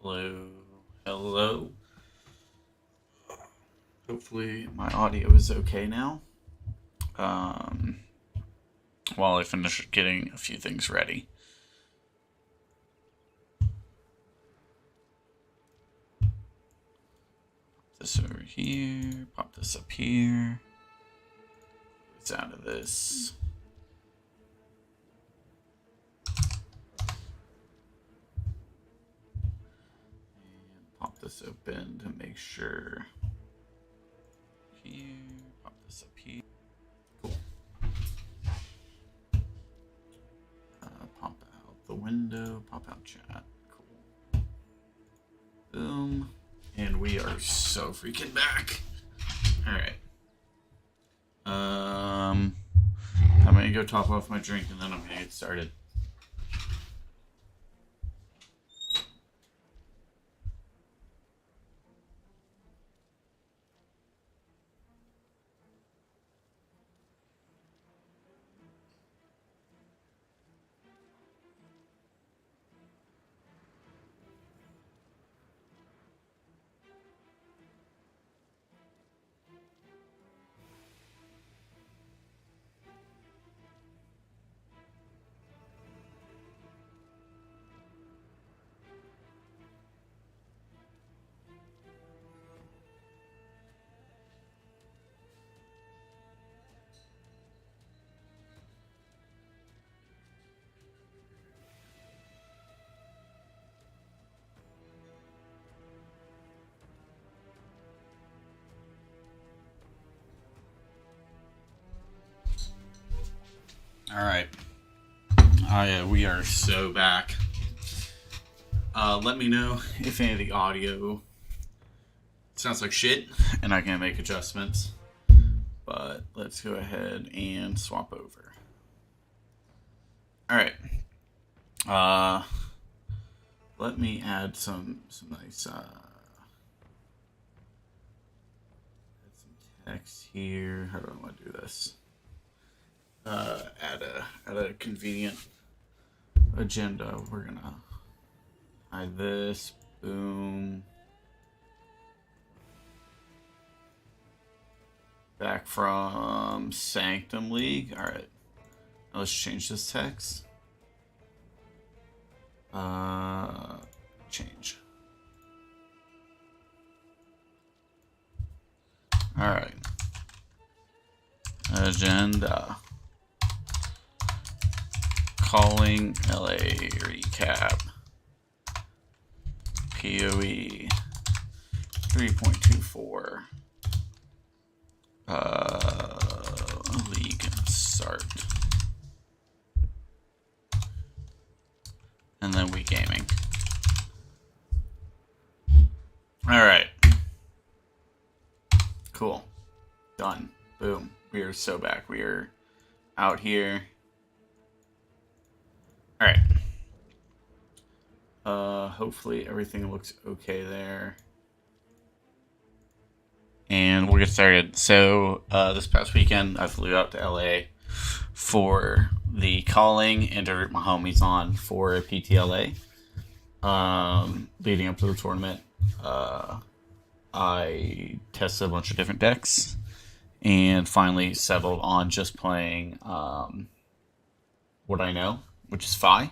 Hello, hello. Hopefully my audio is okay now. While I finish getting a few things ready. This over here, pop this up here. It's out of this. And pop this open to make sure. Here, pop this up here. Cool. Pop out the window, pop out chat. Cool. Boom. And we are so freaking back. Alright. I'm gonna go top off my drink and then I'm gonna get started. Alright. We are so back. Let me know if any of the audio sounds like shit and I can make adjustments. But let's go ahead and swap over. Alright. Let me add some nice some text here. How do I want to do this? Add a convenient agenda. We're gonna hide this. Boom. Back from Sanctum League. All right. Now let's change this text. Change. All right. Agenda. Calling LA recap. PoE 3.24. League start. And then we gaming. Alright. Cool. Done. Boom. We are so back. We are out here. Alright. Hopefully everything looks okay there. And we'll get started. So, this past weekend, I flew out to LA for the calling and to root my homies on for a PTLA. Leading up to the tournament, I tested a bunch of different decks and finally settled on just playing what I know, which is Fi.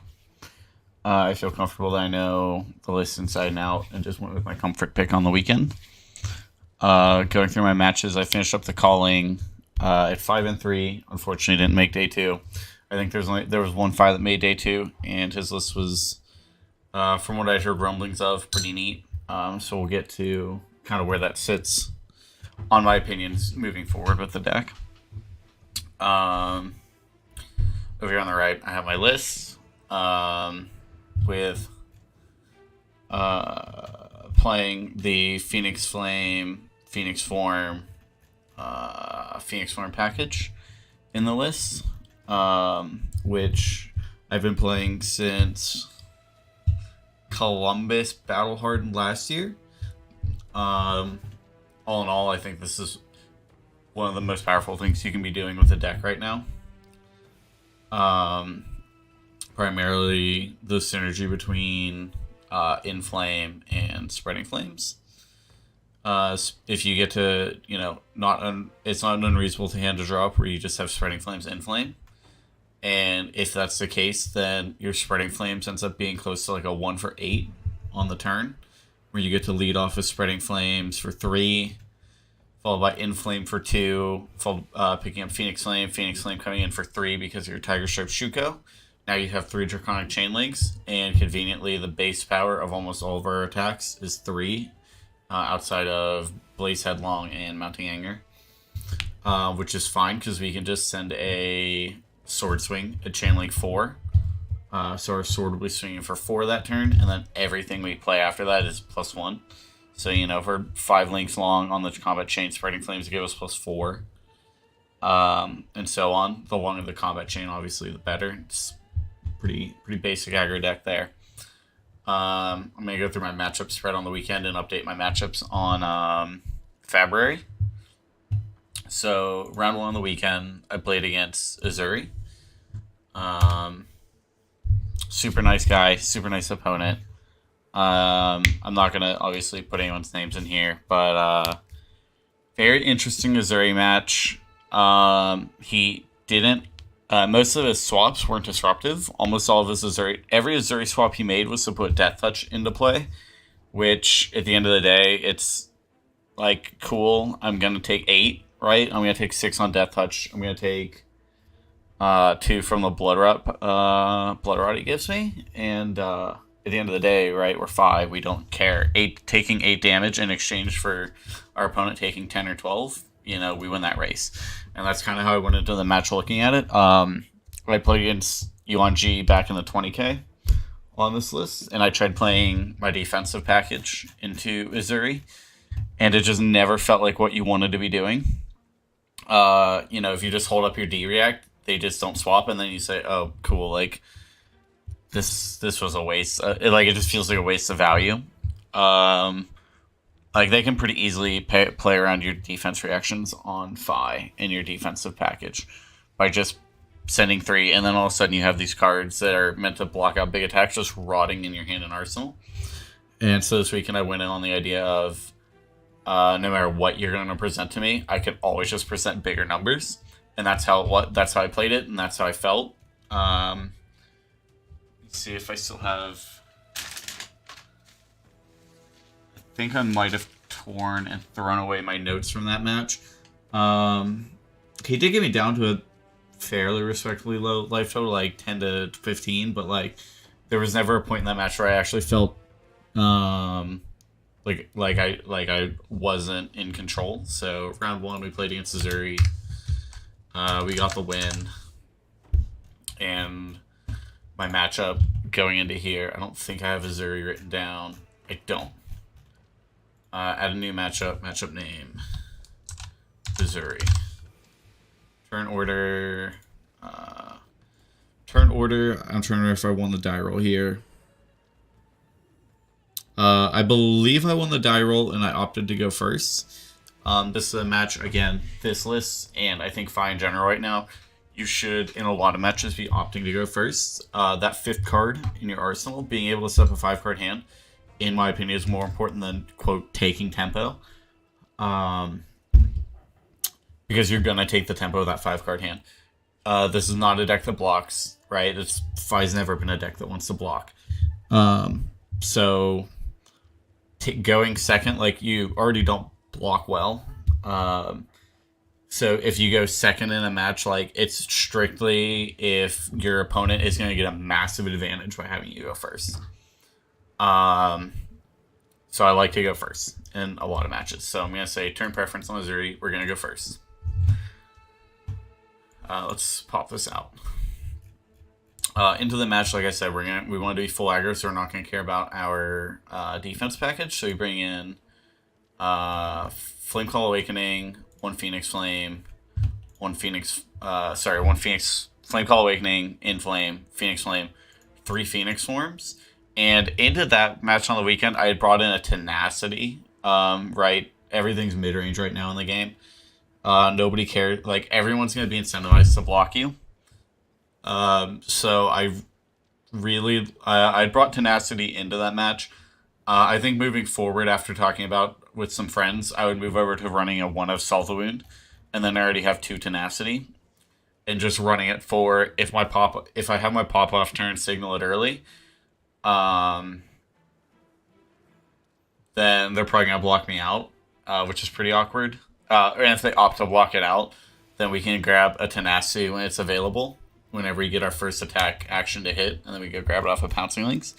I feel comfortable that I know the list inside and out and just went with my comfort pick on the weekend. Going through my matches, I finished up the calling at 5-3. Unfortunately, didn't make day 2. I think there was one Fi that made day 2, and his list was, from what I heard rumblings of, pretty neat. So we'll get to kind of where that sits on my opinions moving forward with the deck. Over here on the right, I have my list with playing the Phoenix Flame, Phoenix Form package in the list, which I've been playing since Columbus Battle Hardened last year. All in all, I think this is one of the most powerful things you can be doing with a deck right now. Primarily the synergy between Inflame and Spreading Flames. If you get to, it's not unreasonable to hand a drop where you just have Spreading Flames, Inflame. And if that's the case, then your Spreading Flames ends up being close to like a 1 for 8 on the turn, where you get to lead off with Spreading Flames for 3, followed by Inflame for 2, picking up Phoenix Flame coming in for 3 because of your Tiger Stripe Shuko. Now you have 3 Draconic Chain Links, and conveniently the base power of almost all of our attacks is 3, outside of Blaze Headlong and Mounting Anger, which is fine because we can just send a Sword Swing, a Chain Link 4. So our sword will be swinging for 4 that turn, and then everything we play after that is +1. So, if we're 5 links long on the combat chain, Spreading Flames give us +4. And so on. The longer the combat chain, obviously, the better. It's pretty basic aggro deck there. I'm going to go through my matchup spread on the weekend and update my matchups on February. So, round 1 on the weekend, I played against Azuri. Super nice guy, super nice opponent. I'm not going to obviously put anyone's names in here, but very interesting Azuri match. He didn't, most of his swaps weren't disruptive. Almost all of his every Azuri swap he made was to put Death Touch into play, which at the end of the day, it's like, cool, I'm going to take 8, right? I'm going to take 6 on Death Touch. I'm going to take 2 from the Blood Rot he gives me, and at the end of the day, right, we're 5. We don't care. Taking 8 damage in exchange for our opponent taking 10 or 12. We win that race, and that's kind of how I went into the match looking at it. I played against Yuan G back in the 20K on this list, and I tried playing my defensive package into Azuri, and it just never felt like what you wanted to be doing. If you just hold up your D-React, they just don't swap, and then you say, oh, cool, like, this was a waste. It just feels like a waste of value. They can pretty easily play around your defense reactions on Fi in your defensive package by just sending 3, and then all of a sudden you have these cards that are meant to block out big attacks just rotting in your hand and arsenal. And so this weekend I went in on the idea of no matter what you're going to present to me, I can always just present bigger numbers. And that's how I played it, and that's how I felt. Let's see if I still have... I think I might have torn and thrown away my notes from that match. He did get me down to a fairly respectably low life total, like 10 to 15, but there was never a point in that match where I actually felt like I wasn't in control. So round 1 we played against Azuri. We got the win, and my matchup going into here, I don't think I have Azuri written down. I don't. Add a new matchup name, Azuri. Turn order, I'm trying to remember if I won the die roll here. I believe I won the die roll, and I opted to go first. This is a match, again, this list, and I think Fi in general right now, you should, in a lot of matches, be opting to go first. That 5th card in your arsenal, being able to set up a 5-card hand, in my opinion, is more important than, quote, taking tempo. Because you're going to take the tempo of that 5-card hand. This is not a deck that blocks, right? Fi's never been a deck that wants to block. So, going second, you already don't block well. So if you go second in a match, it's strictly if your opponent is going to get a massive advantage by having you go first. So I like to go first in a lot of matches. So I'm going to say turn preference on Azuri. We're going to go first. Let's pop this out. Into the match, like I said, we want to be full aggro, so we're not going to care about our defense package. So we bring in Flame Call Awakening, 1 Phoenix Flame, 1 Phoenix Flame Call Awakening, Inflame, Phoenix Flame, 3 Phoenix Forms. And into that match on the weekend, I had brought in a Tenacity. Right? Everything's mid-range right now in the game. Nobody cares. Everyone's going to be incentivized to block you. So I really. I brought tenacity into that match. I think moving forward, after talking about with some friends, I would move over to running a one of Salva Wound, and then I already have two tenacity, and just running it for if I have my pop off turn, signal it early. Um, then they're probably gonna block me out, which is pretty awkward. And if they opt to block it out, then we can grab a tenacity when it's available. Whenever we get our first attack action to hit, and then we go grab it off of Pouncing Links.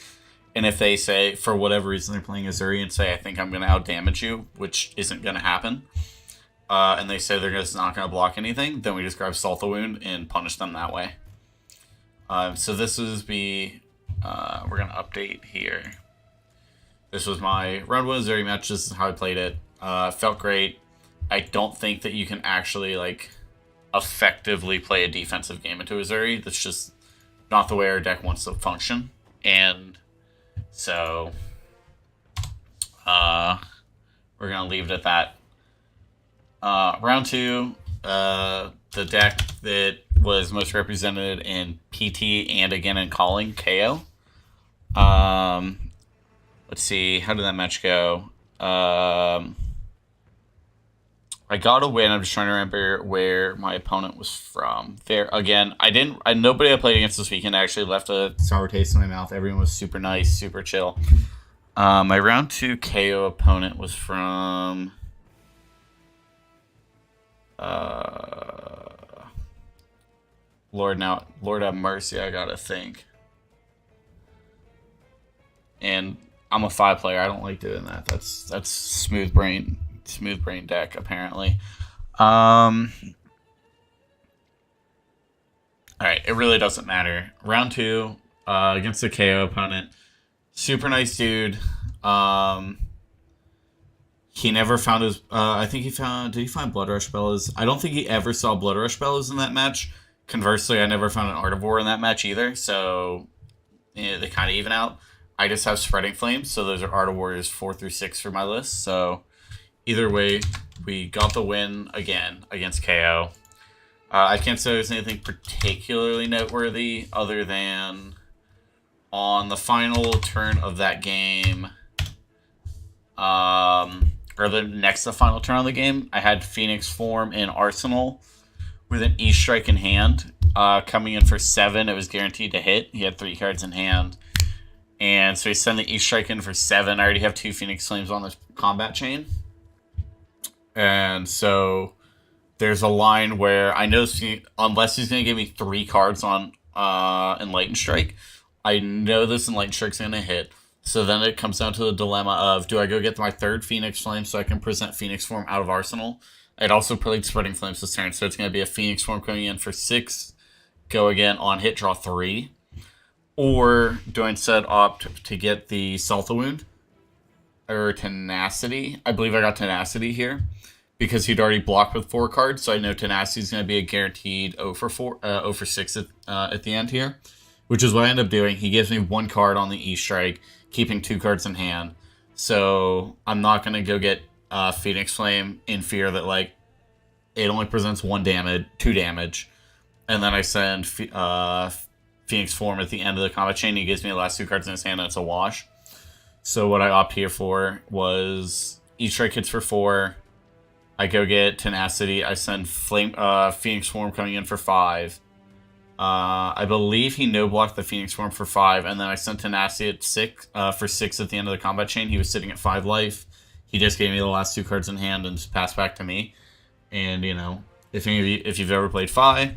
And if they say, for whatever reason, they're playing Azuri and say, I think I'm going to outdamage you, which isn't going to happen, and they say they're just not going to block anything, then we just grab Saltha Wound and punish them that way. So this is we're going to update here. This was my round one Azuri match. This is how I played it. Felt great. I don't think that you can actually, like, effectively play a defensive game into Azuri. That's just not the way our deck wants to function. And so we're going to leave it at that. Round two, the deck that was most represented in PT and again in calling, KO. Let's see, how did that match go? I got a win. I'm just trying to remember where my opponent was from. There again, nobody I played against this weekend actually left a sour taste in my mouth. Everyone was super nice, super chill. My round two KO opponent was from Lord have mercy, I gotta think. And I'm a 5 player. I don't like doing that. That's smooth brain deck, apparently. Alright, it really doesn't matter. Round two, against the KO opponent. Super nice dude. He never found his... I think did he find Blood Rush Bellas? I don't think he ever saw Blood Rush Bellas in that match. Conversely, I never found an Artivore in that match either, so they kind of even out. I just have Spreading Flames, so those are Artivores 4 through 6 for my list, so... Either way, we got the win again against KO. I can't say there's anything particularly noteworthy other than on the final turn of that game, or the next to the final turn of the game, I had Phoenix form in Arsenal with an E-Strike in hand. Coming in for 7, it was guaranteed to hit. He had 3 cards in hand. And so he sent the E-Strike in for 7. I already have 2 Phoenix Flames on this combat chain. And so there's a line where I know unless he's going to give me 3 cards on Enlightened Strike, I know this Enlightened Strike's going to hit. So then it comes down to the dilemma of, do I go get my 3rd Phoenix Flame so I can present Phoenix Form out of Arsenal? I'd also played Spreading Flames this turn, so it's going to be a Phoenix Form coming in for 6, go again on hit, draw 3. Or do I instead opt to get the Saltha Wound? Or Tenacity? I believe I got Tenacity here. Because he'd already blocked with 4 cards, so I know Tenacity is going to be a guaranteed 0 for 6 at the end here. Which is what I end up doing. He gives me 1 card on the E-Strike, keeping 2 cards in hand. So I'm not going to go get Phoenix Flame in fear that, like, it only presents 2 damage. And then I send Phoenix Form at the end of the combat chain. He gives me the last 2 cards in his hand, and it's a wash. So what I opt here for was E-Strike hits for 4. I go get Tenacity. I send Phoenix Form coming in for 5. I believe he no-blocked the Phoenix Form for 5, and then I sent Tenacity at 6 for 6 at the end of the combat chain. He was sitting at 5 life. He just gave me the last 2 cards in hand and just passed back to me. And, you know, if you've ever played 5,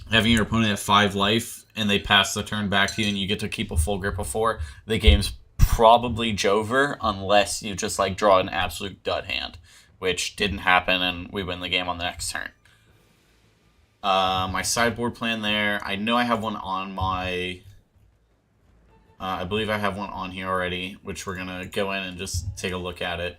having your opponent at 5 life and they pass the turn back to you and you get to keep a full grip of 4, the game's probably Jover unless you just, like, draw an absolute dud hand, which didn't happen, and we win the game on the next turn. My sideboard plan there, I know I have one on my... I believe I have one on here already, which we're going to go in and just take a look at it.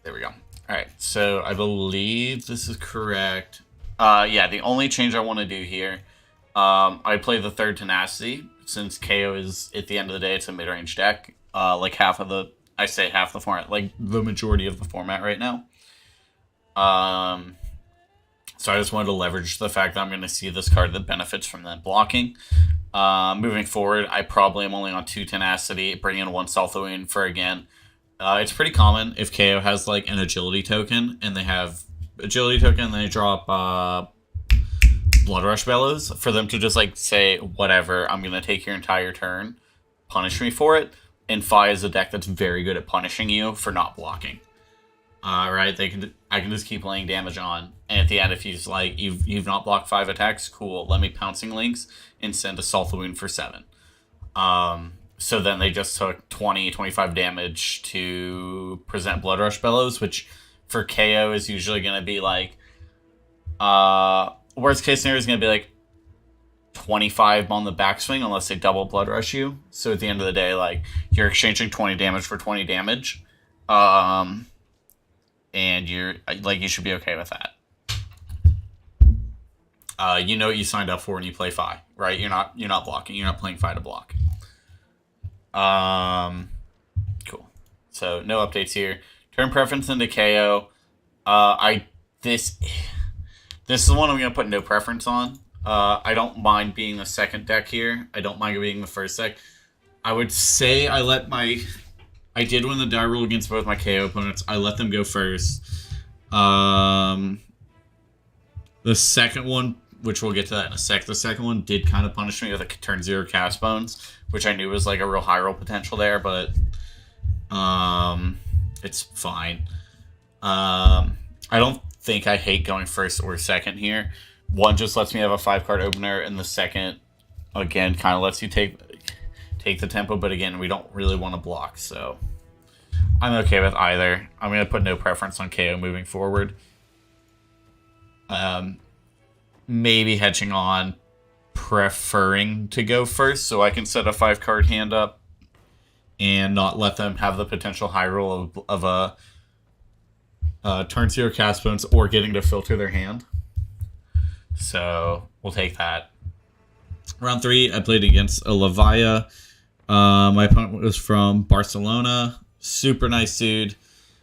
There we go. Alright, so I believe this is correct. Yeah, the only change I want to do here, I play the 3rd Tenacity. Since KO is, at the end of the day, it's a mid-range deck. Like half the format, like the majority of the format right now. So I just wanted to leverage the fact that I'm going to see this card that benefits from that blocking. Moving forward, I probably am only on 2 tenacity, bring in 1 Saltha Wound for again. It's pretty common if KO has like an agility token and they have agility token and they drop Blood Rush Bellows for them to just like say, whatever, I'm going to take your entire turn, punish me for it. And Fi is a deck that's very good at punishing you for not blocking. Right, I can just keep laying damage on, and at the end, if he's like, you've not blocked 5 attacks, cool, let me Pouncing Links and send a Saltha Wound for 7. So then they just took 25 damage to present Blood Rush Bellows, which for KO is usually going to be like, worst case scenario is going to be like 25 on the backswing unless they double Blood Rush you. So at the end of the day, like, you're exchanging 20 damage for 20 damage. And you're like, you should be okay with that. You know what you signed up for when you play Fi, right? You're not blocking. You're not playing Fi to block. Cool. So no updates here. Turn preference into KO. This is the one I'm gonna put no preference on. I don't mind being the second deck here. I don't mind being the first deck. I would say I did win the die roll against both my KO opponents. I let them go first. The second one, which we'll get to that in a sec, the second one did kind of punish me with a turn 0 Cast Bones, which I knew was like a real high roll potential there, but it's fine. I don't think I hate going first or second here. One just lets me have a 5-card opener, and the second, again, kind of lets you take the tempo, but again, we don't really want to block, so I'm okay with either. I'm going to put no preference on KO moving forward. Maybe hedging on preferring to go first so I can set a 5-card hand up and not let them have the potential high roll of a turn 0 Cast Bones or getting to filter their hand. So we'll take that. Round 3, I played against a Levia. My opponent was from Barcelona. Super nice dude.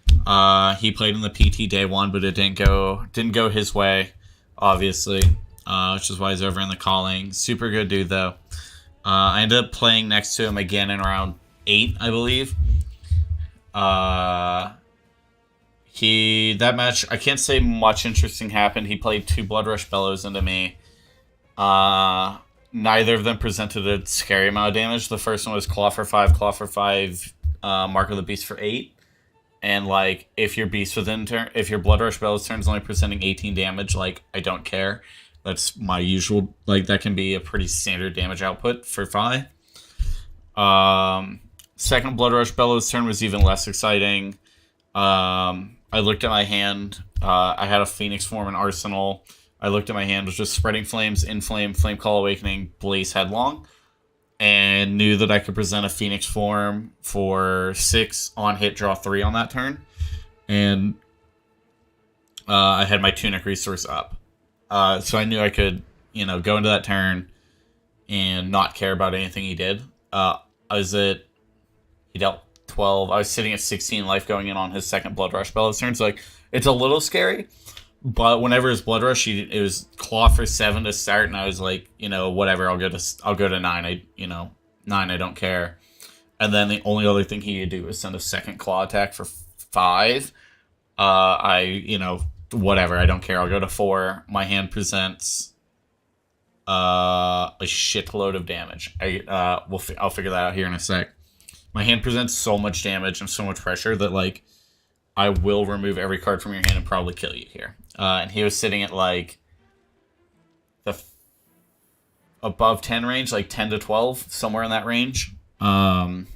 He played in the PT day 1, but it didn't go his way, obviously, which is why he's over in the calling. Super good dude, though. I ended up playing next to him again in round 8, I believe. That match, I can't say much interesting happened. He played 2 Blood Rush Bellows into me. Neither of them presented a scary amount of damage. The first one was Claw for 5, Mark of the Beast for 8. And, like, if your Beast within turn, if your Blood Rush Bellows turn is only presenting 18 damage, like, I don't care. That's my usual, like, that can be a pretty standard damage output for 5. Second Blood Rush Bellows turn was even less exciting. I looked at my hand. I had a Phoenix form in Arsenal. I looked at my hand, was just Spreading Flames, Inflame, Flame Call Awakening, Blaze Headlong, and knew that I could present a Phoenix form for 6 on hit, draw 3 on that turn. And I had my Tunic resource up. So I knew I could, go into that turn and not care about anything he did. He dealt 12. I was sitting at 16 life going in on his second Blood Rush Bellows turn. So, it's a little scary. But whenever his Blood Rush, it was Claw for 7 to start, and I was like, whatever, I'll go to 9. 9, I don't care. And then the only other thing he could do was send a second Claw attack for 5. Whatever, I don't care. I'll go to 4. My hand presents a shitload of damage. I'll figure that out here in a sec. My hand presents so much damage and so much pressure that, like, I will remove every card from your hand and probably kill you here. And he was sitting at, like, the above 10 range, like 10 to 12, somewhere in that range. And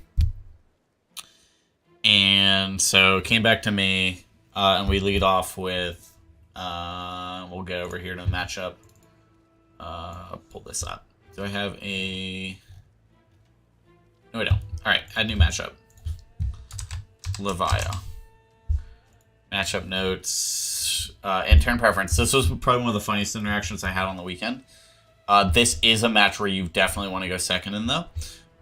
so came back to me, and we lead off with, we'll get over here to the matchup. Pull this up. Do I have a... No, I don't. All right, add new matchup. Levia. Matchup notes. And turn preference. This was probably one of the funniest interactions I had on the weekend. This is a match where you definitely want to go second in, though.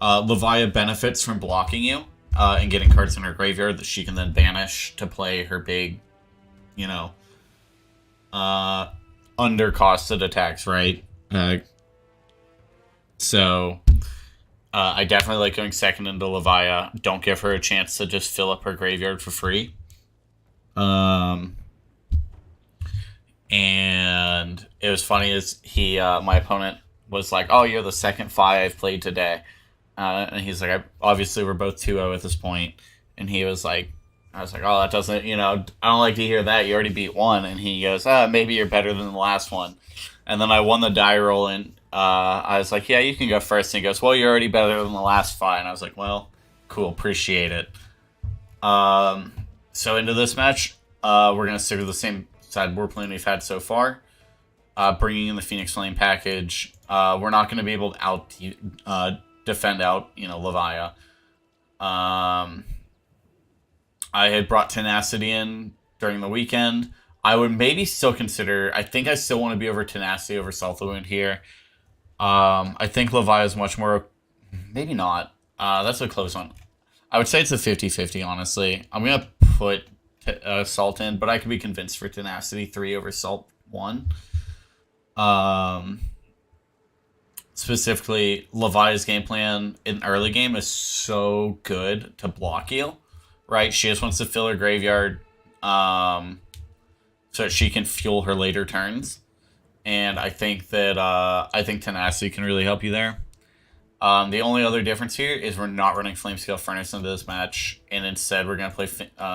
Levia benefits from blocking you and getting cards in her graveyard that she can then banish to play her big, undercosted attacks, right? So I definitely like going second into Levia. Don't give her a chance to just fill up her graveyard for free. And it was funny as my opponent was like, "Oh, you're the second Fi I've played today," and he's like, "Obviously, we're both 2-0 at this point." And he was like, "I was like, oh, that doesn't, I don't like to hear that. You already beat one." And he goes, "Maybe you're better than the last one." And then I won the die roll, and I was like, "Yeah, you can go first." And he goes, "Well, you're already better than the last Fi." And I was like, "Well, cool, appreciate it." So into this match, we're gonna stick with the same sideboard plan we've had so far. Bringing in the Phoenix Flame package. We're not going to be able to defend out, Levia. I had brought Tenacity in during the weekend. I would maybe still consider. I think I still want to be over Tenacity over Salty Wound here. I think Levia is much more. Maybe not. That's a close one. I would say it's a 50-50, honestly. I'm going to put Salt in, but I could be convinced for Tenacity 3 over Salt 1. Specifically, Levia's game plan in early game is so good to block you, right? She just wants to fill her graveyard so that she can fuel her later turns. And I think that Tenacity can really help you there. The only other difference here is we're not running Flamescale Furnace into this match, and instead we're going to play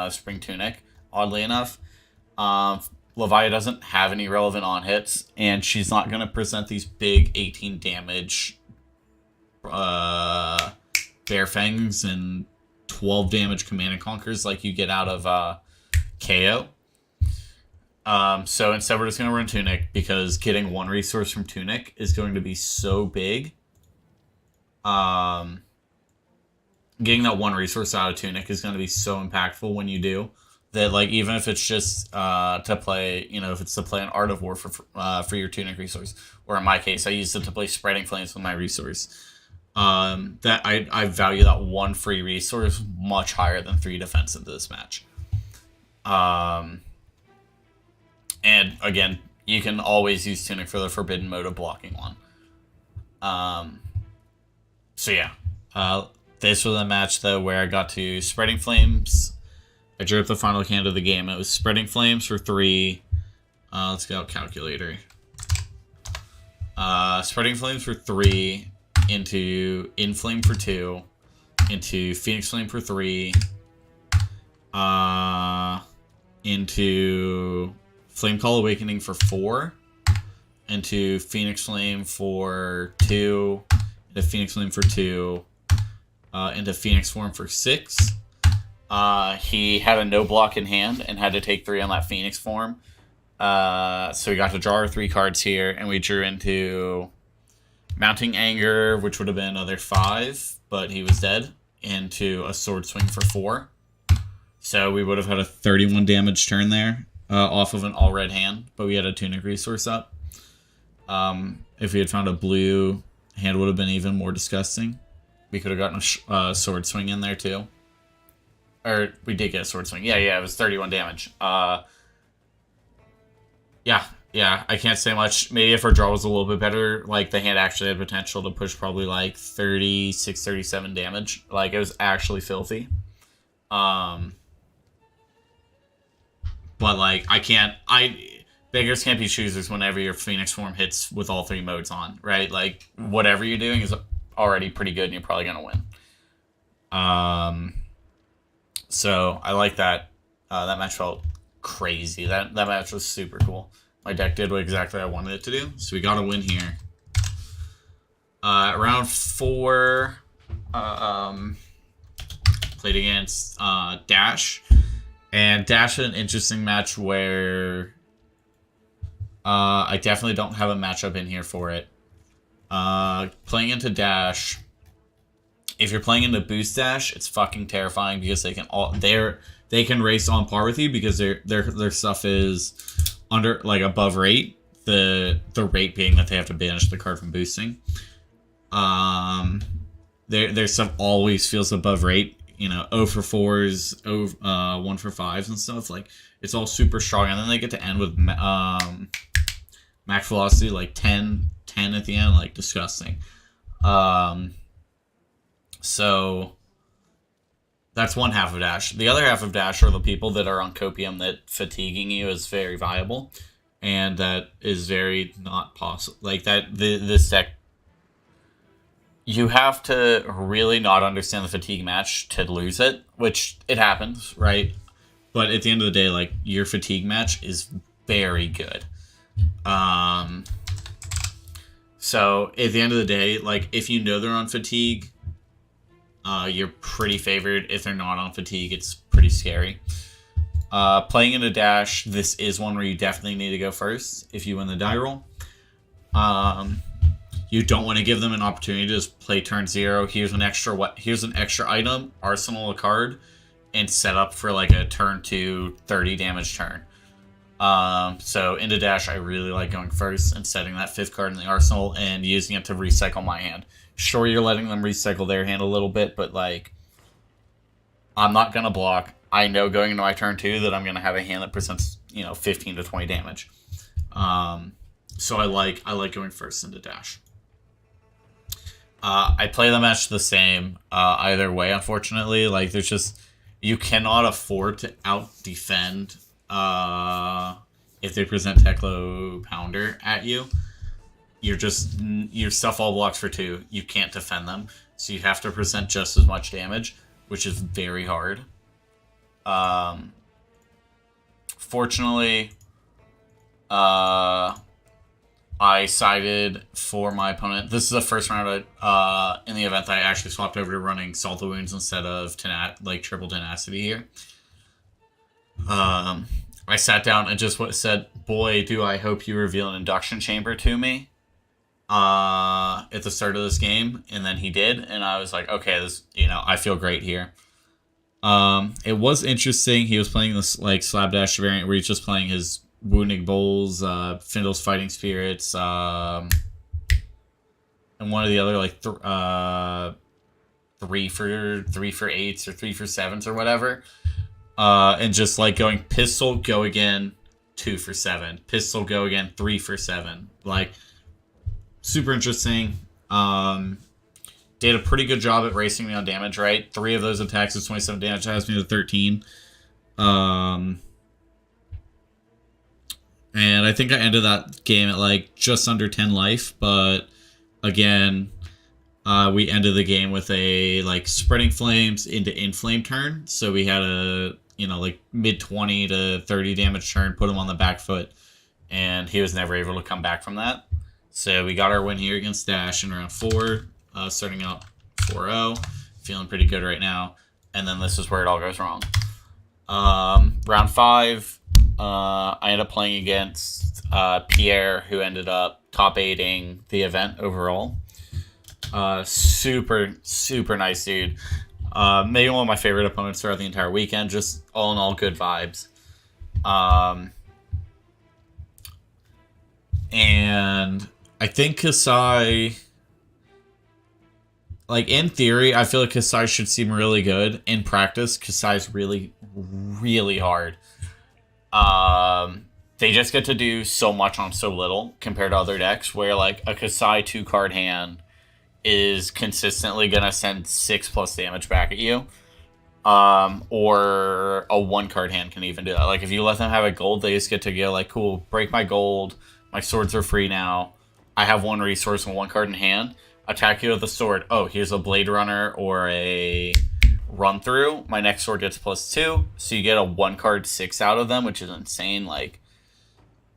Spring Tunic, oddly enough. Levia doesn't have any relevant on-hits, and she's not going to present these big 18 damage Bear Fangs and 12 damage Command and Conquers like you get out of KO. So instead we're just going to run Tunic, because getting one resource from Tunic is going to be so big. Getting that one resource out of Tunic is going to be so impactful when you do that. Like, even if it's just to play, if it's to play an Art of War for your Tunic resource, or in my case, I used it to play Spreading Flames with my resource. That I value that one free resource much higher than 3 defense into this match. And again, you can always use Tunic for the Forbidden Mode of blocking one. So yeah, this was a match though where I got to Spreading Flames. I drew up the final hand of the game. It was Spreading Flames for 3. Let's go calculator. Spreading Flames for 3 into Inflame for 2 into Phoenix Flame for 3 into Flame Call Awakening for 4 into Phoenix Flame for 2 into Phoenix Flame for 2 into Phoenix Form for 6. He had a no block in hand and had to take 3 on that Phoenix Form. So we got to draw our 3 cards here, and we drew into Mounting Anger, which would have been another 5, but he was dead, into a Sword Swing for 4. So we would have had a 31 damage turn there, off of an all-red hand, but we had a Tunic resource up. If we had found a blue, hand would have been even more disgusting. We could have gotten a Sword Swing in there, too. Or, we did get a Sword Swing. Yeah, it was 31 damage. Yeah, I can't say much. Maybe if our draw was a little bit better, like, the hand actually had potential to push probably, like, 36, 37 damage. Like, it was actually filthy. But, like, beggars can't be choosers whenever your Phoenix Form hits with all 3 modes on, right? Like, whatever you're doing is already pretty good, and you're probably going to win. So, I like that. That match felt crazy. That match was super cool. My deck did what exactly I wanted it to do, so we got a win here. Round 4, played against Dash. And Dash had an interesting match where I definitely don't have a matchup in here for it. Playing into Dash, if you're playing into Boost Dash, it's fucking terrifying because they can race on par with you because their stuff is under, like, above rate. The rate being that they have to banish the card from boosting. Their stuff always feels above rate. 0 for 4s, 1 for 5s and stuff. Like, it's all super strong. And then they get to end with max velocity, like 10 at the end, like disgusting. So that's one half of Dash. The other half of Dash are the people that are on Copium that fatiguing you is very viable, and that is very not possible. Like that, this deck, you have to really not understand the fatigue match to lose it, which it happens, right? But at the end of the day, like, your fatigue match is very good. So at the end of the day, like, if you know they're on fatigue, you're pretty favored. If they're not on fatigue, it's pretty scary. Playing in a Dash, this is one where you definitely need to go first if you win the die roll. You don't want to give them an opportunity to just play turn 0. Here's an extra item, arsenal a card, and set up for like a turn 2 30 damage turn. So into Dash, I really like going first and setting that 5th card in the arsenal and using it to recycle my hand. Sure, you're letting them recycle their hand a little bit, but like, I'm not gonna block. I know going into my turn 2 that I'm gonna have a hand that presents 15 to 20 damage. So I like going first into Dash. I play the match the same either way. Unfortunately, like, there's just, you cannot afford to out defend if they present Teklo Pounder at you. Your stuff all blocks for 2. You can't defend them, so you have to present just as much damage, which is very hard. Fortunately, I sided for my opponent. This is the first round in the event I actually swapped over to running Salt of Wounds instead of triple tenacity here. I sat down and just said, boy, do I hope you reveal an induction chamber to me at the start of this game. And then he did, and I was like, okay, this, I feel great here. It was interesting. He was playing this like Slapdash variant where he's just playing his Wounding Bowls, Findle's Fighting Spirits, and one of the other like 3 for 8s or 3 for 7s or whatever. And just like going pistol, go again, 2 for 7. Pistol, go again, 3 for 7. Like, super interesting. Did a pretty good job at racing me on damage, right? 3 of those attacks is 27 damage, has me to 13. And I think I ended that game at like just under 10 life, but again, we ended the game with a like Spreading Flames into Inflame turn. So we had a, like mid 20 to 30 damage turn, put him on the back foot, and he was never able to come back from that. So we got our win here against Dash in round 4, starting out 4-0, feeling pretty good right now. And then this is where it all goes wrong. Round 5, I ended up playing against Pierre, who ended up top 8ing the event overall. Super, super nice dude. Maybe one of my favorite opponents throughout the entire weekend. Just all in all, good vibes. And I think Kasai, like, in theory, I feel like Kasai should seem really good. In practice, Kasai's really, really hard. They just get to do so much on so little compared to other decks, where like a Kasai 2-card hand is consistently gonna send 6+ damage back at you. Or a 1-card hand can even do that. Like, if you let them have a gold, they just get to go like, cool, break my gold, my swords are free now, I have 1 resource and 1 card in hand, attack you with a sword. Oh, here's a Blade Runner or a Run Through. My next sword gets +2, so you get a 1-card 6 out of them, which is insane. Like,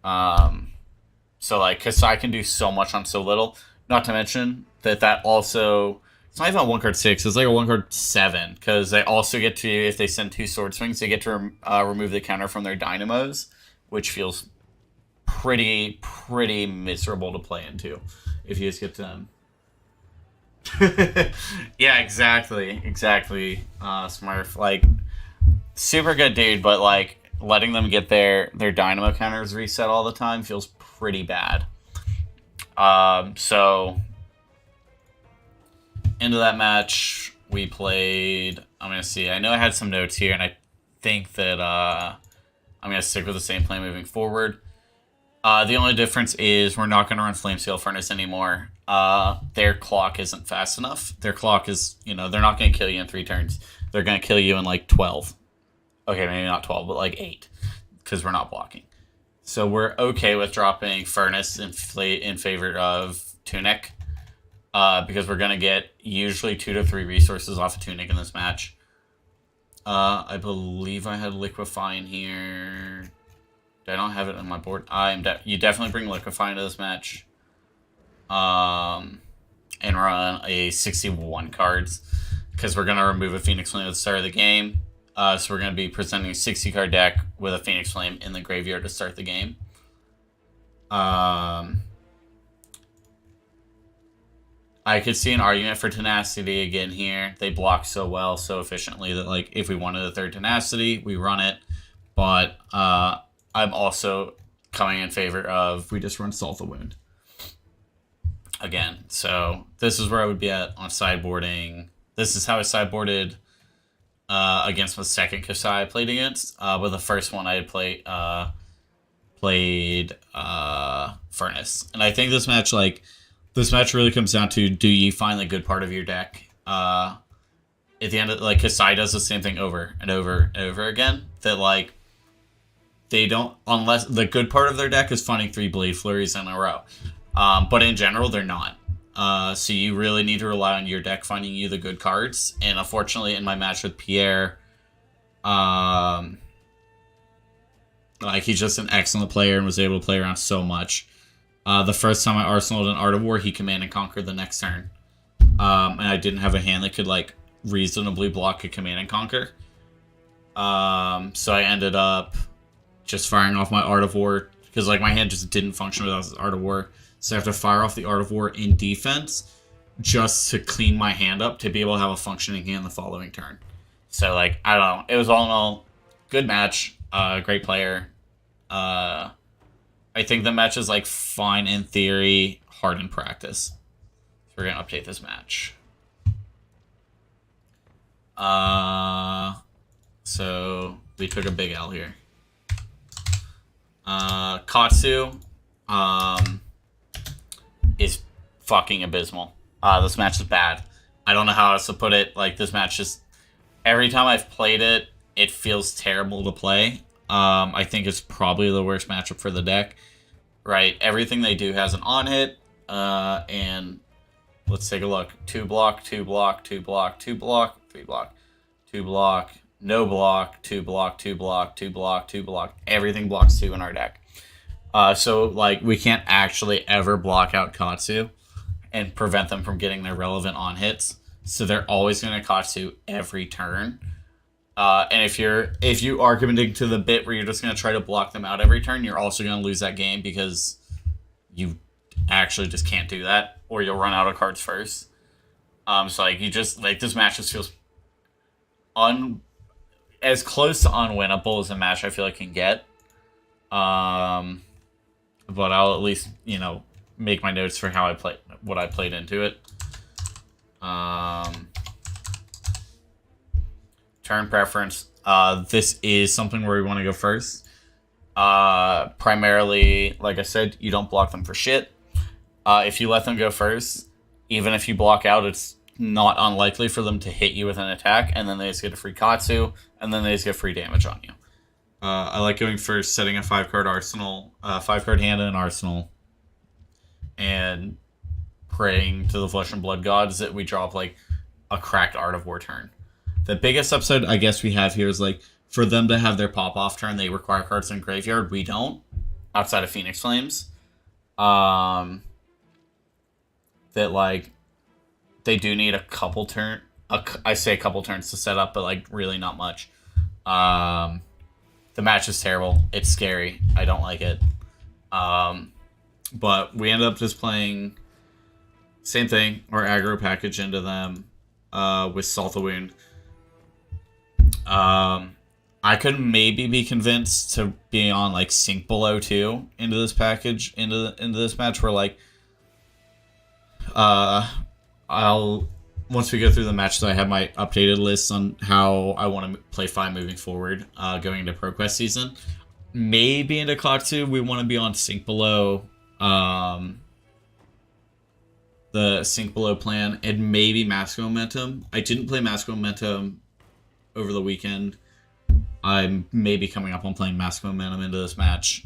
so like Kasai can do so much on so little. Not to mention that also, it's not even a 1-card 6, it's like a 1-card 7, because they also get to, if they send 2 sword swings, they get to remove the counter from their dynamos, which feels pretty miserable to play into if you just get to them. Yeah, exactly. Smurf, like, super good dude, but like letting them get their dynamo counters reset all the time feels pretty bad. So into that match, we played, I'm gonna see, I know I had some notes here, and I think that I'm gonna stick with the same plan moving forward. The only difference is we're not going to run Flamescale Furnace anymore. Their clock isn't fast enough. Their clock is, they're not going to kill you in 3 turns. They're going to kill you in like 12. Okay, maybe not 12, but like 8. Because we're not blocking. So we're okay with dropping Furnace in favor of Tunic. Because we're going to get usually 2 to 3 resources off of Tunic in this match. I believe I had Liquefy in here. I don't have it on my board. You definitely bring Liquefy into this match. And run a 61 cards. Because we're going to remove a Phoenix Flame at the start of the game. So we're going to be presenting a 60 card deck with a Phoenix Flame in the graveyard to start the game. I could see an argument for Tenacity again here. They block so well, so efficiently that like if we wanted a 3rd Tenacity, we run it. But I'm also coming in favor of we just run Salt the Wound. Again, so this is where I would be at on sideboarding. This is how I sideboarded against the second Kasai I played against. But the first one I had played Furnace. And I think this match really comes down to, do you find the good part of your deck? At the end of Kasai does the same thing over and over and over again. That they don't, unless the good part of their deck is finding 3 Blade Flurries in a row. But in general, they're not. So you really need to rely on your deck finding you the good cards. And unfortunately, in my match with Pierre, he's just an excellent player and was able to play around so much. The first time I arsenaled an Art of War, he Command and Conquered the next turn. And I didn't have a hand that could reasonably block a Command and Conquer. So I ended up just firing off my Art of War because my hand just didn't function without this Art of War. So I have to fire off the Art of War in defense just to clean my hand up to be able to have a functioning hand the following turn. So I don't know. It was all in all good match. Great player. I think the match is fine in theory, hard in practice. So we're gonna update this match. So we took a big L here. Katsu is fucking abysmal. This match is bad. I don't know how else to put it. This match just, every time I've played it, it feels terrible to play. I think it's probably the worst matchup for the deck. Right? Everything they do has an on-hit. And let's take a look. 2 block, 2 block, 2 block, 2 block, 3 block, 2 block, no block, 2 block, 2 block, 2 block, 2 block. Everything blocks 2 in our deck. So we can't actually ever block out Katsu and prevent them from getting their relevant on-hits. So they're always going to Katsu every turn. And if you are committing to the bit where you're just going to try to block them out every turn, you're also going to lose that game because you actually just can't do that, or you'll run out of cards first. So you just this match just feels as close to unwinnable as a match I feel like can get. But I'll at least make my notes for how I played, what I played into it. Turn preference. This is something where we want to go first. Primarily, like I said, you don't block them for shit. If you let them go first, even if you block out, it's not unlikely for them to hit you with an attack, and then they just get a free Katsu, and then they just get free damage on you. I like going first, setting a 5-card arsenal, 5-card hand in an arsenal, and praying to the Flesh and Blood gods that we drop a cracked Art of War turn. The biggest upside I guess we have here is for them to have their pop-off turn, they require cards in graveyard. We don't, outside of Phoenix Flames. That they do need a couple turns. I say a couple turns to set up, but really not much. The match is terrible. It's scary. I don't like it. But we ended up just playing same thing, our aggro package into them with Salt the Wound. I could maybe be convinced to be on Sink Below 2 into this package, into this match where I'll, once we go through the matches, I have my updated list on how I want to play 5 moving forward, going into ProQuest season. maybe into Katsu. We want to be on Sync Below, the Sync Below plan, and maybe Mask Momentum. I didn't play Mask Momentum over the weekend. I'm maybe coming up on playing Mask Momentum into this match.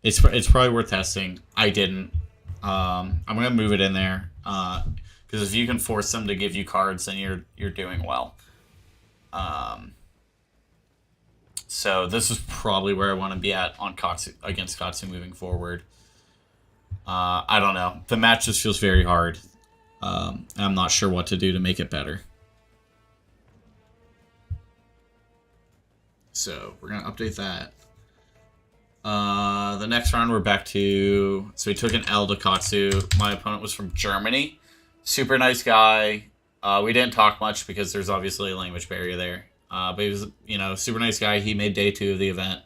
It's probably worth testing. I didn't. I'm gonna move it in there because if you can force them to give you cards, then you're doing well. So this is probably where I want to be at on Katsu against Katsu moving forward. I don't know. The match just feels very hard. I'm not sure what to do to make it better. So we're gonna update that. The next round we're back to... So we took an L to Katsu. My opponent was from Germany. Super nice guy. We didn't talk much because there's obviously a language barrier there. But he was, super nice guy. He made day 2 of the event.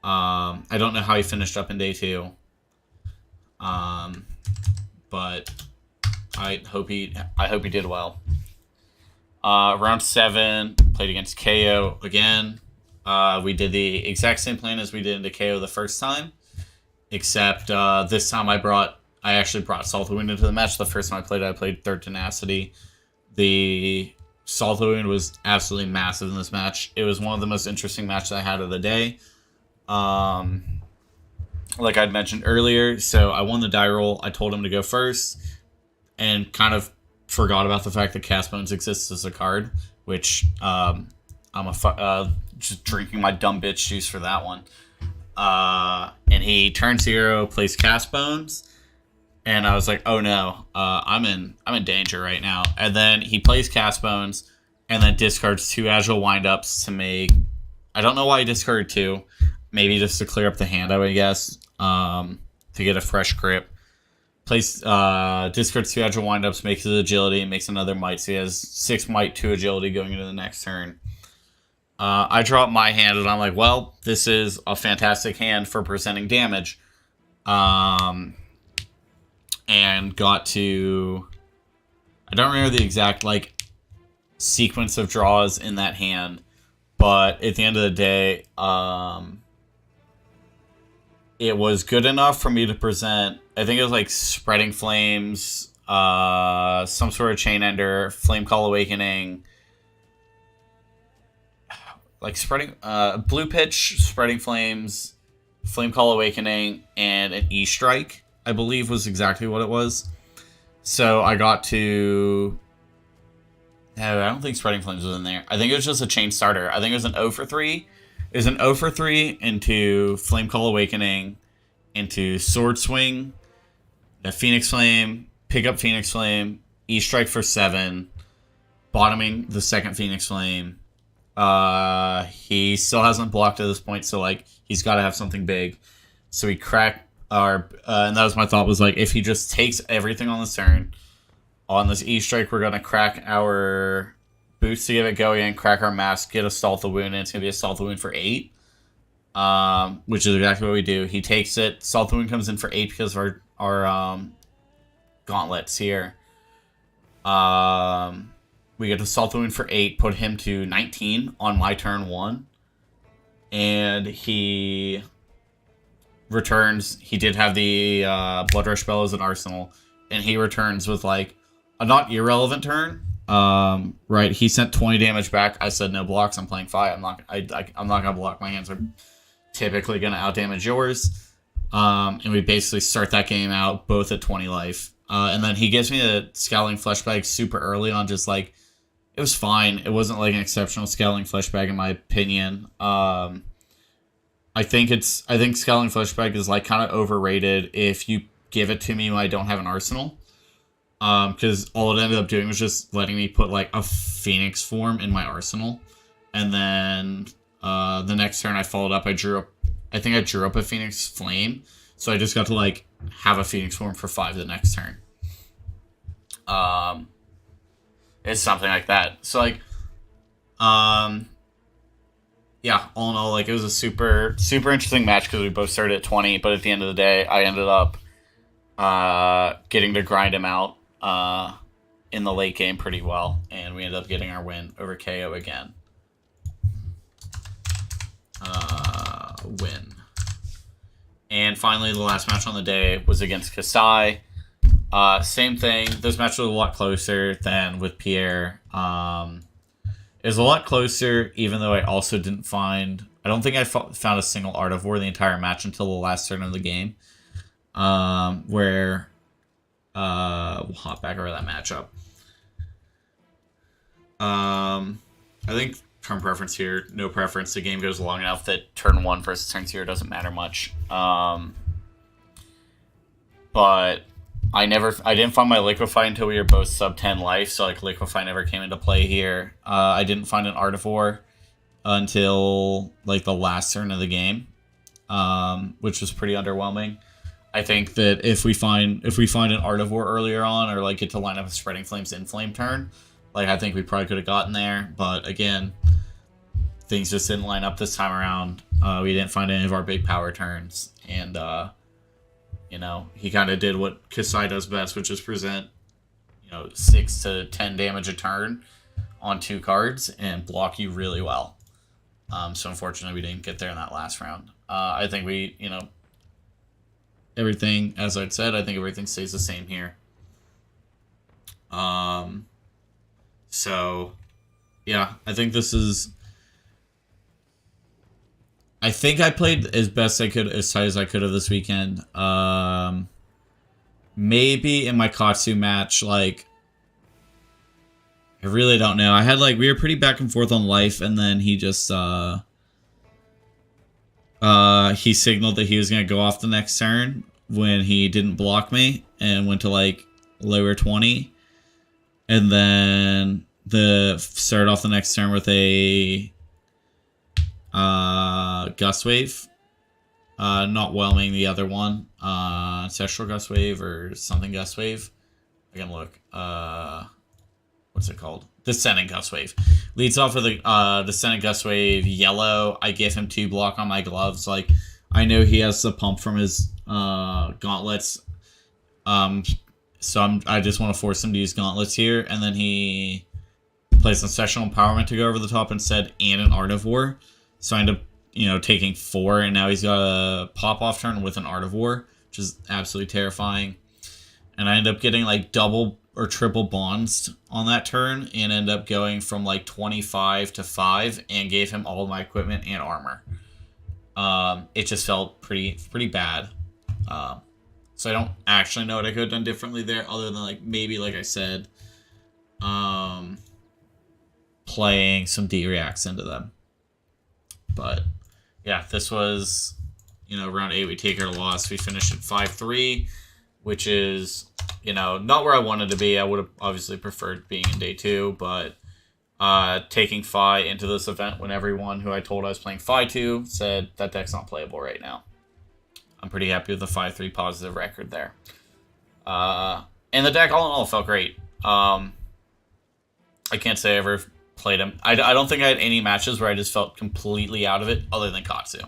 I don't know how he finished up in day 2. But I hope he did well. Round 7, played against KO again. We did the exact same plan as we did into KO the first time, except this time I actually brought Saltwound into the match. The first time I played Third Tenacity. The Saltwound was absolutely massive in this match. It was one of the most interesting matches I had of the day. Like I'd mentioned earlier, so I won the die roll. I told him to go first, and kind of forgot about the fact that Cast Bones exists as a card, which I'm just drinking my dumb bitch juice for that one. And he turns 0, plays Cast Bones, and I was like, oh no, I'm in danger right now. And then he plays Cast Bones, and then discards 2 Agile Windups to make... I don't know why he discarded 2. Maybe just to clear up the hand, I would guess, to get a fresh grip. Plays discards 2 Agile Windups, makes his agility, and makes another might, so he has 6 might, 2 agility going into the next turn. I drop my hand, and I'm like, well, this is a fantastic hand for presenting damage. And got to... I don't remember the exact, sequence of draws in that hand, but at the end of the day, it was good enough for me to present... I think it was, Spreading Flames, some sort of Chain Ender, Flame Call Awakening... spreading Blue Pitch, Spreading Flames, Flame Call Awakening, and an E-Strike, I believe was exactly what it was. So I got to... No, I don't think Spreading Flames was in there. I think it was just a chain starter. I think it was an 0 for 3. It was an 0 for 3 into Flame Call Awakening, into Sword Swing, a Phoenix Flame, pick up Phoenix Flame, E-Strike for 7, bottoming the second Phoenix Flame. He still hasn't blocked at this point, so he's got to have something big. So we crack our, and that was my thought, was if he just takes everything on this turn, on this E-Strike, we're gonna crack our boots to get it going, crack our mask, get a Salt the Wound, and it's gonna be a Salt the Wound for 8. Which is exactly what we do. He takes it, Salt the Wound comes in for 8 because of our gauntlets here. We get to Salt the Wound for 8, put him to 19 on my turn 1. And he returns. He did have the Blood Rush Bellows and Arsenal. And he returns with, a not irrelevant turn. Right, he sent 20 damage back. I said no blocks. I'm playing 5. I'm not going to block. My hands are typically going to outdamage yours. And we basically start that game out both at 20 life. And then he gives me a Scowling Fleshbag super early on, just it was fine. It wasn't an exceptional Scowling Fleshbag in my opinion. I think Scowling Fleshbag is kind of overrated if you give it to me when I don't have an arsenal. Because all it ended up doing was just letting me put a Phoenix form in my arsenal. And then the next turn I followed up, I drew up a Phoenix Flame. So I just got to have a Phoenix form for 5 the next turn. It's something like that. So yeah, all in all, it was a super, super interesting match because we both started at 20, but at the end of the day, I ended up getting to grind him out in the late game pretty well, and we ended up getting our win over KO again. win. And finally, the last match on the day was against Kasai. Same thing. This match was a lot closer than with Pierre. It was a lot closer, even though I also didn't find... I don't think I found a single Art of War the entire match until the last turn of the game. Where... we'll hop back over that matchup. I think turn preference here, no preference. The game goes long enough that turn 1 versus turn 0 doesn't matter much. But I didn't find my Liquefy until we were both sub 10 life, so like Liquefy never came into play here. I didn't find an Art of War until like the last turn of the game, which was pretty underwhelming. I think that if we find an Art of War earlier on, or like get to line up a Spreading Flames Inflame turn, like I think we probably could have gotten there. But again, things just didn't line up this time around. We didn't find any of our big power turns, and you know, he kind of did what Kasai does best, which is present, 6 to 10 damage a turn on 2 cards and block you really well. So unfortunately, we didn't get there in that last round. I think we, everything, as I'd said, I think everything stays the same here. So, yeah, I think this is... I think I played as best I could, as tight as I could have this weekend. Maybe in my Katsu match, like... I really don't know. I had, we were pretty back and forth on life, and then he just, he signaled that he was going to go off the next turn when he didn't block me and went to, lower 20. And then started off the next turn with a Gust Wave. Not whelming the other one. Ancestral Gust Wave or something Gust Wave. I can look. What's it called? Descending Gust Wave. Leads off with a Descending Gust Wave yellow. I give him 2 block on my gloves. I know he has the pump from his gauntlets. So I just want to force him to use gauntlets here. And then he plays Ancestral Empowerment to go over the top instead, and an Art of War. So I end up, taking 4, and now he's got a pop-off turn with an Art of War, which is absolutely terrifying. And I end up getting, double or triple bonds on that turn, and end up going from, 25 to 5, and gave him all my equipment and armor. It just felt pretty bad. So I don't actually know what I could have done differently there, other than, maybe, like I said, playing some D-reacts into them. But, yeah, this was, round 8, we take our loss. We finished at 5-3, which is, not where I wanted to be. I would have obviously preferred being in day 2, but taking Phi into this event when everyone who I told I was playing Phi to said that deck's not playable right now. I'm pretty happy with the 5-3 positive record there. And the deck, all in all, felt great. I can't say I ever played him. I don't think I had any matches where I just felt completely out of it, other than Katsu.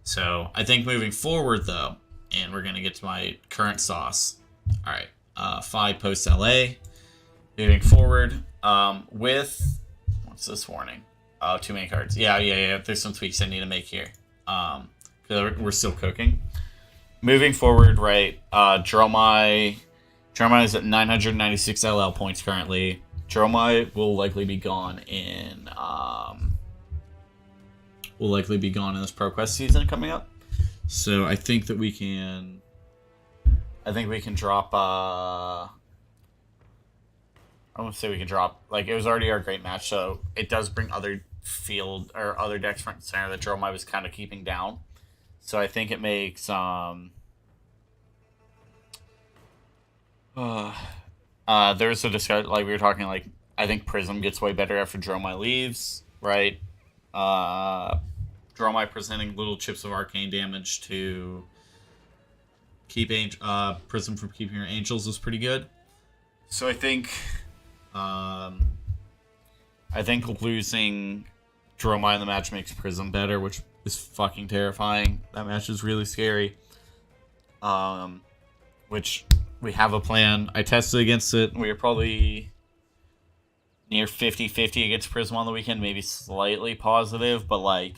So, I think moving forward, though, and we're going to get to my current sauce. Alright, Phi post LA. Moving forward, with... What's this warning? 2 main cards. Yeah. There's some tweaks I need to make here. We're still cooking. Moving forward, right, Dromai is at 996 LL points currently. Dromai will likely be gone in this ProQuest season coming up. So I think that we can drop I won't say we can drop, it was already our great match, so it does bring other field or other decks front and center that Dromai was kind of keeping down. So I think it makes there's a discussion, we were talking, I think Prism gets way better after Dromai leaves, right? Dromai presenting little chips of arcane damage to keep Prism from keeping her angels is pretty good. So I think losing Dromai in the match makes Prism better, which is fucking terrifying. That match is really scary. Which we have a plan. I tested against it. We were probably near 50-50 against Prism on the weekend, maybe slightly positive, but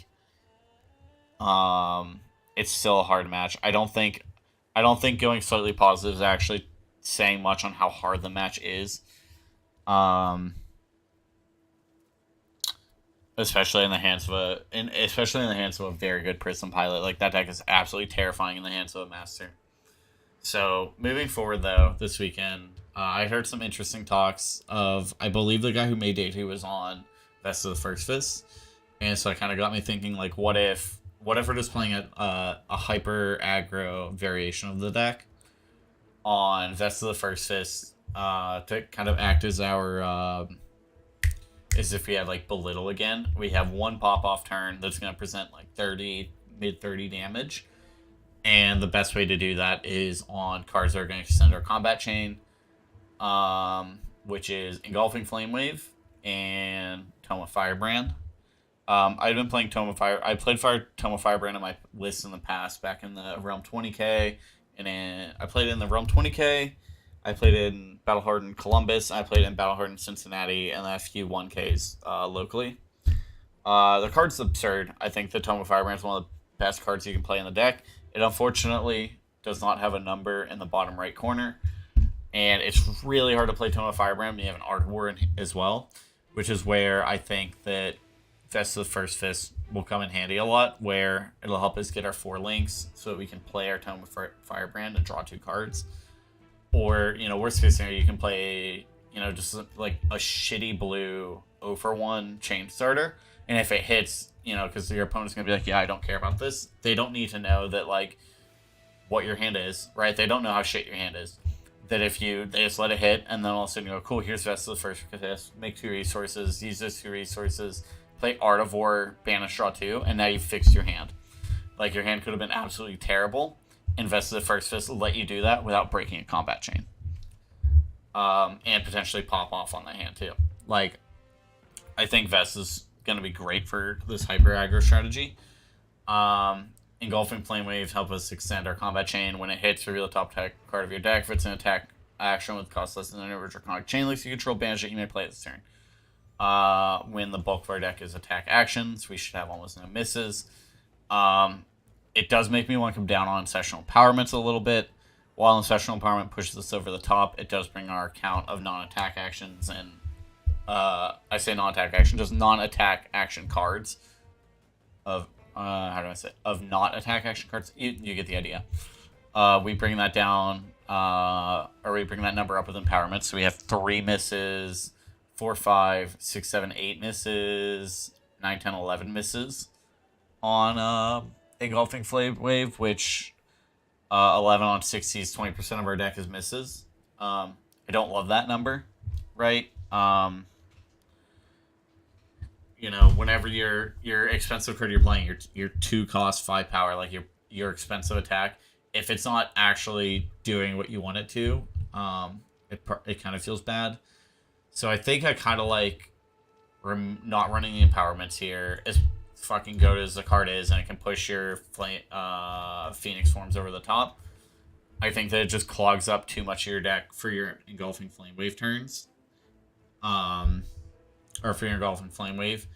It's still a hard match. I don't think going slightly positive is actually saying much on how hard the match is. Um, especially in the hands of a very good Prism pilot. Like that deck is absolutely terrifying in the hands of a master. So moving forward, though, this weekend, I heard some interesting talks of, I believe the guy who made Day 2 was on Best of the First Fist, and so it kind of got me thinking, like, what if we're just playing a hyper aggro variation of the deck on Best of the First Fist to kind of act as our as if we had like Belittle again. We have one pop off turn that's going to present like 30 mid 30 damage. And the best way to do that is on cards that are going to extend our combat chain, which is Engulfing Flame Wave and Tome of Firebrand. I've been playing Tome of Fire. I played Tome of Firebrand in my list in the past, back in the Realm 20k, and then I played it in the Realm 20k. I played it in Battle Hardened Columbus. I played it in Battle Hardened Cincinnati, and then a few 1Ks locally. The card's absurd. I think the Tome of Firebrand is one of the best cards you can play in the deck. It unfortunately does not have a number in the bottom right corner, and it's really hard to play Tome of Firebrand when you have an Art War as well, which is where I think that Fest of the First Fist will come in handy a lot, where it'll help us get our 4 links so that we can play our Tome of Firebrand and draw 2 cards. Or, worst case scenario, you can play, just like a shitty blue 0-for-1 chain starter. And if it hits, because your opponent's going to be like, yeah, I don't care about this. They don't need to know that, like, what your hand is, right? They don't know how shit your hand is. That if they just let it hit, and then all of a sudden you go, cool, here's Vest of the First Fist, make 2 resources, use those 2 resources, play Art of War, banish, draw 2, and now you've fixed your hand. Like, your hand could have been absolutely terrible. Vest of the First Fist will let you do that without breaking a combat chain. And potentially pop off on that hand, too. Like, I think Vest is going to be great for this hyper aggro strategy. Engulfing Flame Wave help us extend our combat chain. When it hits, reveal the top card of your deck. If it's an attack action with cost less than an Draconic Chain Links you control, banish it, you may play it this turn. When the bulk of our deck is attack actions, we should have almost no misses. It does make me want to come down on Sessional Empowerment a little bit. While Sessional Empowerment pushes us over the top, it does bring our count of non-attack actions and I say non-attack action, just non-attack action cards of of not attack action cards. You get the idea. We bring that down, or we bring that number up with empowerment. So we have 3 misses, 4, 5, 6, 7, 8 misses, 9, 10, 11 misses on Engulfing Flame Wave, which 11 on 60 is 20% of our deck is misses. I don't love that number, right? Whenever your expensive card you're playing, your 2 cost 5 power, like your expensive attack, if it's not actually doing what you want it to, it kind of feels bad. So I think I kind of like not running the empowerments here, as fucking good as the card is, and it can push your Phoenix Forms over the top. I think that it just clogs up too much of your deck for your Engulfing Flame Wave turns. Or for your Engulfing Flame Wave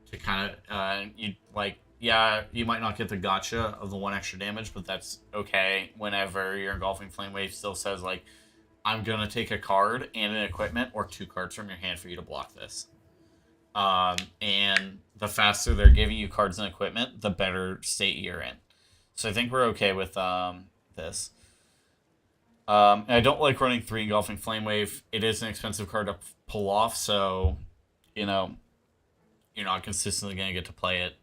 to kind of, you might not get the gotcha of the 1 extra damage, but that's okay whenever your Engulfing Flame Wave still says, like, I'm going to take a card and an equipment or 2 cards from your hand for you to block this. And the faster they're giving you cards and equipment, the better state you're in. So I think we're okay with this. And I don't like running 3 Engulfing Flame Wave. It is an expensive card to pull off, so you're not consistently going to get to play it.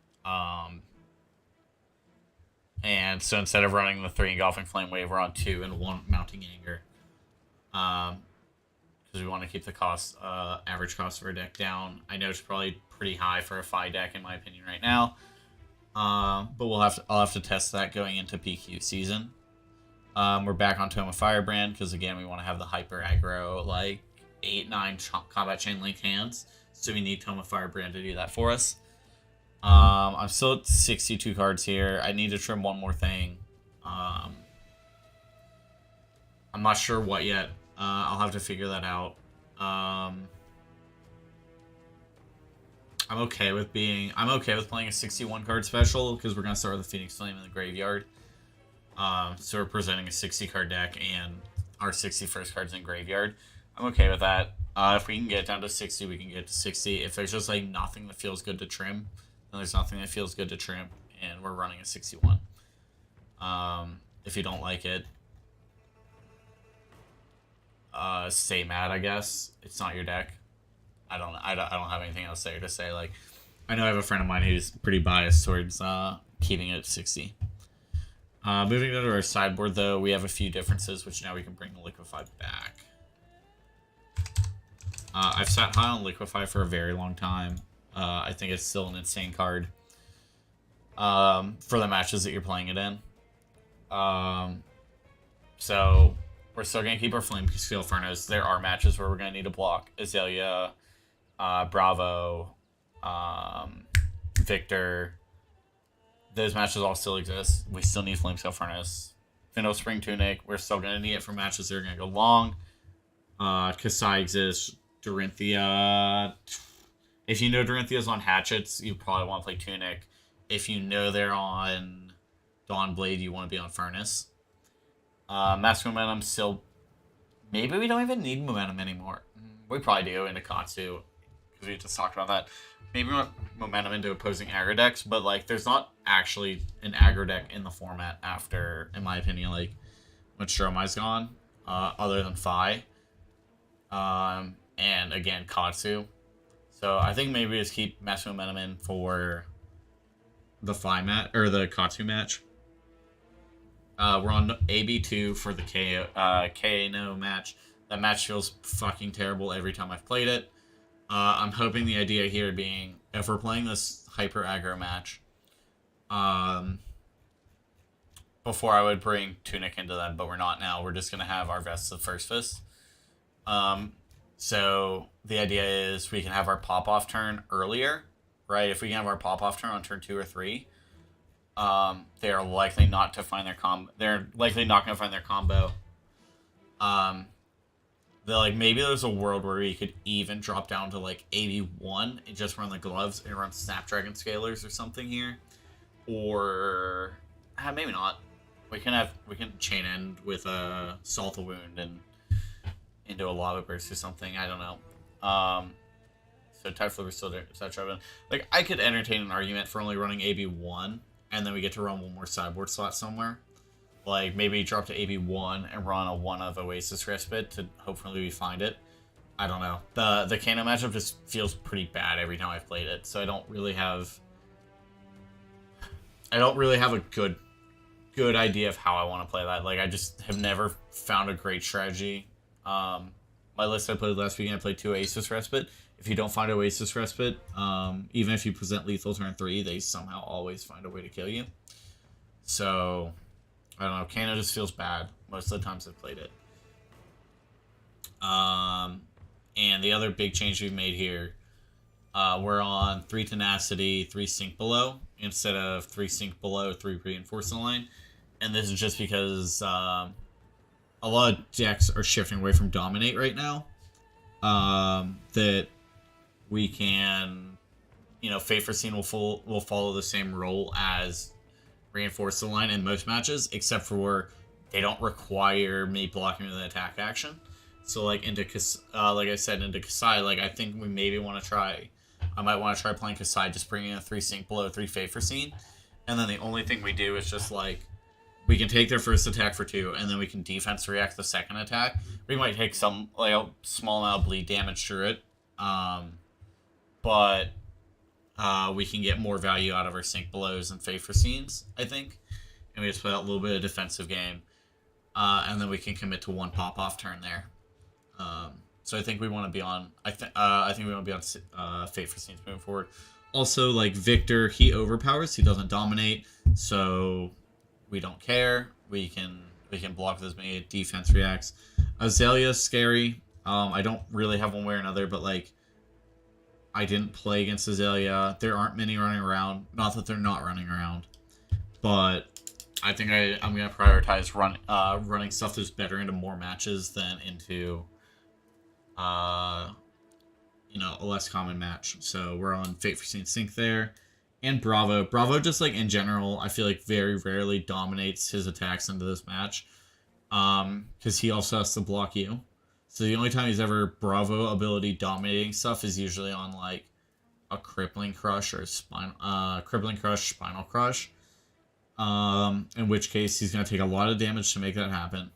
And so instead of running the 3 Engulfing Flame Wave, we're on 2 and 1 Mounting Anger. Because we want to keep the average cost of our deck down. I know it's probably pretty high for a Fi deck, in my opinion, right now. But I'll have to test that going into PQ season. We're back on Tome of Firebrand, because again, we want to have the hyper aggro, like 8, 9 combat chain link hands. So we need Tome of Firebrand to do that for us. I'm still at 62 cards here. I need to trim one more thing. I'm not sure what yet. I'll have to figure that out. I I'm okay with playing a 61 card special because we're gonna start with the Phoenix Flame in the graveyard. So we're presenting a 60 card deck and our 61st cards in graveyard. I'm okay with that. If we can get down to 60, we can get to 60. If there's just like nothing that feels good to trim, then there's nothing that feels good to trim, and we're running a 61. If you don't like it, stay mad. I guess it's not your deck. I don't have anything else there to say. Like, I know I have a friend of mine who's pretty biased towards keeping it at 60. Moving to our sideboard, though, we have a few differences, which now we can bring the Liquefy back. I've sat high on Liquefy for a very long time. I think it's still an insane card for the matches that you're playing it in. So we're still going to keep our Flamesteel Furnace. There are matches where we're going to need to block Azalea, Bravo, Victor. Those matches all still exist. We still need Flamesteel Furnace. Finno Spring Tunic, we're still going to need it for matches that are going to go long. Kasai exists. Dorinthia. If you know Dorinthia's on Hatchets, you probably want to play Tunic. If you know they're on Dawnblade, you want to be on Furnace. Mask Momentum still... Maybe we don't even need Momentum anymore. We probably do into Katsu, because we just talked about that. Maybe we want Momentum into opposing aggro decks, but like there's not actually an aggro deck in the format after, in my opinion, like when Dromai's gone, other than Fi. And again, Katsu. So I think maybe just keep Mask Momentum in for the Fi match, or the Katsu match. We're on AB2 for the KO match. That match feels fucking terrible every time I've played it. I'm hoping the idea here being, if we're playing this hyper aggro match, before I would bring Tunic into that, but we're not now. We're just going to have our Vests of First Fist. So the idea is we can have our pop-off turn earlier, right? If we can have our pop-off turn on turn 2 or 3, they are likely not to find their They're likely not going to find their combo. Maybe there's a world where we could even drop down to like AB1 and just run the gloves and run Snapdragon Scalers or something here, or maybe not. We can chain end with a Salt the Wound and into a Lava Burst or something. I don't know. So Tide Flipper still there, etc. Like, I could entertain an argument for only running AB1, and then we get to run one more sideboard slot somewhere. Like, maybe drop to AB1 and run a 1 of Oasis Respite to hopefully we find it. I don't know. The Kano matchup just feels pretty bad every time I've played it, so I don't really have a good idea of how I want to play that. Like, I just have never found a great strategy. My list I played last weekend, I played 2 Oasis Respite. If you don't find Oasis Respite, even if you present lethal turn 3, they somehow always find a way to kill you. So, I don't know. Kano just feels bad most of the times I've played it. And the other big change we've made here, we're on 3 Tenacity, 3 Sink Below, instead of 3 Sink Below, 3 Reinforce the line. And this is just because a lot of decks are shifting away from Dominate right now. That we can, Fate Foreseen will follow the same role as Reinforce the Line in most matches, except for where they don't require me blocking with an attack action. So, like, like I said, into Kasai, like, I think we maybe want to try... I might want to try playing Kasai, just bringing in a 3 Sink Below, 3 Fate Foreseen. And then the only thing we do is just, like, we can take their first attack for 2, and then we can defense react the second attack. We might take some, like, a small amount of bleed damage through it. But we can get more value out of our Sink Belows and Fate Foreseens, I think. And we just play out a little bit of defensive game. And then we can commit to 1 pop-off turn there. So I think we want to be on... I think we want to be on Fate Foreseens moving forward. Also, like, Victor, he overpowers. He doesn't dominate. So we don't care. We can block with as many defense reacts. Azalea's scary. I don't really have one way or another, but, like, I didn't play against Azalea. There aren't many running around. Not that they're not running around. But I think I'm going to prioritize running stuff that's better into more matches than into, a less common match. So we're on Fate Foreseen Sync there. And Bravo. Bravo just, like, in general, I feel like very rarely dominates his attacks into this match. Because he also has to block you. So the only time he's ever Bravo ability dominating stuff is usually on, like, a Crippling Crush or Crippling Crush, Spinal Crush. In which case he's going to take a lot of damage to make that happen.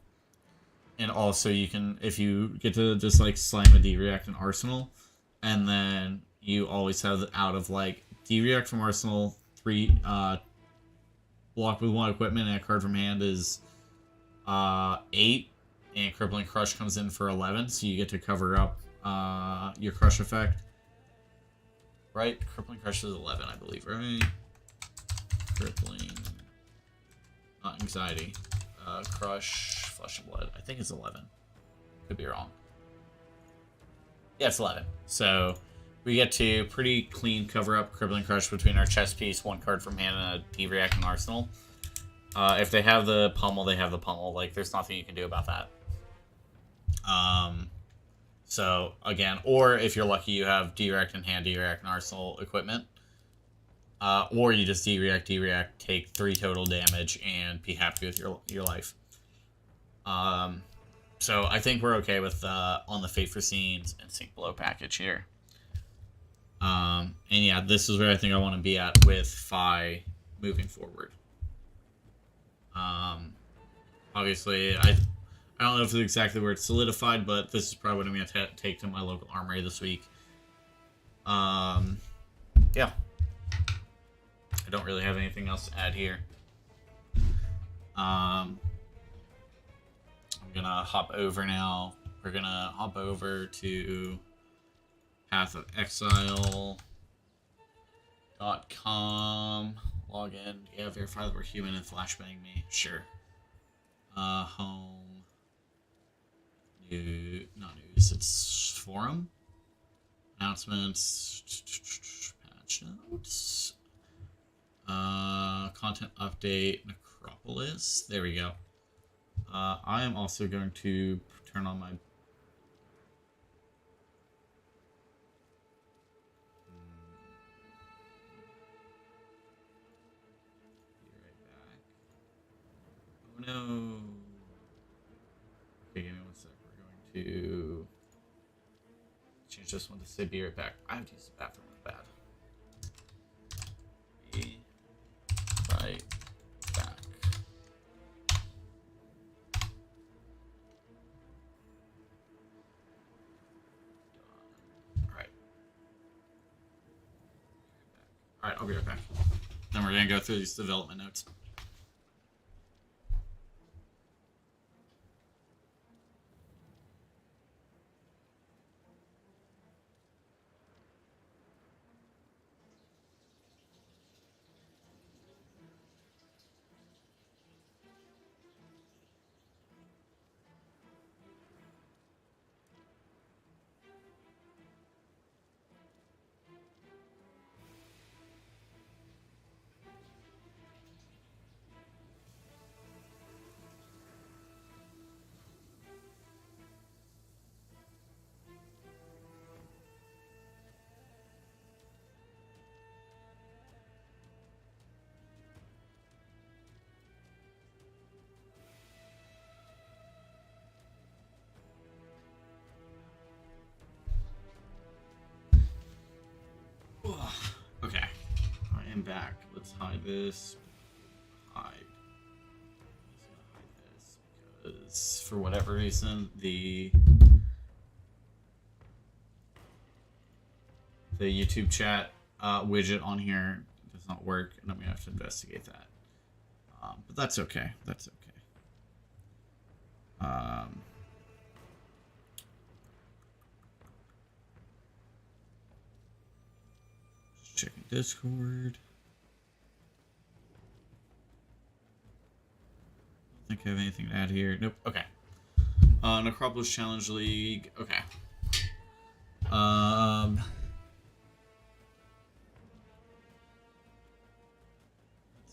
And also you can, if you get to just, like, slam a D-React in Arsenal, and then you always have out of, like, D-React from Arsenal, 3, block with 1 equipment, and a card from hand is 8, and Crippling Crush comes in for 11, so you get to cover up your Crush effect. Right? Crippling Crush is 11, I believe, right? Crippling... not Anxiety. Crush... Flesh and Blood. I think it's 11. Could be wrong. Yeah, it's 11. So we get to pretty clean cover up Crippling Crush between our chest piece, 1 card from hand, and a D-React and Arsenal. If they have the pummel, they have the pummel. Like, there's nothing you can do about that. So, again, or if you're lucky, you have D-React in hand, D-React and Arsenal equipment. Or you just D-React, take 3 total damage, and be happy with your life. So I think we're okay with on the Fate Foreseen and Sync Below package here. And yeah, this is where I think I want to be at with Fi moving forward. Obviously, I don't know if it's exactly where it's solidified, but this is probably what I'm going to take to my local armory this week. Yeah. I don't really have anything else to add here. I'm gonna hop over now. We're gonna hop over to Path of Exile.com. Log in. Yeah, verify that we're human and flashbang me. Sure. Home. New, not news. It's forum. Announcements. Patch notes. Content update. Necropolis. There we go. I am also going to turn on my... Be right back. Oh no. Okay, give me 1 sec. We're going to change this one to say be right back. I have to use the bathroom really bad. Be right back. Alright, I'll be right back. Then we're going to go through these development notes. Okay, I am back. Let's hide this. Hide this because for whatever reason the YouTube chat widget on here does not work, and I'm gonna have to investigate that. But that's okay. That's okay. Checking Discord. I don't think I have anything to add here. Nope. Okay. Necropolis Challenge League. Okay. Let's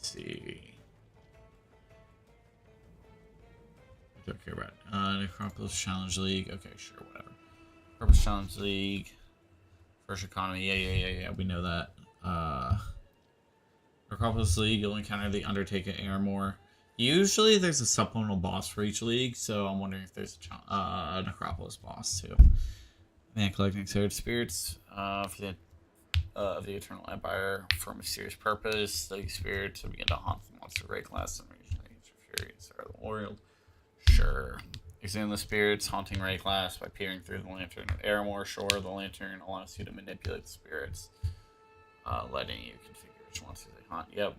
see. Okay, right. Necropolis Challenge League. Okay, sure, whatever. Necropolis Challenge League. First economy. Yeah. We know that. Necropolis League, you'll encounter the Undertaker Airmore. Usually there's a supplemental boss for each league, so I'm wondering if there's a Necropolis boss too. Man, collecting sacred spirits for the Eternal Empire for a mysterious purpose. The spirits will begin to haunt the monster raid class and region fury and the world. Sure. Examine the spirits haunting raid class by peering through the lantern of Aramore Shore. The lantern allows you to manipulate the spirits, letting you configure which monsters they haunt. Yep.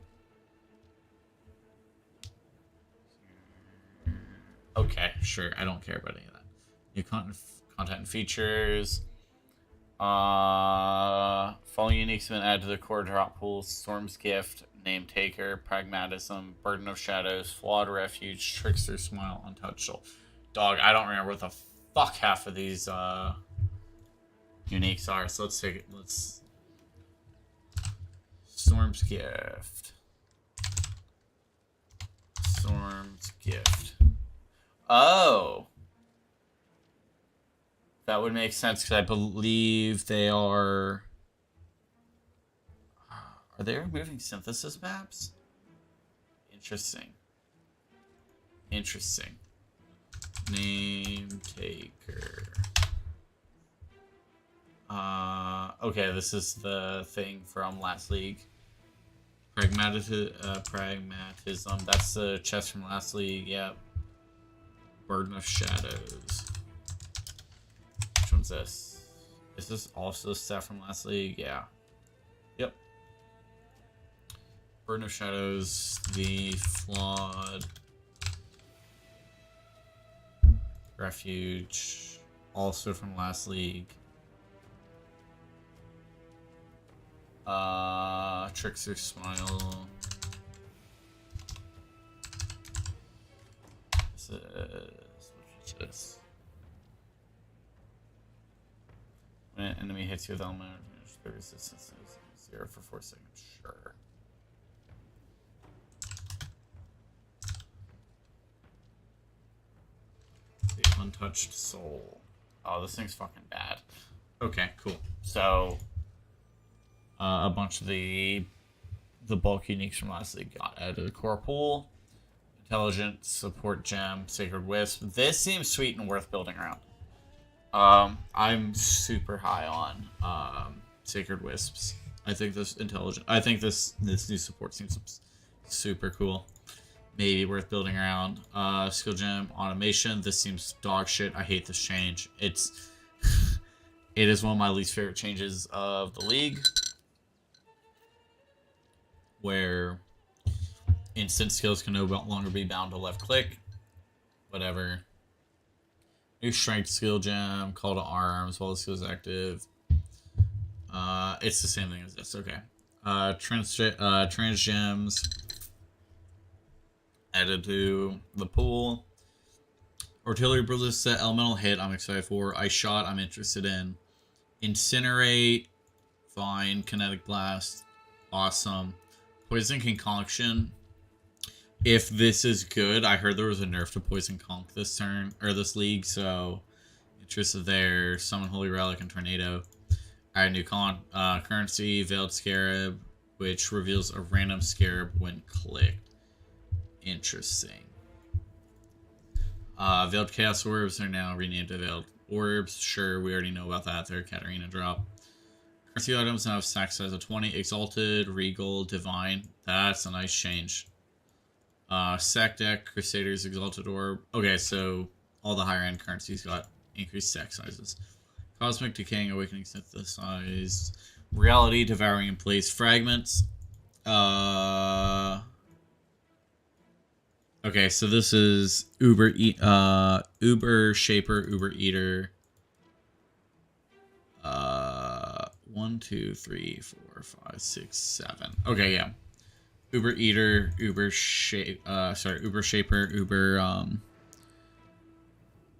Okay, sure. I don't care about any of that. New content and features. Following uniques have been added to the core drop pool: Storm's Gift, Name Taker, Pragmatism, Burden of Shadows, Flawed Refuge, Trickster Smile, Untouchable. Dog, I don't remember what the fuck half of these uniques are, so let's take it. Let's Storm's Gift. Storm's Gift. Oh. That would make sense because I believe they are. Are they removing synthesis maps? Interesting. Name Taker. Okay, this is the thing from last league. Pragmatism. That's the chest from last league. Yep. Burden of Shadows. Which one's this? Is this also stuff from last league? Yeah. Yep. Burden of Shadows, the Flawed Refuge, also from last league. Trickster Smile. This is, which is this? When an enemy hits you with element, the resistance is 0 for 4 seconds. Sure. The Untouched Soul. Oh, this thing's fucking bad. Okay, cool. So, a bunch of the bulk uniques from last league got added to the core pool. Intelligent, Support Gem, Sacred Wisp. This seems sweet and worth building around. I'm super high on Sacred Wisps. I think this new support seems super cool. Maybe worth building around. Skill Gem, Automation. This seems dog shit. I hate this change. It is one of my least favorite changes of the league, where instant skills can no longer be bound to left click. Whatever. New Strength Skill Gem, Call to Arms while the skill is active. It's the same thing as this. Okay. Trans Gems added to the pool. Artillery Brothers set, Elemental Hit, I'm excited for. Ice Shot, I'm interested in. Incinerate, fine. Kinetic Blast, awesome. Poison Concoction. If this is good, I heard there was a nerf to Poison Conk this turn, or this league, so interested there. Summon Holy Relic and Tornado. Add new currency, Veiled Scarab, which reveals a random scarab when clicked. Interesting. Veiled Chaos Orbs are now renamed to Veiled Orbs. Sure, we already know about that. They're a Katarina drop. Currency items now have stack size of 20. Exalted, Regal, Divine. That's a nice change. Sack Deck, Crusaders, Exalted Orb. Okay, so all the higher end currencies got increased stack sizes. Cosmic, Decaying, Awakening, Synthesized. Reality, Devouring in Place, Fragments. Okay, so this is Uber Shaper, Uber Eater. 1, 2, 3, 4, 5, 6, 7. Okay, yeah. Uber Eater, Uber Shaper, Uber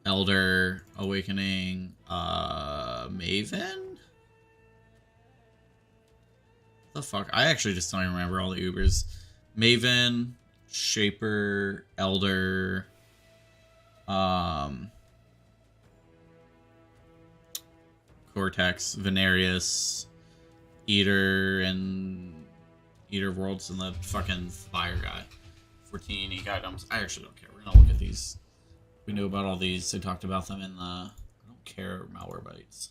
Elder, Awakening, Maven? The fuck? I actually just don't even remember all the Ubers. Maven, Shaper, Elder, Cortex, Venarius, Eater, and Eater of Worlds, and the fucking Fire guy. 14 unique items. I actually don't care. We're gonna look at these. We knew about all these. They talked about them in the... I don't care. Malwarebytes.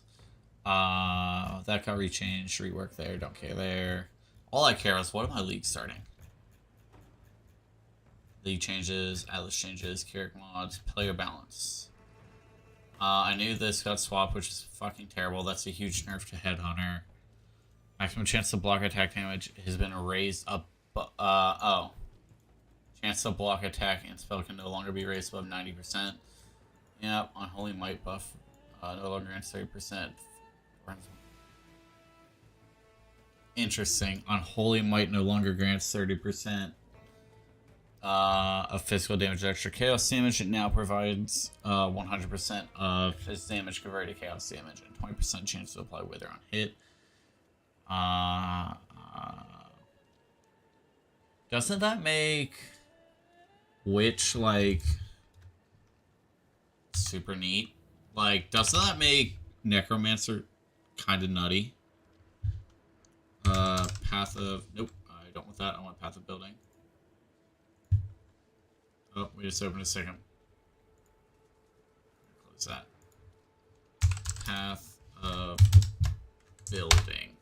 That got rechanged. Rework there. Don't care there. All I care is what am my league starting? League changes, Atlas changes, character mods, player balance. I knew this got swapped, which is fucking terrible. That's a huge nerf to Headhunter. Maximum chance to block attack damage has been raised up. Chance to block attack and spell can no longer be raised above 90%. Yep, Unholy Might buff no longer grants 30%. Interesting. Unholy Might no longer grants 30% of physical damage extra chaos damage. It now provides 100% of his damage converted to chaos damage and 20% chance to apply Wither on hit. Doesn't that make Witch, like, super neat? Like, doesn't that make Necromancer kind of nutty? Path of... Nope, I don't want that. I want Path of Building. Oh, we just opened a second. Close that. Path of Building.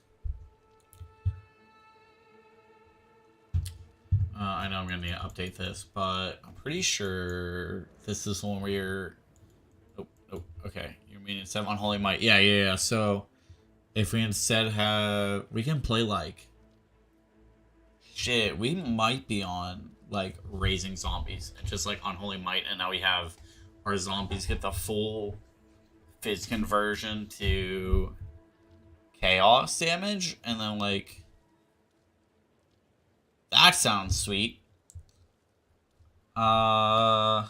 I know I'm going to need to update this, but I'm pretty sure this is the one where you're... Oh, okay. You're meaning instead of Unholy Might. Yeah. So, if we instead have... We can play, like... Shit, we might be on, like, Raising Zombies. And just, like, Unholy Might, and now we have our zombies get the full Fizz conversion to Chaos damage, and then, like... That sounds sweet. Yeah.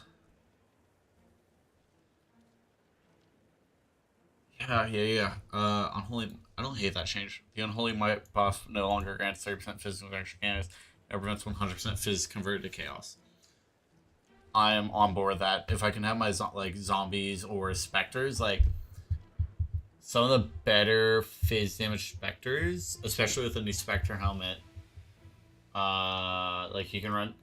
Unholy... I don't hate that change. The Unholy Might buff no longer grants 30% physical extra damage. It prevents 100% Fizz converted to Chaos. I am on board with that. If I can have my zombies or specters, like some of the better Fizz damage specters, especially with the new Spectre helmet. Like you can run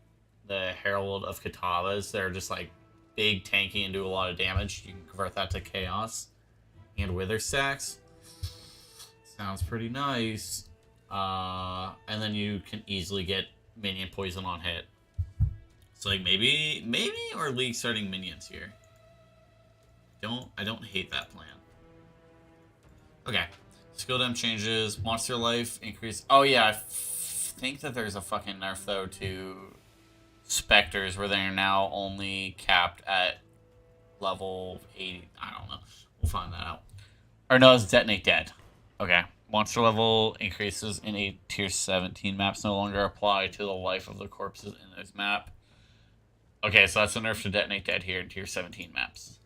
the Herald of Katavas. They're just like big, tanky, and do a lot of damage. You can convert that to Chaos and Wither stacks. Sounds pretty nice. And then you can easily get minion poison on hit. So like maybe or league starting minions here. I don't hate that plan. Okay. Skill dem changes. Monster life increase. Oh yeah, I think that there's a fucking nerf though to specters where they're now only capped at level 80. I don't know. We'll find that out. Or no, it's detonate dead. Okay. Monster level increases in a tier 17 maps no longer apply to the life of the corpses in this map. Okay, so that's a nerf to detonate dead here in tier 17 maps.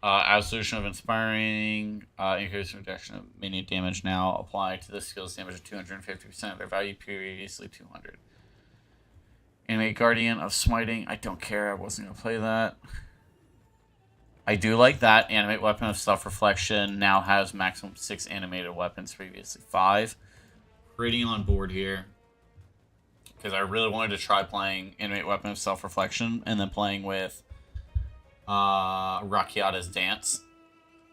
Absolution of Inspiring, increase reduction of minion damage now apply to the skills damage of 250% of their value, previously 200. Animate Guardian of Smiting, I don't care, I wasn't going to play that. I do like that. Animate Weapon of Self-Reflection now has maximum 6 animated weapons, previously 5. Pretty on board here. Because I really wanted to try playing Animate Weapon of Self-Reflection and then playing with Rakiata's Dance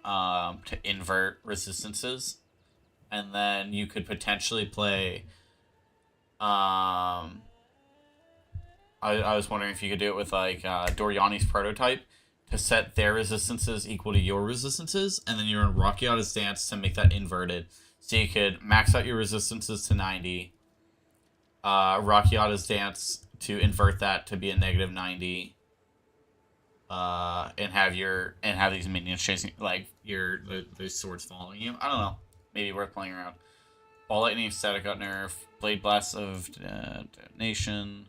to invert resistances. And then you could potentially play... I was wondering if you could do it with like Doriani's Prototype to set their resistances equal to your resistances, and then you're in Rakiata's Dance to make that inverted. So you could max out your resistances to 90, Rakiata's Dance to invert that to be a negative 90, and have these minions chasing, like those swords following you. I don't know, maybe worth playing around. Ball Lightning Static got nerf. Blade Blast of Detonation.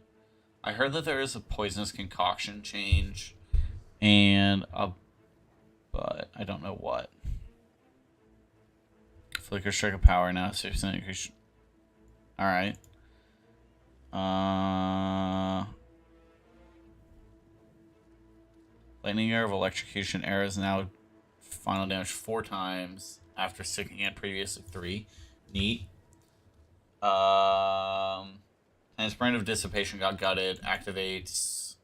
I heard that there is a Poisonous Concoction change. But I don't know what. Flicker Strike of Power now, 6% increase. Alright. Lightning Arrow of Electrocution arrows now final damage 4 times after sticking in previously 3. Neat. And its Brand of Dissipation got gutted. Activates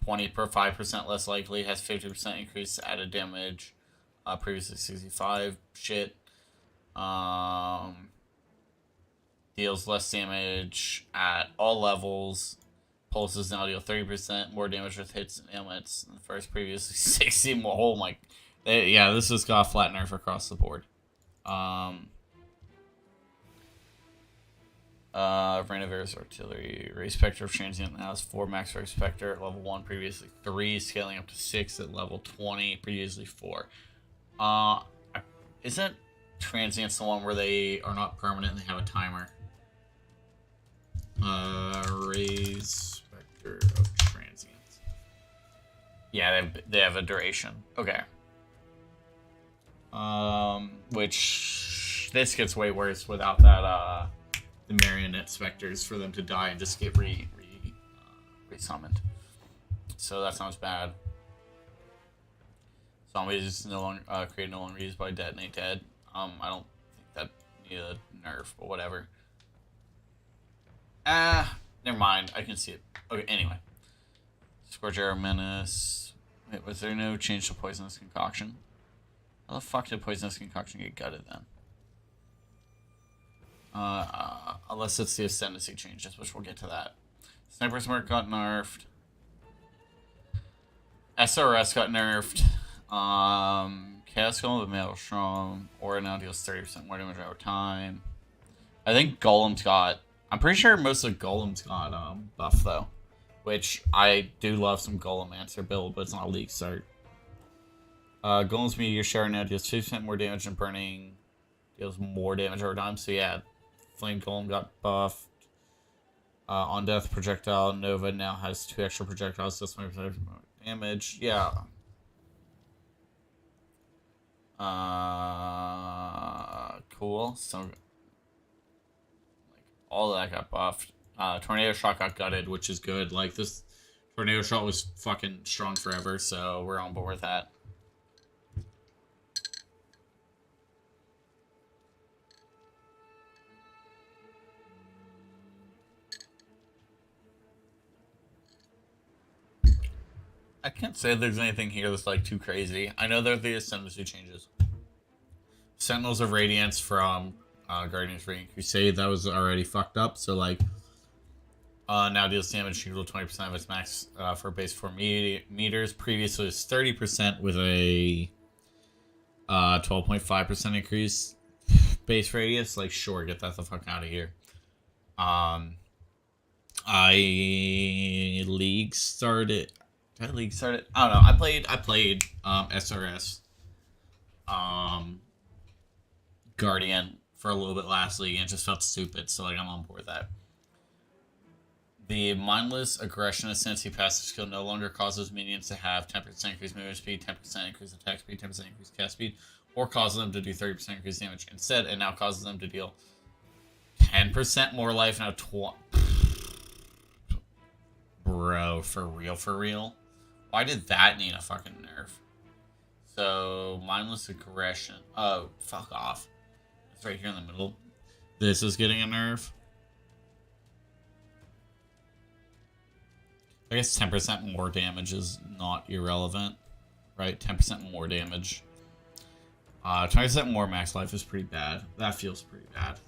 5% less likely. Has 50% increase added damage. Previously 65. Shit. Deals less damage at all levels. Pulses now deal 30% more damage with hits and ailments. The first previously 60 more. Oh my. Yeah, this has got a flat nerf across the board. Reign of Air's Artillery. Raise Spectre of Transient now has 4 max Raise Spectre at level 1, previously 3, scaling up to 6 at level 20, previously 4. Isn't Transient's the one where they are not permanent and they have a timer? Raise Spectre of Transients. Yeah, they have a duration. Okay. Which this gets way worse without that the marionette specters for them to die and just get re-summoned. So that sounds bad. Zombies no longer created no longer used by detonate dead. I don't think that needed a nerf, but whatever. Never mind. I can see it. Okay, anyway. Scorch Arrow Menace. Wait, was there no change to Poisonous Concoction? How the fuck did Poisonous Concoction get gutted then? Unless it's the Ascendancy changes, which we'll get to that. Sniper's Mark got nerfed. SRS got nerfed. Chaos Golem with Maelstrom. Aura now deals 30% more damage over time. I think Golem's got... I'm pretty sure most of Golem's got buff, though. Which, I do love some Golem answer build, but it's not a league start. Golem's Meteor Shower now deals 50% more damage and burning deals more damage over time. So yeah, Flame Golem got buffed. On Death Projectile Nova now has 2 extra projectiles, so 20% more damage. Yeah. Cool. So, like, all of that got buffed. Tornado Shot got gutted, which is good. Like, this Tornado Shot was fucking strong forever, so we're on board with that. I can't say there's anything here that's like too crazy. I know there are the Ascendancy changes. Sentinels of Radiance from Guardians Radiant Crusade, that was already fucked up. So like, now deals damage equal to 20% of its max for base 4 meters. Previously it was 30% with a 12.5% increase base radius. Like, sure, get that the fuck out of here. League started. I don't know. I played SRS Guardian for a little bit last league and it just felt stupid, so like I'm on board with that. The Mindless Aggression Ascendancy passive skill no longer causes minions to have 10% increased movement speed, 10% increased attack speed, 10% increased cast speed, or causes them to do 30% increased damage. Instead, it now causes them to deal 10% more life now. Bro, for real? Why did that need a fucking nerf? So, Mindless Aggression. Oh, fuck off. It's right here in the middle. This is getting a nerf. I guess 10% more damage is not irrelevant. Right? 10% more damage. 20% more max life is pretty bad. That feels pretty bad.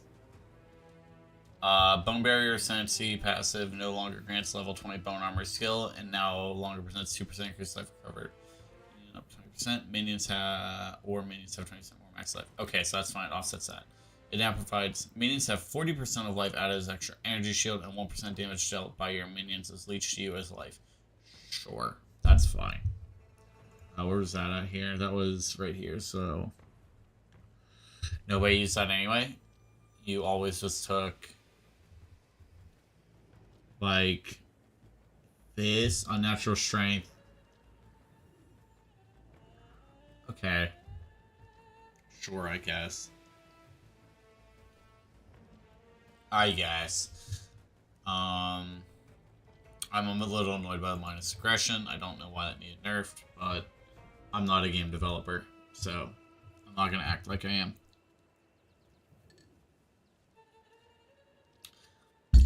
Bone Barrier Ascendancy passive no longer grants level 20 Bone Armor skill and now longer presents 2% increased life recovered. Up 20%. Minions have 20% more max life. Okay, so that's fine. It offsets that. It now provides minions have 40% of life added as extra energy shield and 1% damage dealt by your minions is leached to you as life. Sure, that's fine. Where was that at here? That was right here, so nobody used that anyway. You always just took like this unnatural strength. Okay. Sure, I guess. I'm a little annoyed by the minus aggression. I don't know why that needed nerfed, but I'm not a game developer. So I'm not gonna act like I am.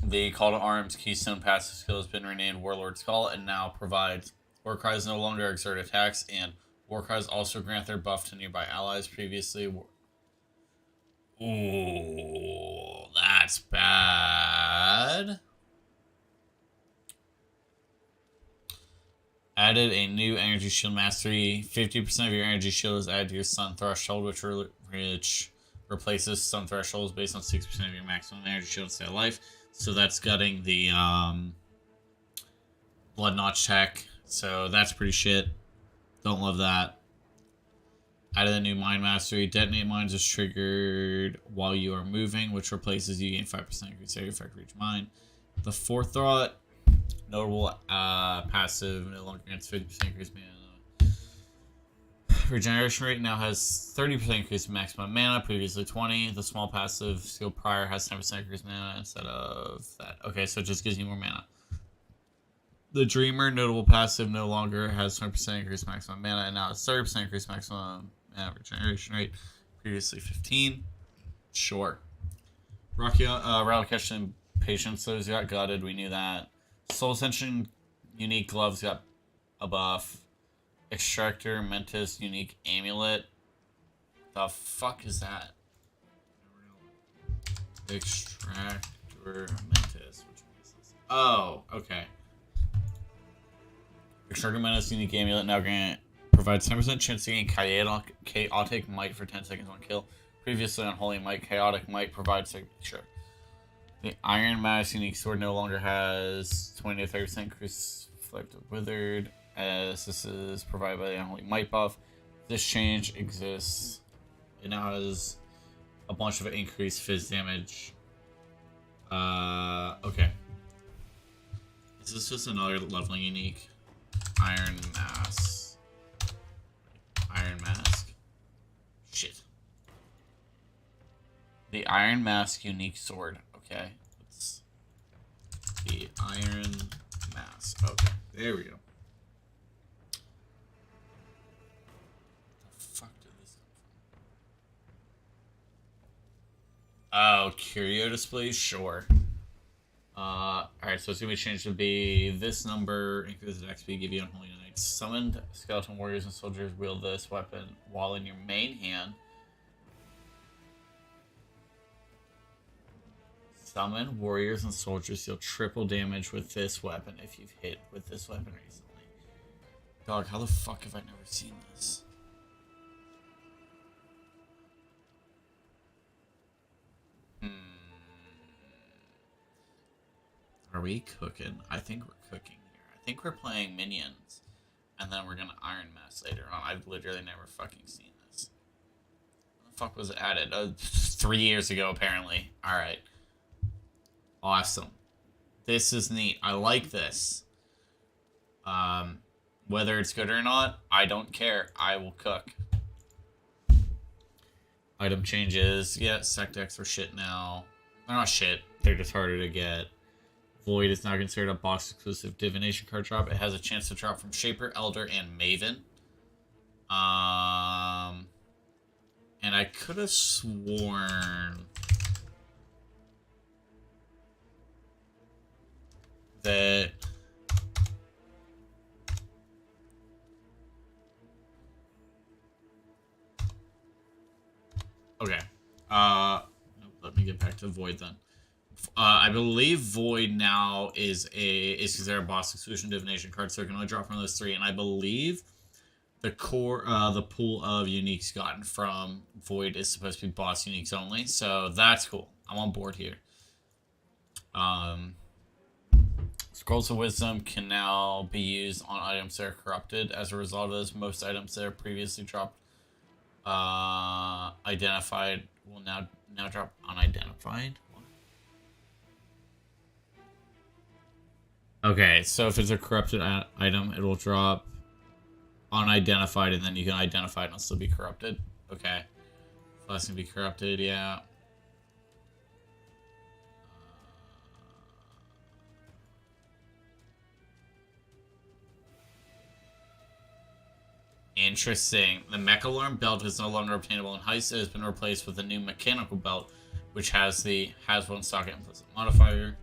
The Call to Arms Keystone passive skill has been renamed Warlord's Call and now provides war cries no longer exert attacks, and war cries also grant their buff to nearby allies previously. Ooh, that's bad. Added a new energy shield mastery. 50% of your energy shield is added to your sun threshold, which replaces sun thresholds based on 6% of your maximum energy shield stay alive. So that's gutting the blood notch tech. So that's pretty shit. Don't love that. Added a new mine mastery. Detonate mines is triggered while you are moving, which replaces you gain 5% increase area effect for each mine. The forethought. Notable passive no longer grants 50% increase mana. Regeneration rate now has 30% increase in maximum mana, previously 20. The small passive skill prior has 10% increase mana instead of that. Okay, so it just gives you more mana. The Dreamer notable passive no longer has 20% increase maximum mana, and now it's 30% increase maximum mana regeneration rate, previously 15. Sure. Rattlecash and Patience, those got gutted. We knew that. Soul Ascension unique gloves got a buff. Extractor Mentis unique amulet. The fuck is that? Extractor Mentis. Which one is this? Oh, okay. Extractor Mentis unique amulet now provides 10% chance to gain chaotic might for 10 seconds on kill. Previously on Holy Might, chaotic might provides sure. The Iron Mask unique sword no longer has 20 to 30% increase Reflect of Withered, as this is provided by the Unholy Might buff. This change exists. It now has a bunch of increased fizz damage. Okay. Is this just another leveling unique? Iron Mask. Iron Mask. Shit. The Iron Mask unique sword. Okay, let's the Iron Mask. Okay, there we go. The fuck did this come from? Oh, curio displays? Sure. Alright, so it's gonna be changed to be this number, increases XP, give you Unholy Knights. Summoned skeleton warriors and soldiers wield this weapon while in your main hand. Summon warriors and soldiers deal triple damage with this weapon if you've hit with this weapon recently. Dog, how the fuck have I never seen this? Are we cooking? I think we're cooking here. I think we're playing minions, and then we're gonna Iron Mask later on. I've literally never fucking seen this. When the fuck was it added? 3 years ago, apparently. Alright. Awesome. This is neat. I like this. Whether it's good or not, I don't care. I will cook. Item changes. Yeah, Sectex are shit now. They're not shit. They're just harder to get. Void is now considered a box exclusive divination card drop. It has a chance to drop from Shaper, Elder, and Maven. And I could have sworn that okay. Let me get back to Void then. I believe Void now is considered a boss exclusion divination card, so it can only drop from those 3. And I believe the pool of uniques gotten from Void is supposed to be boss uniques only. So that's cool. I'm on board here. Scrolls of Wisdom can now be used on items that are corrupted. As a result of this, most items that are previously dropped identified will now drop unidentified. Okay, so if it's a corrupted item, it will drop unidentified, and then you can identify it and it'll still be corrupted. Okay. So that's gonna be corrupted, yeah. Interesting. The Mechalorn belt is no longer obtainable in Heist. It has been replaced with a new mechanical belt, which has one socket implicit modifier.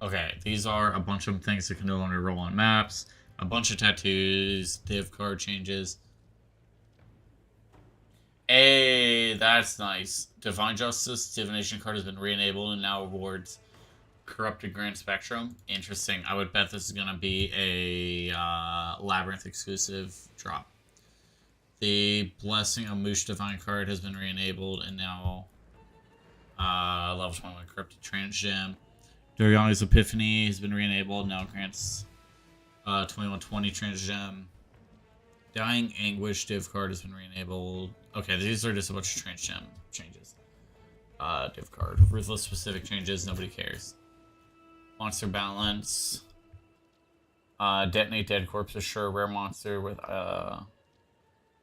Okay, these are a bunch of things that can no longer roll on maps. A bunch of tattoos, div card changes. Hey, that's nice. Divine Justice Divination card has been re-enabled and now awards Corrupted Grand Spectrum. Interesting. I would bet this is going to be a Labyrinth exclusive drop. The Blessing of Moosh Divine card has been re-enabled and now level 21 Corrupted Transgem. Doriani's Epiphany has been re-enabled, now grants 2120 Transgem. Dying Anguish div card has been re-enabled. Okay, these are just a bunch of Transgem changes. Div card. Ruthless specific changes, nobody cares. Monster Balance. Detonate Dead Corpse Assure rare monster with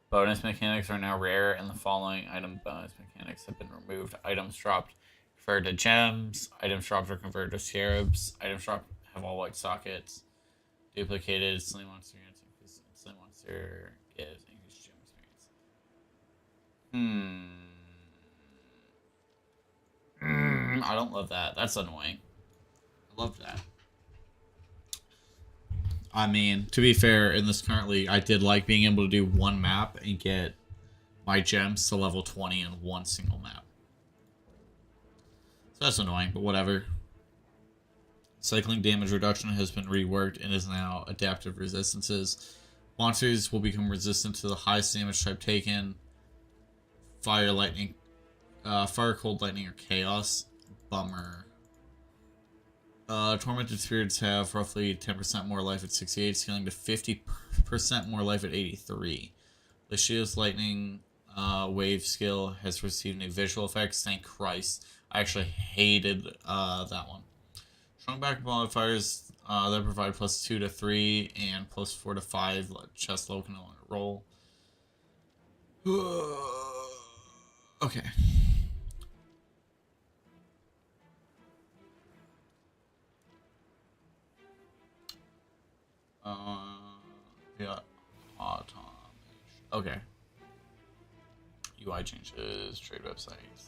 bonus mechanics are now rare, and the following item bonus mechanics have been removed. Items dropped converted to gems. Items dropped are converted to scarabs. Items dropped have all white sockets. Duplicated. Sling Monster units. Sling Monster gives increased gem experience. I don't love that. That's annoying. I love that. I mean, to be fair, in this current league, I did like being able to do one map and get my gems to level 20 in one single map. So that's annoying, but whatever. Cycling damage reduction has been reworked and is now adaptive resistances. Monsters will become resistant to the highest damage type taken. Fire, lightning, fire, cold, lightning, or chaos. Bummer. Tormented spirits have roughly 10% more life at 68, scaling to 50% more life at 83. Licious lightning wave skill has received new visual effects. Thank Christ. I actually hated that one. Shrunk back modifiers that provide plus 2 to 3 and plus 4 to 5. Chest low can no longer roll. Okay. Yeah. Automation. Okay. UI changes, trade websites.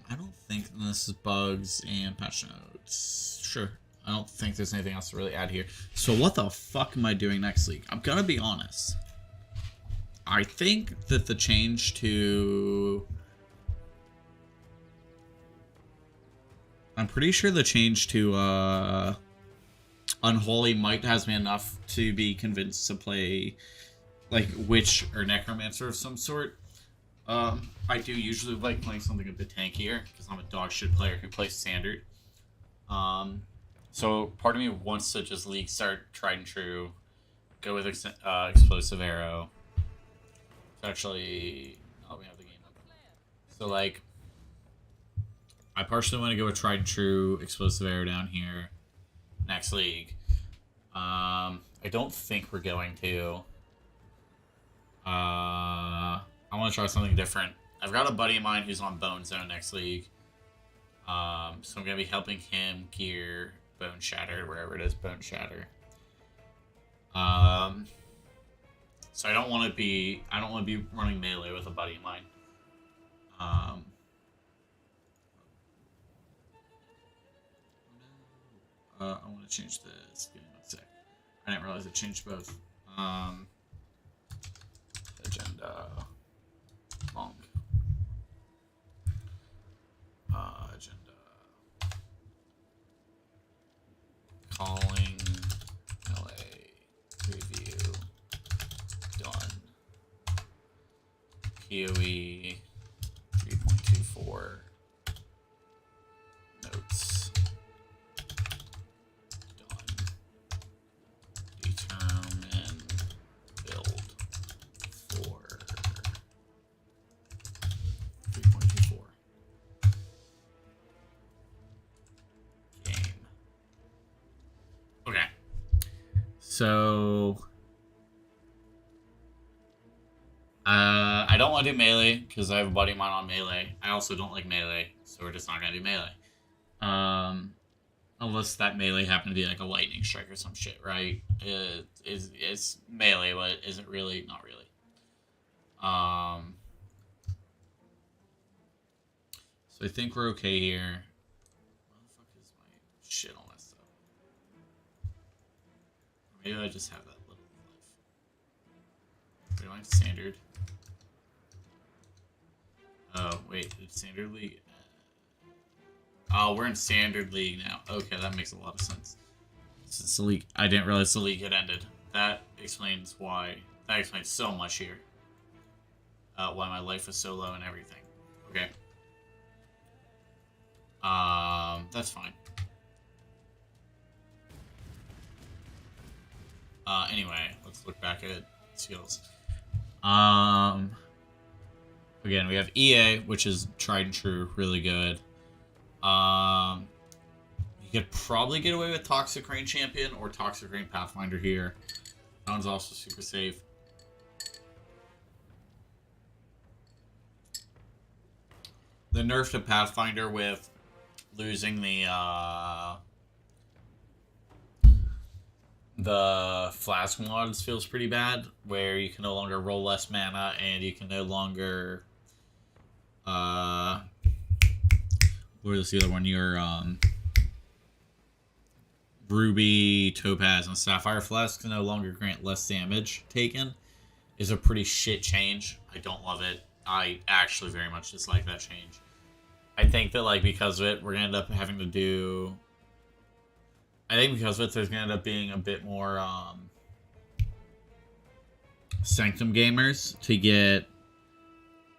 I don't think this is bugs and patch notes. Sure. I don't think there's anything else to really add here. So what the fuck am I doing next week? I'm gonna be honest. I think that the change to... I'm pretty sure the change to Unholy Might has me enough to be convinced to play like Witch or Necromancer of some sort. I do usually like playing something a bit tankier because I'm a dog shit player who plays standard. So part of me wants to just league start tried and true, go with explosive arrow. Actually, we have the game up. So like, I partially want to go with tried and true explosive arrow down here next league. I don't think we're going to. I want to try something different. I've got a buddy of mine who's on Bone Zone next league. So I'm gonna be helping him gear Bone Shatter, wherever it is, Bone Shatter. So I don't want to be running melee with a buddy of mine. I want to change this. Give me 1 sec. I didn't realize it changed both. Agenda. Long. Agenda. Calling. LA. Preview. Done. PoE. 3.24. Notes. Done. Determine build for 3.24. Game. Okay. So I don't want to do melee because I have a buddy of mine on melee. I also don't like melee, so we're just not gonna do melee. Unless that melee happened to be like a lightning strike or some shit, right? It's melee, but isn't really, not really. So I think we're okay here. Where the fuck is my shit all messed up? Maybe I just have that little life. Do I have standard? Oh, wait, it's standard league? Oh, we're in standard league now. Okay, that makes a lot of sense. Since the league, I didn't realize the league had ended. That explains why. That explains so much here. Why my life was so low and everything. Okay. That's fine. Anyway, let's look back at skills. Again, we have EA, which is tried and true, really good. You could probably get away with Toxic Rain Champion or Toxic Rain Pathfinder here. That one's also super safe. The nerf to Pathfinder with losing the flask mods feels pretty bad, where you can no longer roll less mana and you can no longer what is the other one? Your Ruby, Topaz, and Sapphire flasks can no longer grant less damage taken. Is a pretty shit change. I don't love it. I actually very much dislike that change. I think that, like, because of it, we're gonna end up having to do. I think because of it, there's gonna end up being a bit more Sanctum gamers to get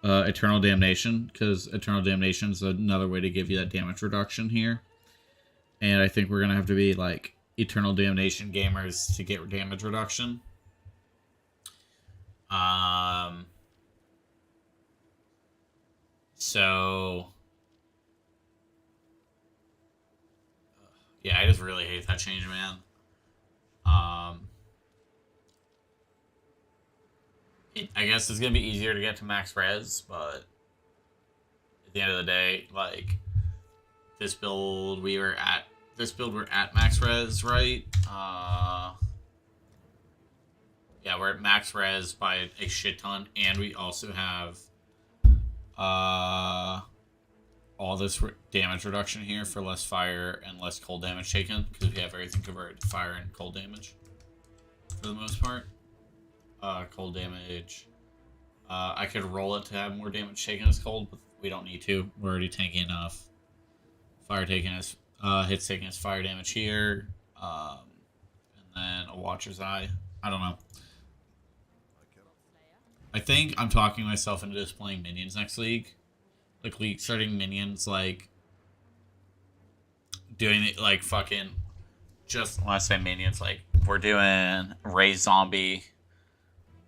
Eternal Damnation, because Eternal Damnation is another way to give you that damage reduction here. And I think we're going to have to be, like, Eternal Damnation gamers to get damage reduction. So... yeah, I just really hate that change, man. I guess it's going to be easier to get to max res, but at the end of the day, like, this build we're at max res, right? Yeah, we're at max res by a shit ton, and we also have all this damage reduction here for less fire and less cold damage taken, because we have everything converted to fire and cold damage for the most part. Cold damage. I could roll it to have more damage taken as cold, but we don't need to. We're already tanking enough. Fire taken as hits taken as fire damage here, and then a Watcher's Eye. I don't know. I think I'm talking myself into just playing minions next league. Like, league starting minions, like doing it like fucking. Just when I say minions, like we're doing Ray Zombie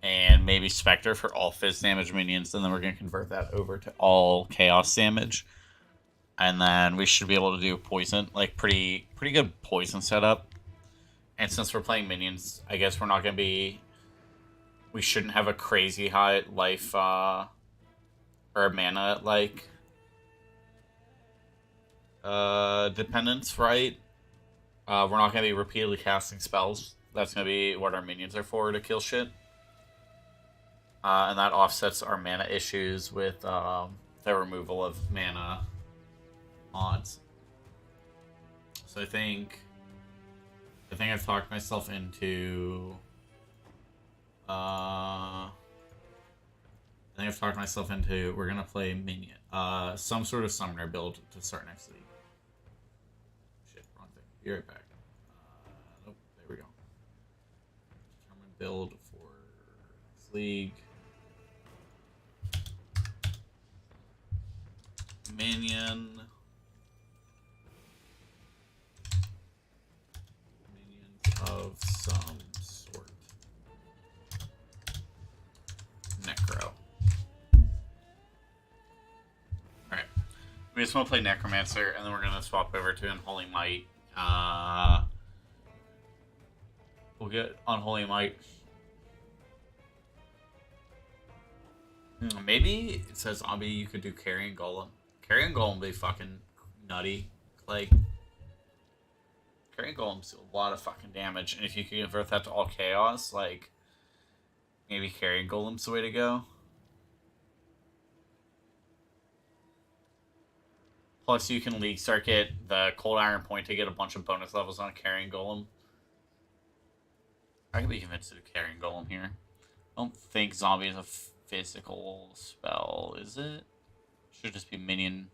and maybe Spectre for all fizz damage minions, and then we're gonna convert that over to all chaos damage. And then we should be able to do poison, like pretty good poison setup. And since we're playing minions, I guess we're not gonna be. We shouldn't have a crazy high life or mana like dependence, right? We're not gonna be repeatedly casting spells. That's gonna be what our minions are for, to kill shit. And that offsets our mana issues with the removal of mana mods. So I think I've talked myself into we're gonna play minion, some sort of summoner build to start next league. Shit, wrong thing. Be right back. Nope, there we go. Determine build for this league. Minions of some sort. Necro. Alright. We just want to play Necromancer, and then we're going to swap over to Unholy Might. We'll get Unholy Might. Maybe it says zombie you could do carrying golem. Carrying golem would be fucking nutty. Like, carrying golem's a lot of fucking damage, and if you could convert that to all chaos, like, maybe carrying golem's the way to go. Plus, you can League Circuit the Cold Iron Point to get a bunch of bonus levels on carrying golem. I could be convinced to do carrying golem here. I don't think zombie is a physical spell, is it? Should just be minion.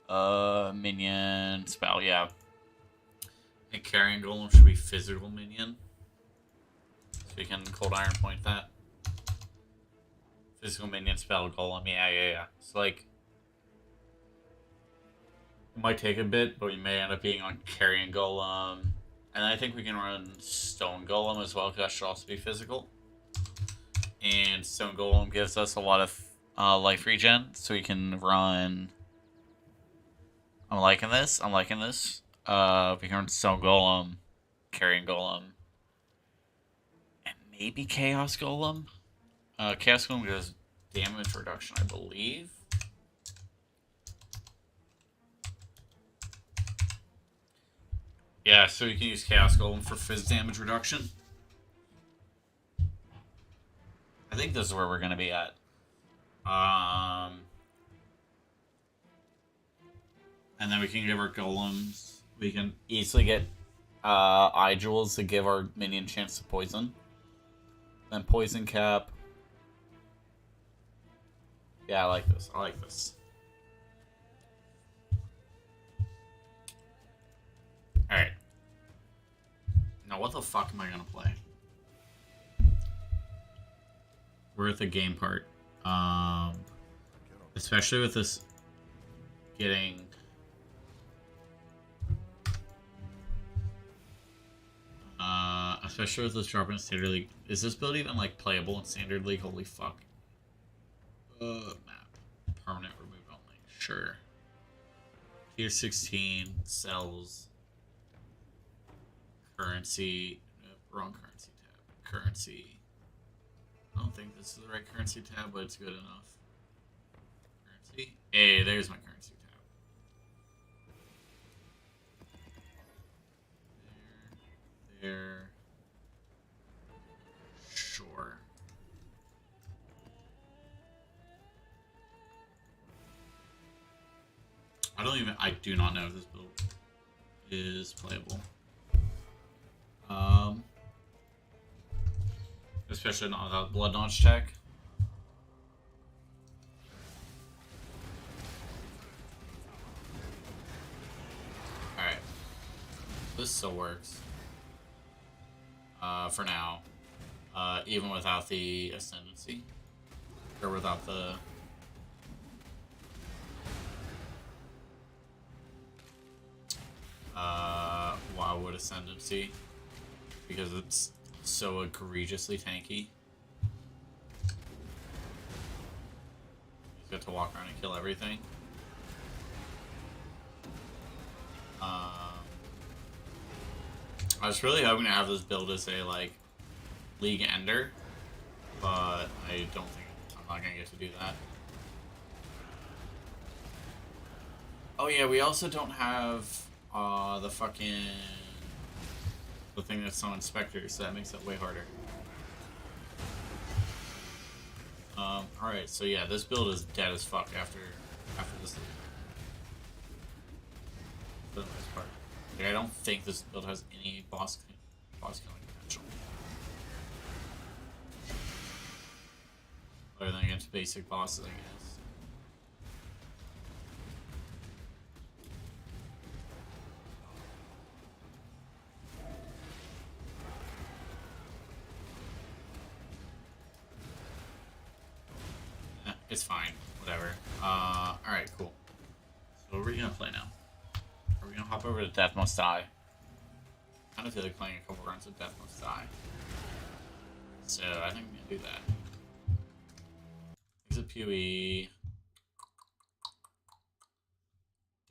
Minion spell, yeah. I think carrying golem should be physical minion. So we can Cold Iron Point that. Physical minion spell golem, yeah. So like, it might take a bit, but we may end up being on carrying golem. And I think we can run stone golem as well, because that should also be physical. And stone golem gives us a lot of life regen, so we can run. I'm liking this. We can run stone golem, carrying golem, and maybe chaos golem. Chaos golem does damage reduction, I believe. Yeah, so you can use chaos golem for fizz damage reduction. I think this is where we're gonna be at. And then we can give our golems. We can easily get eye jewels to give our minion chance to poison. Then poison cap. Yeah, I like this. Alright. Now what the fuck am I gonna play? We're at the game part. Especially with this getting especially with this dropping in Standard League. Is this build even like playable in Standard League? Holy fuck. Map. Permanent remove only. Sure. Tier 16 sells currency. Nope, wrong currency tab. Currency. I don't think this is the right currency tab, but it's good enough. Currency. Hey, there's my currency tab. There. Sure. I do not know if this build is playable. Especially not without blood notch tech. Alright. This still works. For now. Even without the ascendancy. Or without the... Wildwood ascendancy. Because it's so egregiously tanky. You get to walk around and kill everything. I was really hoping to have this build as a like league ender, but I don't think I'm not gonna get to do that. Oh yeah, we also don't have the thing that's on inspectors, so that makes it way harder. Alright, so yeah, this build is dead as fuck after this league. For the most part. Like, I don't think this build has any boss killing potential. Other than against basic bosses, I guess. It's fine. Whatever. Alright, cool. So what are we gonna play now? Are we gonna hop over to Death Must Die? I kind of feel like playing a couple runs of Death Must Die. So I think I'm gonna do that. Exit PoE.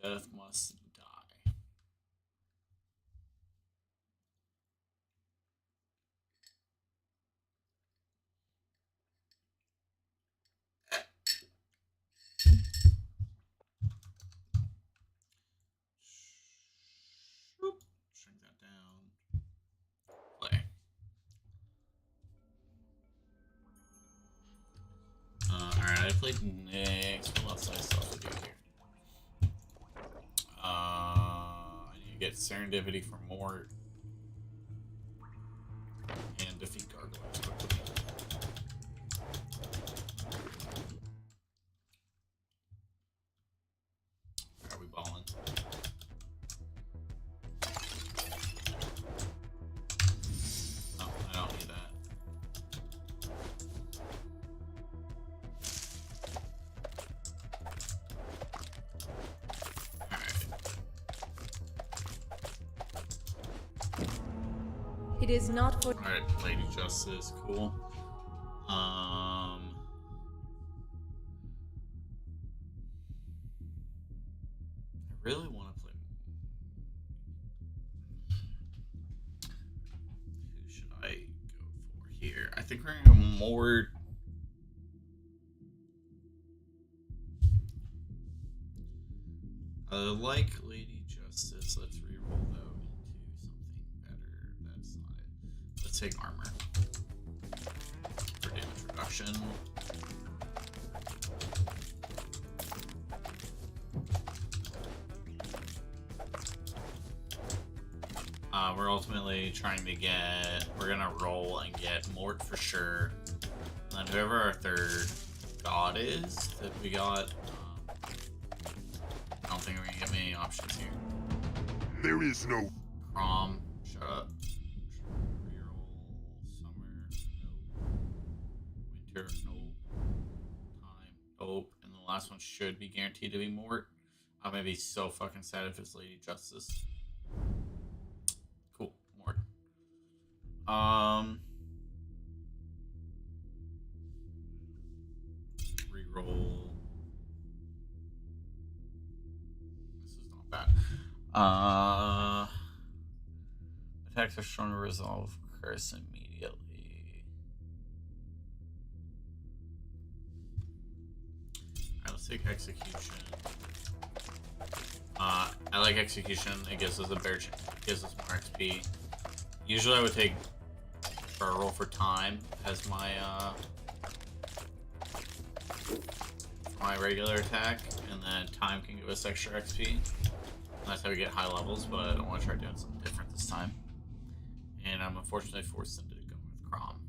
Death Must Die. played Nyx. What else do I still have to do here? I need to get Serendipity for Mort. And defeat Gargoyles quickly. Are we balling? Oh, I don't need that. It is not for. Alright, Lady Justice, cool. I really want to play. Who should I go for here? I think we're gonna go more. I like Lady Justice. Let's reroll though into something better. That's not it. Let's take armor for damage reduction. We're ultimately trying to get. We're gonna roll and get Mort for sure. And then whoever our third god is that we got. I don't think we're gonna get many options here. There is no Crom, shut up. Reroll, summer, nope. Winter, nope. Time, nope. And the last one should be guaranteed to be Mort. I'm gonna be so fucking sad if it's Lady Justice. Cool, Mort. Reroll. Bad. Attacks are shown to resolve curse immediately. Alright, let's take execution. I like execution. It gives us a better chance. It gives us more XP. Usually I would take roll for time as my regular attack, and then time can give us extra XP. That's how we get high levels, but I don't want to try doing something different this time. And I'm unfortunately forced into going with Crom.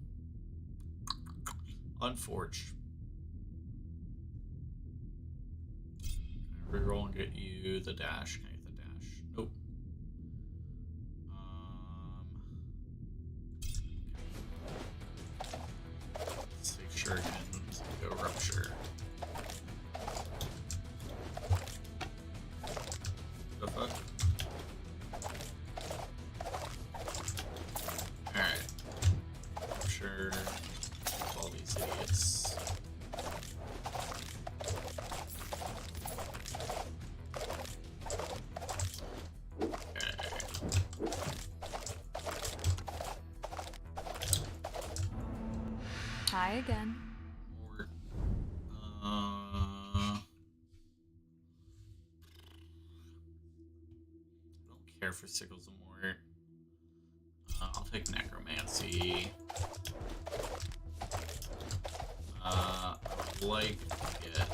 Unforge. Can I reroll and get you the dash? Can I get the dash? Nope. Let's take Shuriken, go Rupture. The fuck? Alright. I'm sure all these idiots. Okay. Hi again. Mort. Care for Sickles of Mort. I'll take Necromancy. I would like to get.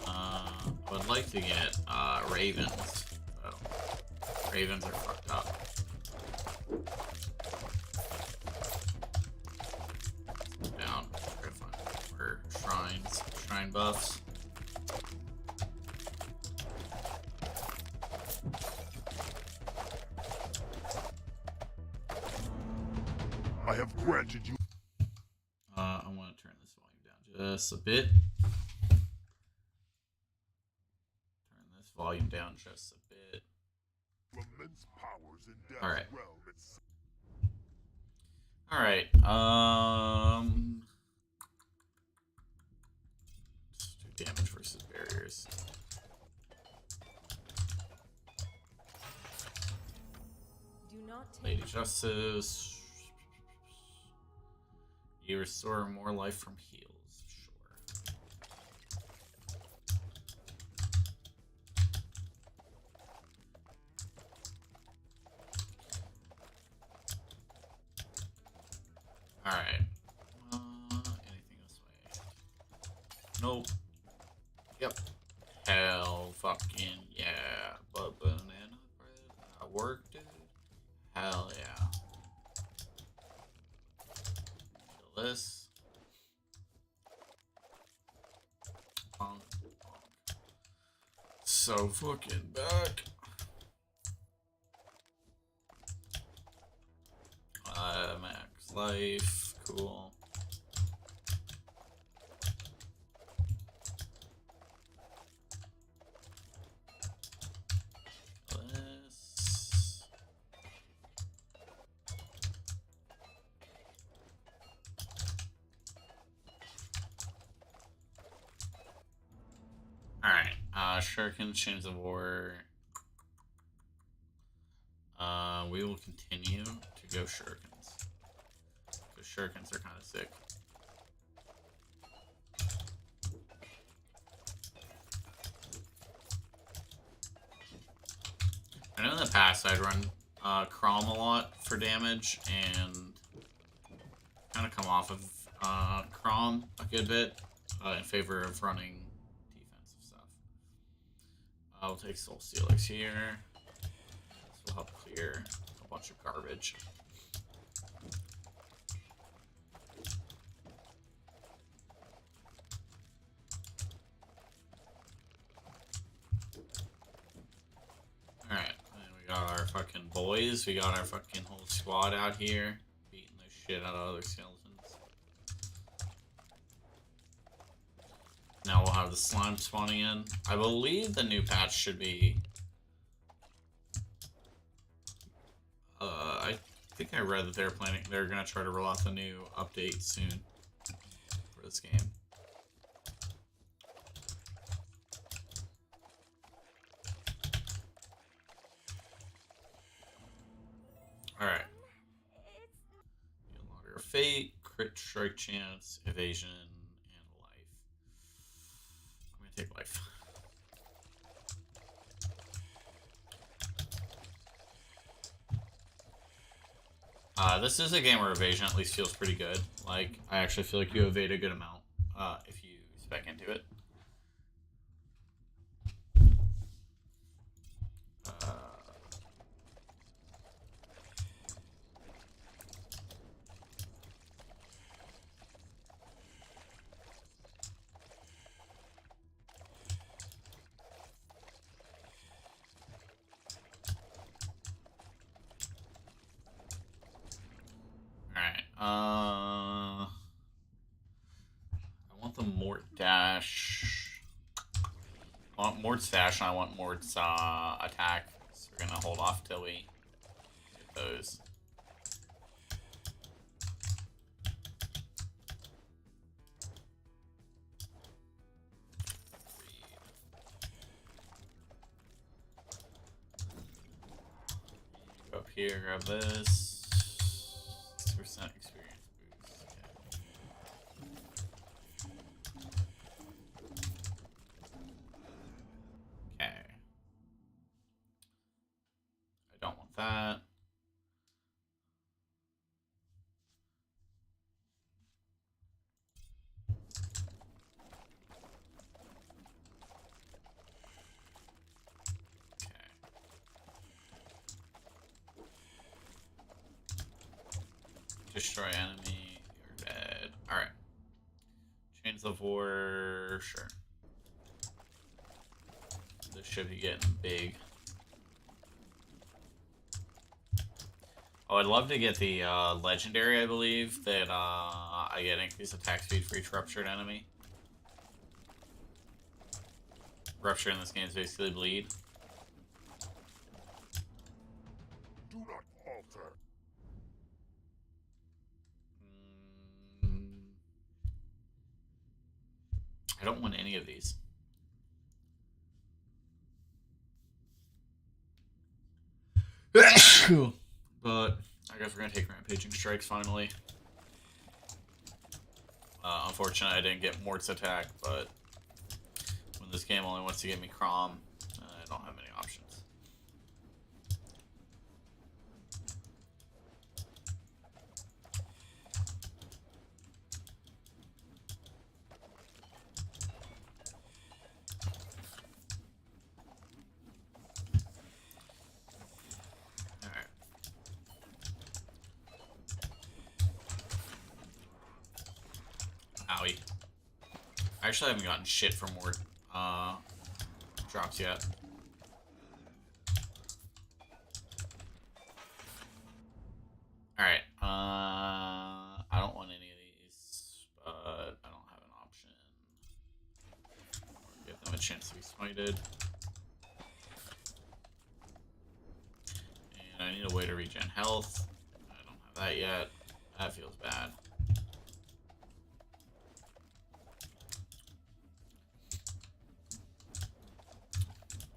I would like to get Ravens. So, Ravens are fucked up. Down. Try to find more shrines, shrine buffs. I have granted you. I want to turn this volume down just a bit. Turn this volume down just a bit. Immense powers in death's All right. realm itself. All right. Let's do damage versus barriers. Do not Lady Justice. You restore more life from heals. Sure. Nope. Yep. Hell fucking yeah. But banana bread. That worked, dude. Hell yeah. Kill this. Bonk, bonk. So fucking back. Max life. Cool. This. Alright, Shuriken, Chains of War. We will continue to go Shurikens. Because Shurikens are kind of sick. I know in the past I'd run Crom a lot for damage and kind of come off of Crom a good bit in favor of running defensive stuff. I'll take Soul Steelix here. This will help clear a bunch of garbage. Alright, and we got our fucking boys. We got our fucking whole squad out here beating the shit out of other skeletons. Now we'll have the slime spawning in. I believe the new patch should be... I think I read that they're gonna try to roll out the new update soon for this game. Alright. Longer fate, crit strike chance, evasion, and life. I'm gonna take life. This is a game where evasion at least feels pretty good. Like, I actually feel like you evade a good amount if you spec into it. I want the Mort dash. I want Mort's dash and I want Mort's attack. So we're gonna hold off till we get those. Go up here, grab this. 6% experience boost. Okay. I don't want that. Destroy enemy, you're dead. Alright. Chains of War, sure. This should be getting big. Oh, I'd love to get the legendary, I believe, that I get increased attack speed for each ruptured enemy. Rupture in this game is basically bleed. Do not falter. I don't want any of these. But I guess we're gonna take Rampaging Strikes finally. Unfortunately, I didn't get Mort's attack, but when this game only wants to give me Crom, I don't have many options. actually haven't gotten shit for more drops yet. Alright, I don't want any of these, but I don't have an option. Give them a chance to be smited. And I need a way to regen health. I don't have that yet. That feels bad.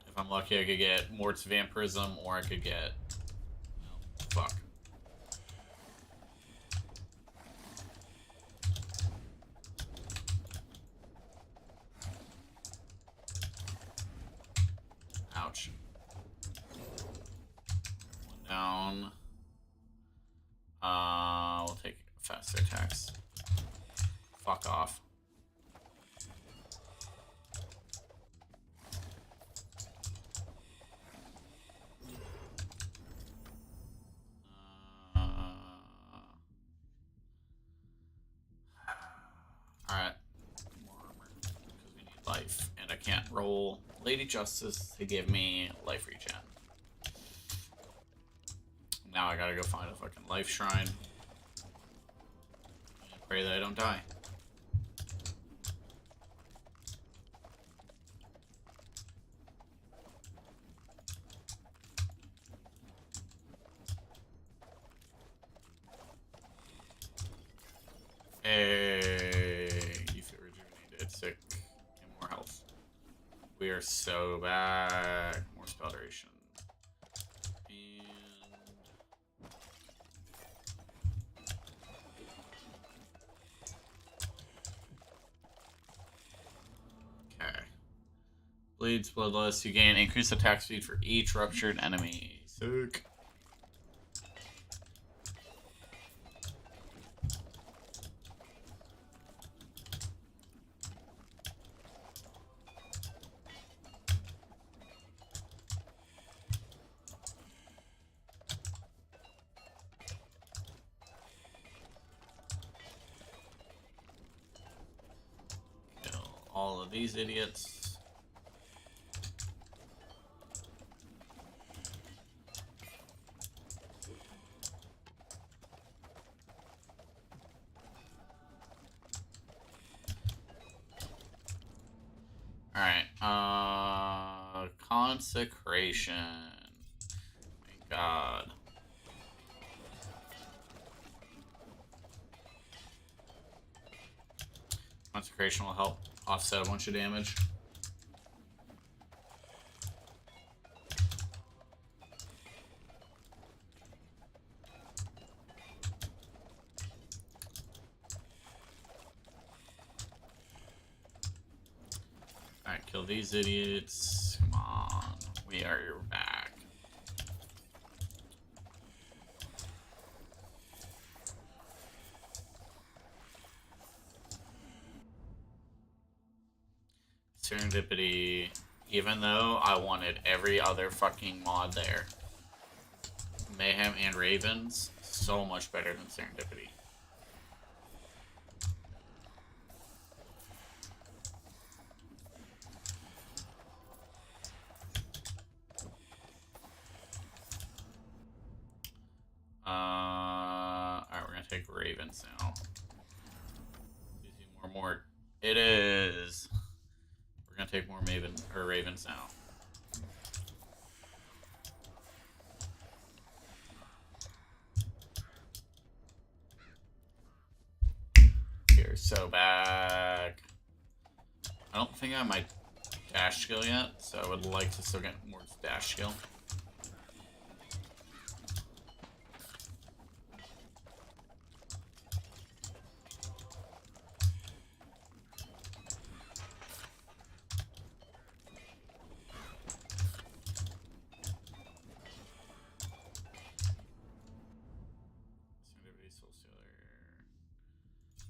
If I'm lucky, I could get Mort's Vampirism, or I could get... Oh, fuck. Ouch. One down. We'll take faster attacks. Fuck off. Alright. More armor. Because we need life. And I can't roll Lady Justice to give me life regen. Now I gotta go find a fucking life shrine. And pray that I don't die. Hey, you feel rejuvenated, sick, and more health. We are so back. More spell duration. Okay. Bleeds bloodless. You gain increased attack speed for each ruptured enemy. Sick. All of these idiots. Alright, consecration. Thank God. Consecration will help offset a bunch of damage. Alright, kill these idiots. Come on. We are back. Serendipity, even though I wanted every other fucking mod there. Mayhem and Ravens, so much better than Serendipity. Alright, we're gonna take Ravens now. Easy, more. It is. We're gonna take more Ravens now. You're so back. I don't think I have my dash skill yet, so I would like to still get more dash skill.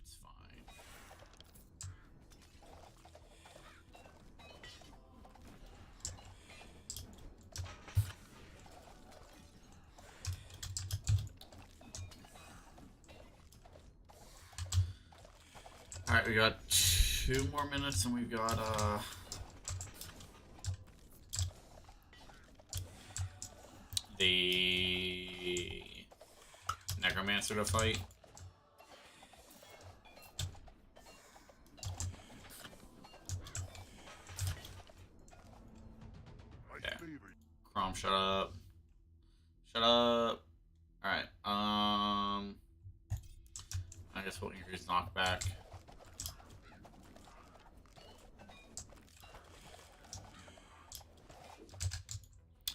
It's fine. Alright, we got 2 more minutes and we've got the Necromancer to fight. Okay. Chrome, shut up. Shut up. Alright, I guess we'll increase knockback.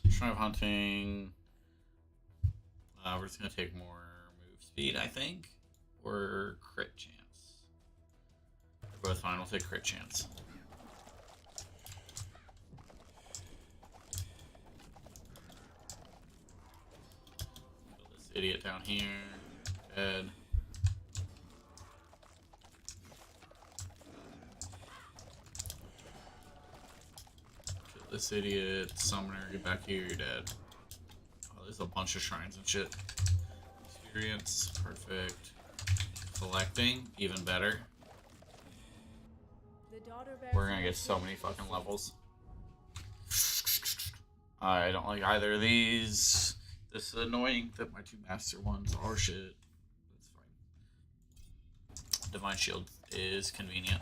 Shrine of Hunting. We're just gonna take more move speed, I think, or crit chance. They're both fine. We'll take crit chance. Kill this idiot down here. Dead. Kill this idiot. Summoner, get back here. You're dead. There's a bunch of shrines and shit. Experience, perfect. Collecting, even better. We're gonna get so many fucking levels. I don't like either of these. This is annoying that my 2 master ones are shit. That's fine. Divine Shield is convenient.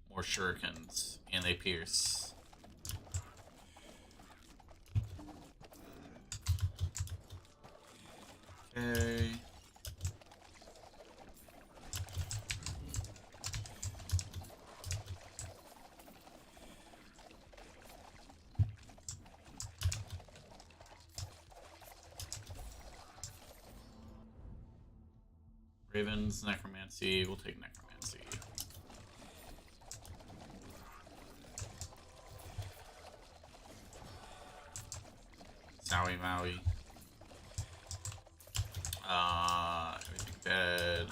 More shurikens, and they pierce. Okay. Ravens, Necromancy. We'll take Necromancy. Sowie Maui. Everything dead.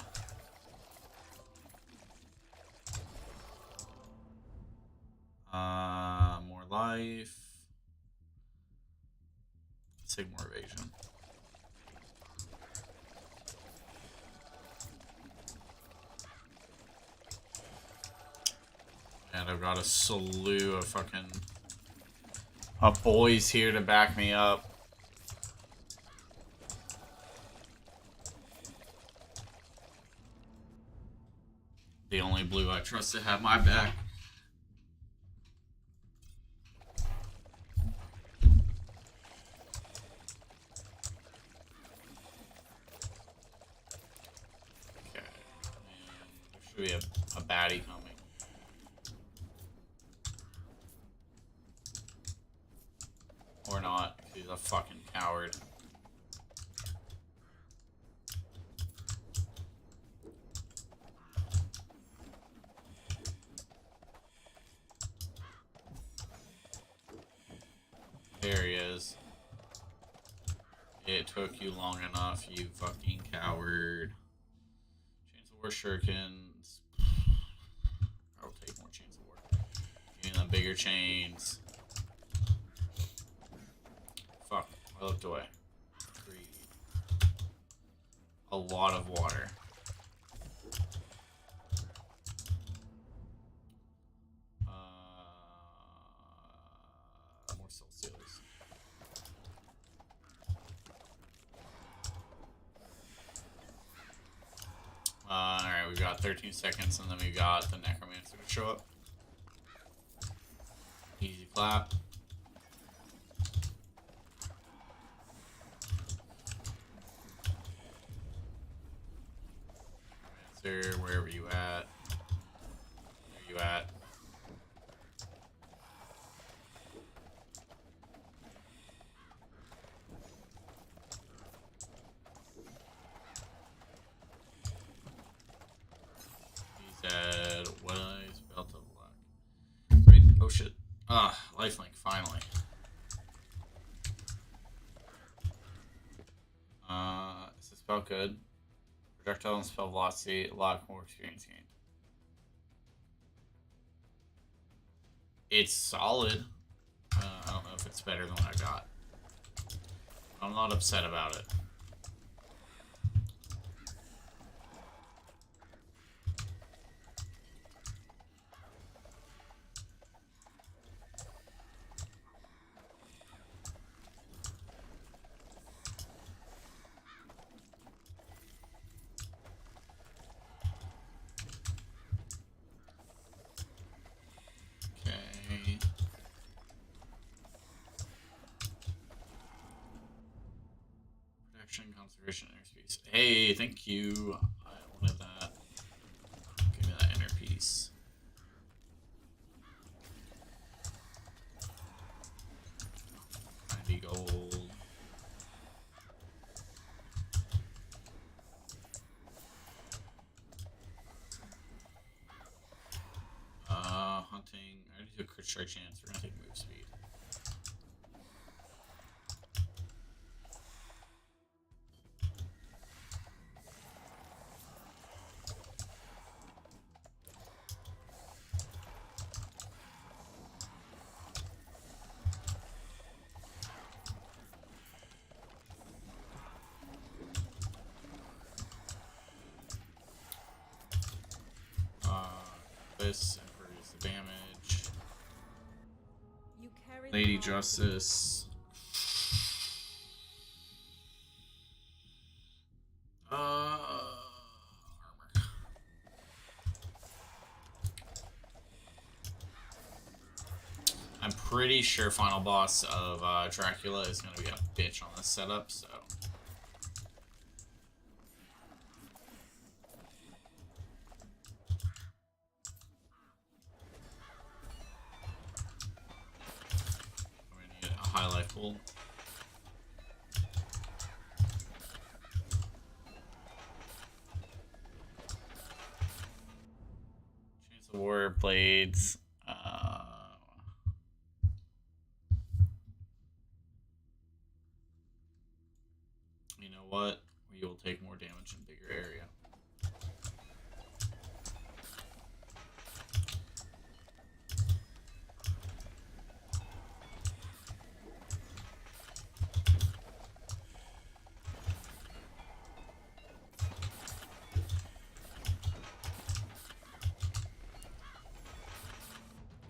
More life. Let's take more evasion. And I've got a slew of fucking boys here to back me up. The only blue I trust to have my back. Okay. And there should be a baddie coming. Or not, he's a fucking coward. There he is. It took you long enough, you fucking coward. Chains of War shurikens. I'll take more Chains of War. Give me them bigger chains. Fuck, I looked away. Greed. A lot of water. More soul seals. Alright, we've got 13 seconds and then we got the Necromancer to show up. Easy clap. Necromancer, where were you at? Where are you at? Dead. What is Belt of Luck? Wait, oh shit. Ah, lifelink, finally. Is this spell good? Projectile and spell velocity, a lot more experience gained. It's solid. I don't know if it's better than what I got. I'm not upset about it. Okay. Protection, conservation, airspace. Hey, thank you. I wanted that. Give me that inner piece. Gold. Hunting. I already do a crit strike chance. We're gonna take move speed. This and produce the damage. You carry Lady the power to Justice. Armor. I'm pretty sure final boss of Dracula is going to be a bitch on this setup, so. I'm going to need a high life pool. Chance of War, Blades. You know what? We will take more damage in a bigger area.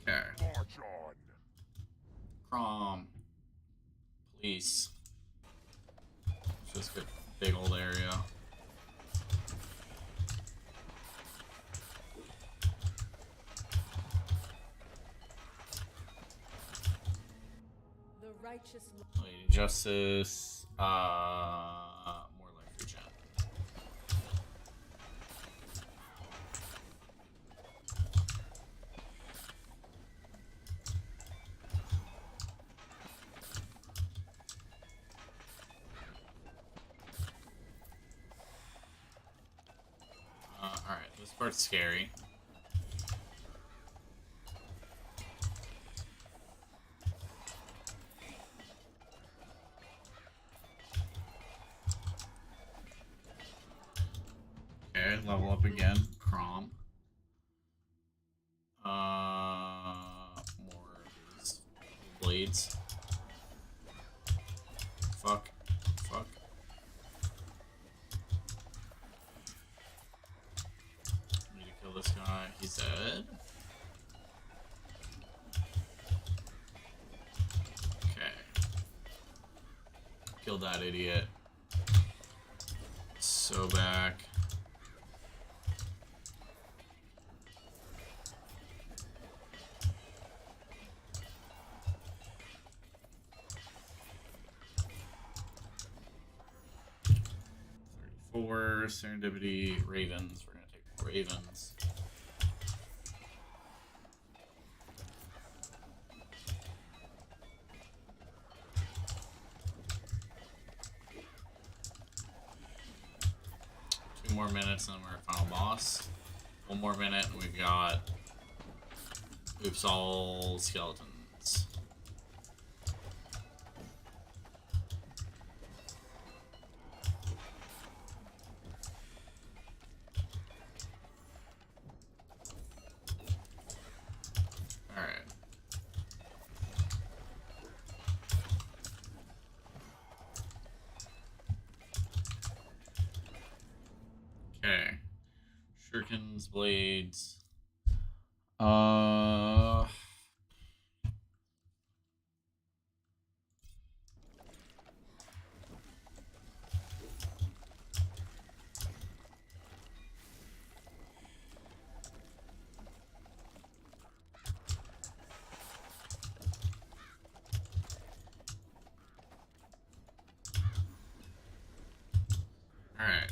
Okay. March on. Crom. Police. Just a big old area. the righteous Lady Justice. More life regen. Alright, this part's scary. Okay, level up again. Crom. More of these blades. Fuck. Fuck. Need to kill this guy. He's dead. Okay. Kill that idiot. So back. For Serendipity, Ravens. We're gonna take Ravens. Two more minutes and then we're at final boss. One more minute and we've got oops all skeletons. Shuriken's blades. Uh. Alright.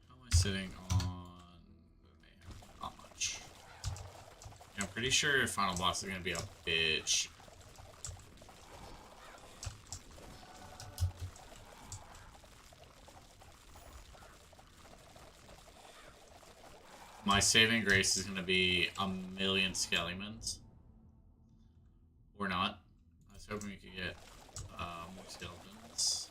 How am I sitting on the mayhem? Not much. Yeah, I'm pretty sure final boss is gonna be a bitch. My saving grace is gonna be a million skeletons. Or not. I was hoping we could get more skeletons.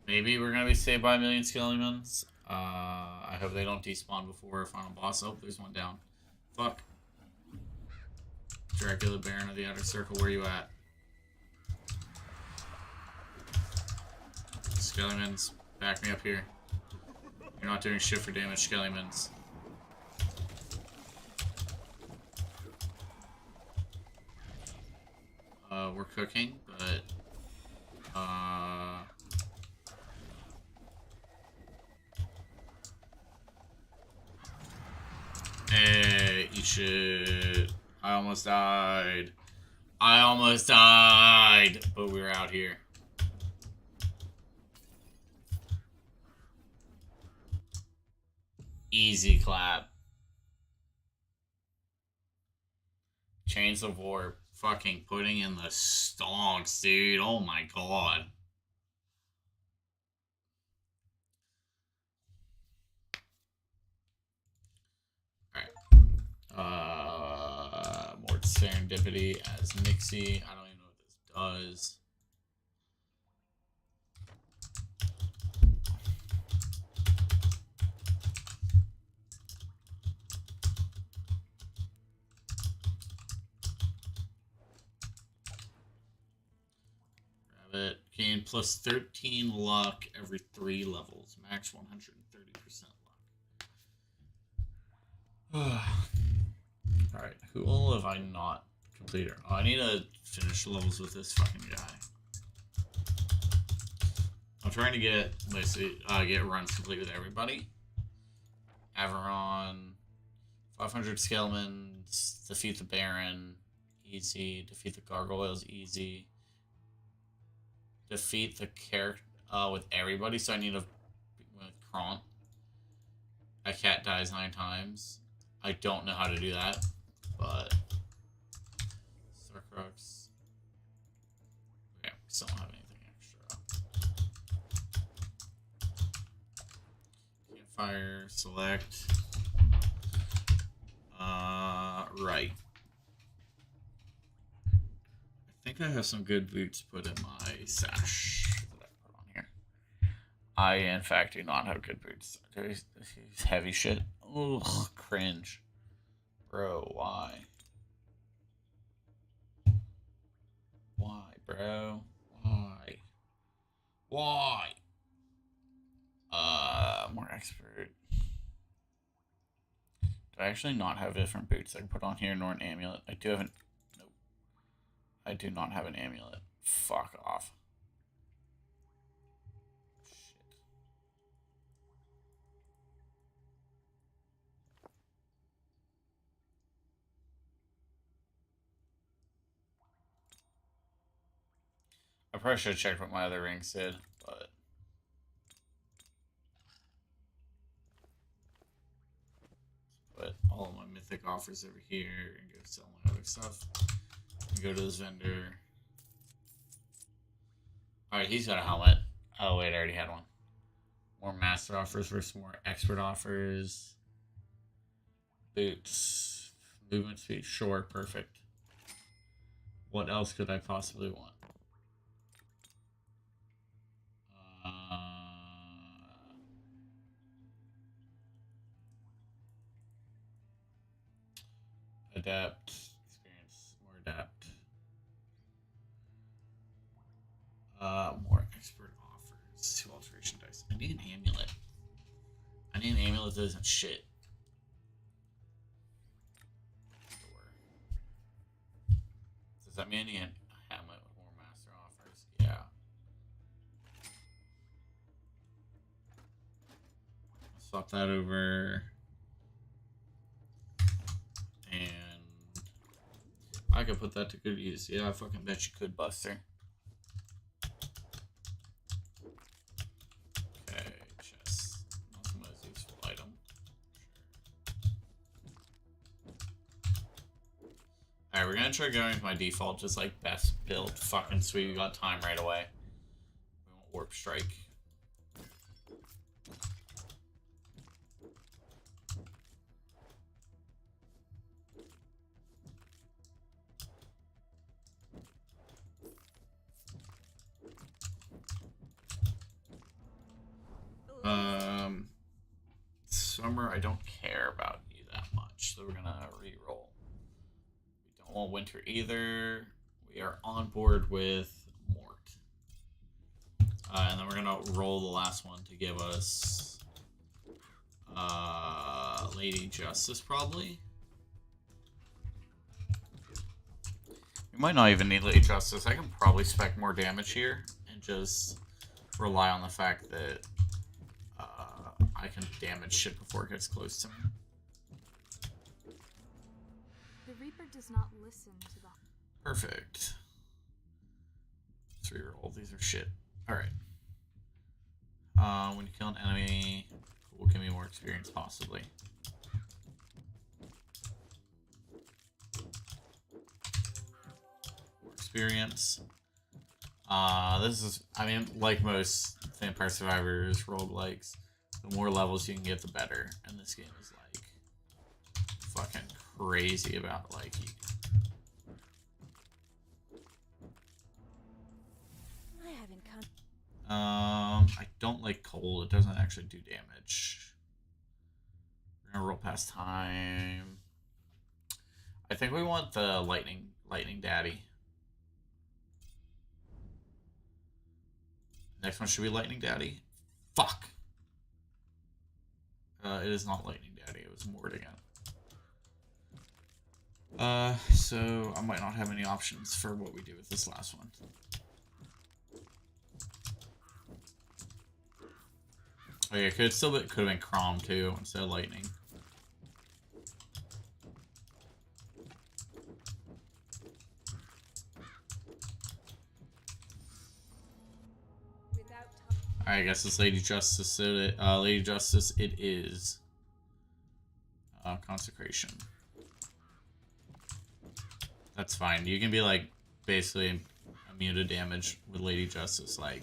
Maybe we're gonna be saved by a million skeletons. I hope they don't despawn before final boss. Oh, there's one down. Fuck. Dracula, Baron of the Outer Circle, where you at? Skeletons, back me up here. You're not doing shit for damage, skeletons. We're cooking, but hey, eat shit. I almost died. I almost died, but we were out here. Easy clap. Chains of War. Fucking putting in the stonks, dude. Oh my god. Alright. More Serendipity as Nixie. I don't even know what this does. It gain plus 13 luck every 3 levels, max 130% luck. Alright, who all have I not completed? Oh, I need to finish levels with this fucking guy. I'm trying to get get runs complete with everybody. Averon, 500 skeletons, defeat the Baron, easy. Defeat the Gargoyles, easy. Defeat the character with everybody, so I need to with Kront. A cat dies 9 times. I don't know how to do that, but Starcrux. Okay, we still don't have anything extra. Campfire, select. Right. I think I have some good boots put in my sash that I put on here. I, in fact, do not have good boots. There's heavy shit. Ugh, cringe. Bro, why? Why, bro? Why? Why? More expert. Do I actually not have different boots I can put on here, nor an amulet? I do have an... Nope. I do not have an amulet. Fuck off. Shit. I probably should have checked what my other rings did, but... Put all of my mythic offers over here and go sell my other stuff. And go to this vendor. Alright, he's got a helmet. Oh, wait, I already had one. More master offers versus more expert offers. Boots. Movement speed. Sure, perfect. What else could I possibly want? Adapt. Experience. More adapt. More expert offers. 2 alteration dice. I need an amulet. I need an amulet that isn't shit. Does that mean I need a helmet with more master offers? Yeah. Swap that over. And I could put that to good use. Yeah, I fucking bet you could, Buster. Okay, chest. Not the most useful item. Alright, we're gonna try going with my default, just like best build. Fucking sweet, we got time right away. We won't warp strike. Summer, I don't care about you that much, so we're gonna re-roll. We don't want winter either. We are on board with Mort. And then we're gonna roll the last one to give us Lady Justice, probably. We might not even need Lady Justice. I can probably spec more damage here and just rely on the fact that I can damage shit before it gets close to me. The Reaper does not listen to the... Perfect. Let's reroll. These are shit. Alright. When you kill an enemy, cool, give me more experience, possibly. More experience. This is, I mean, like most Vampire Survivors roguelikes, the more levels you can get, the better. And this game is like fucking crazy about like I haven't come. I don't like cold. It doesn't actually do damage. We're gonna roll past time. I think we want the lightning daddy. Next one should be lightning daddy. Fuck. It is not lightning daddy. It was Mort again. So I might not have any options for what we do with this last one. Oh yeah, could have been Crom too instead of lightning. Alright, I guess it's Lady Justice. Lady Justice, it is. Consecration. That's fine. You can be like basically immune to damage with Lady Justice, like.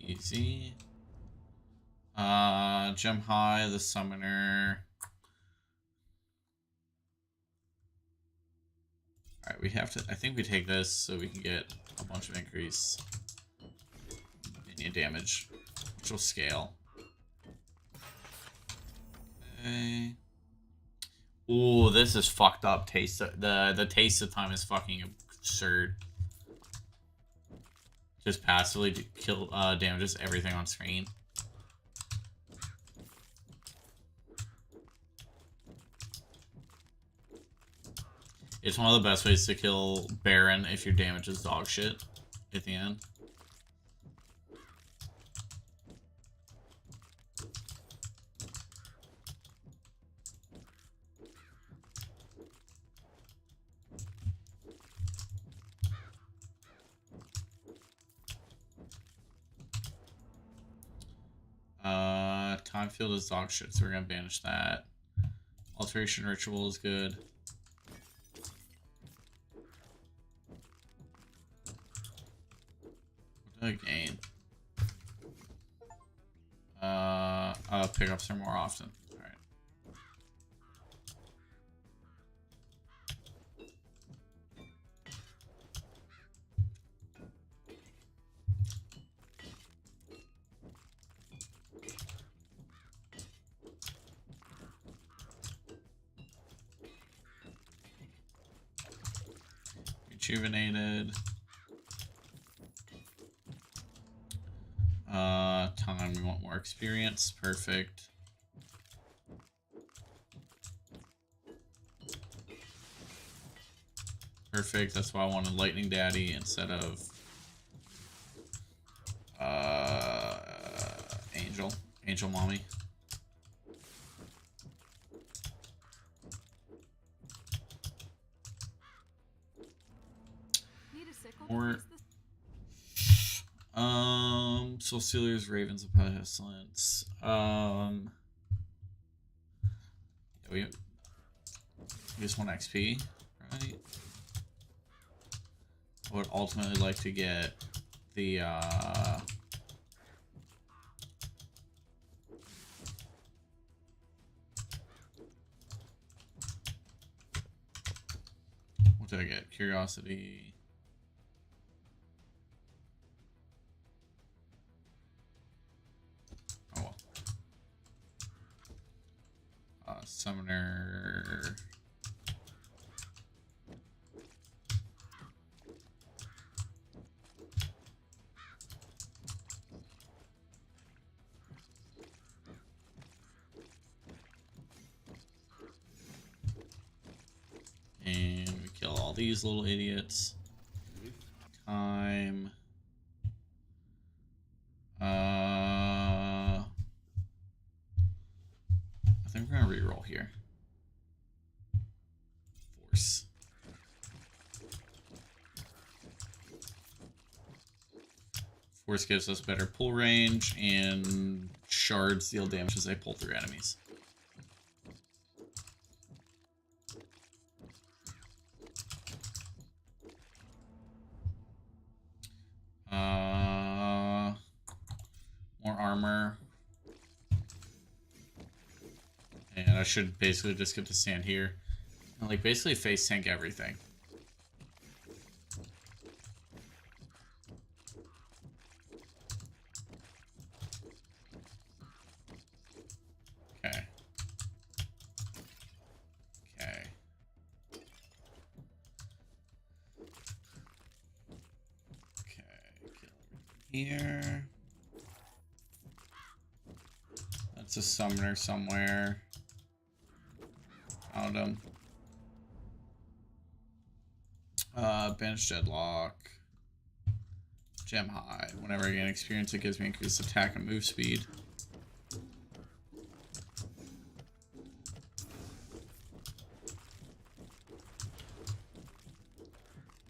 Easy. Gem High, the Summoner. Alright, we have to, I think we take this so we can get a bunch of increase minion damage, which will scale. Okay. Ooh, this is fucked up. The taste of time is fucking absurd. Just passively kill damages everything on screen. It's one of the best ways to kill Baron if your damage is dog shit at the end. Time Field is dog shit, so we're gonna banish that. Alteration Ritual is good. What do I gain? Pickups are more often. Alright. Rejuvenated. Time, we want more experience. Perfect. Perfect, that's why I wanted Lightning Daddy instead of Angel Mommy. Need a sickle Or to fix this? Soul Stealers, Ravens of Pestilence. We just want XP, right? I would ultimately like to get the what did I get? Curiosity. Oh well. Summoner. And we kill all these little idiots. Time. I think we're gonna reroll here. Force. Force gives us better pull range, and shards deal damage as they pull through enemies. More armor. And I should basically just get to stand here and like basically face tank everything. Okay. Okay. Okay. Kill everything here. That's a summoner somewhere. Found him. Banish Deadlock. Gem High. Whenever I gain experience, it gives me increased attack and move speed.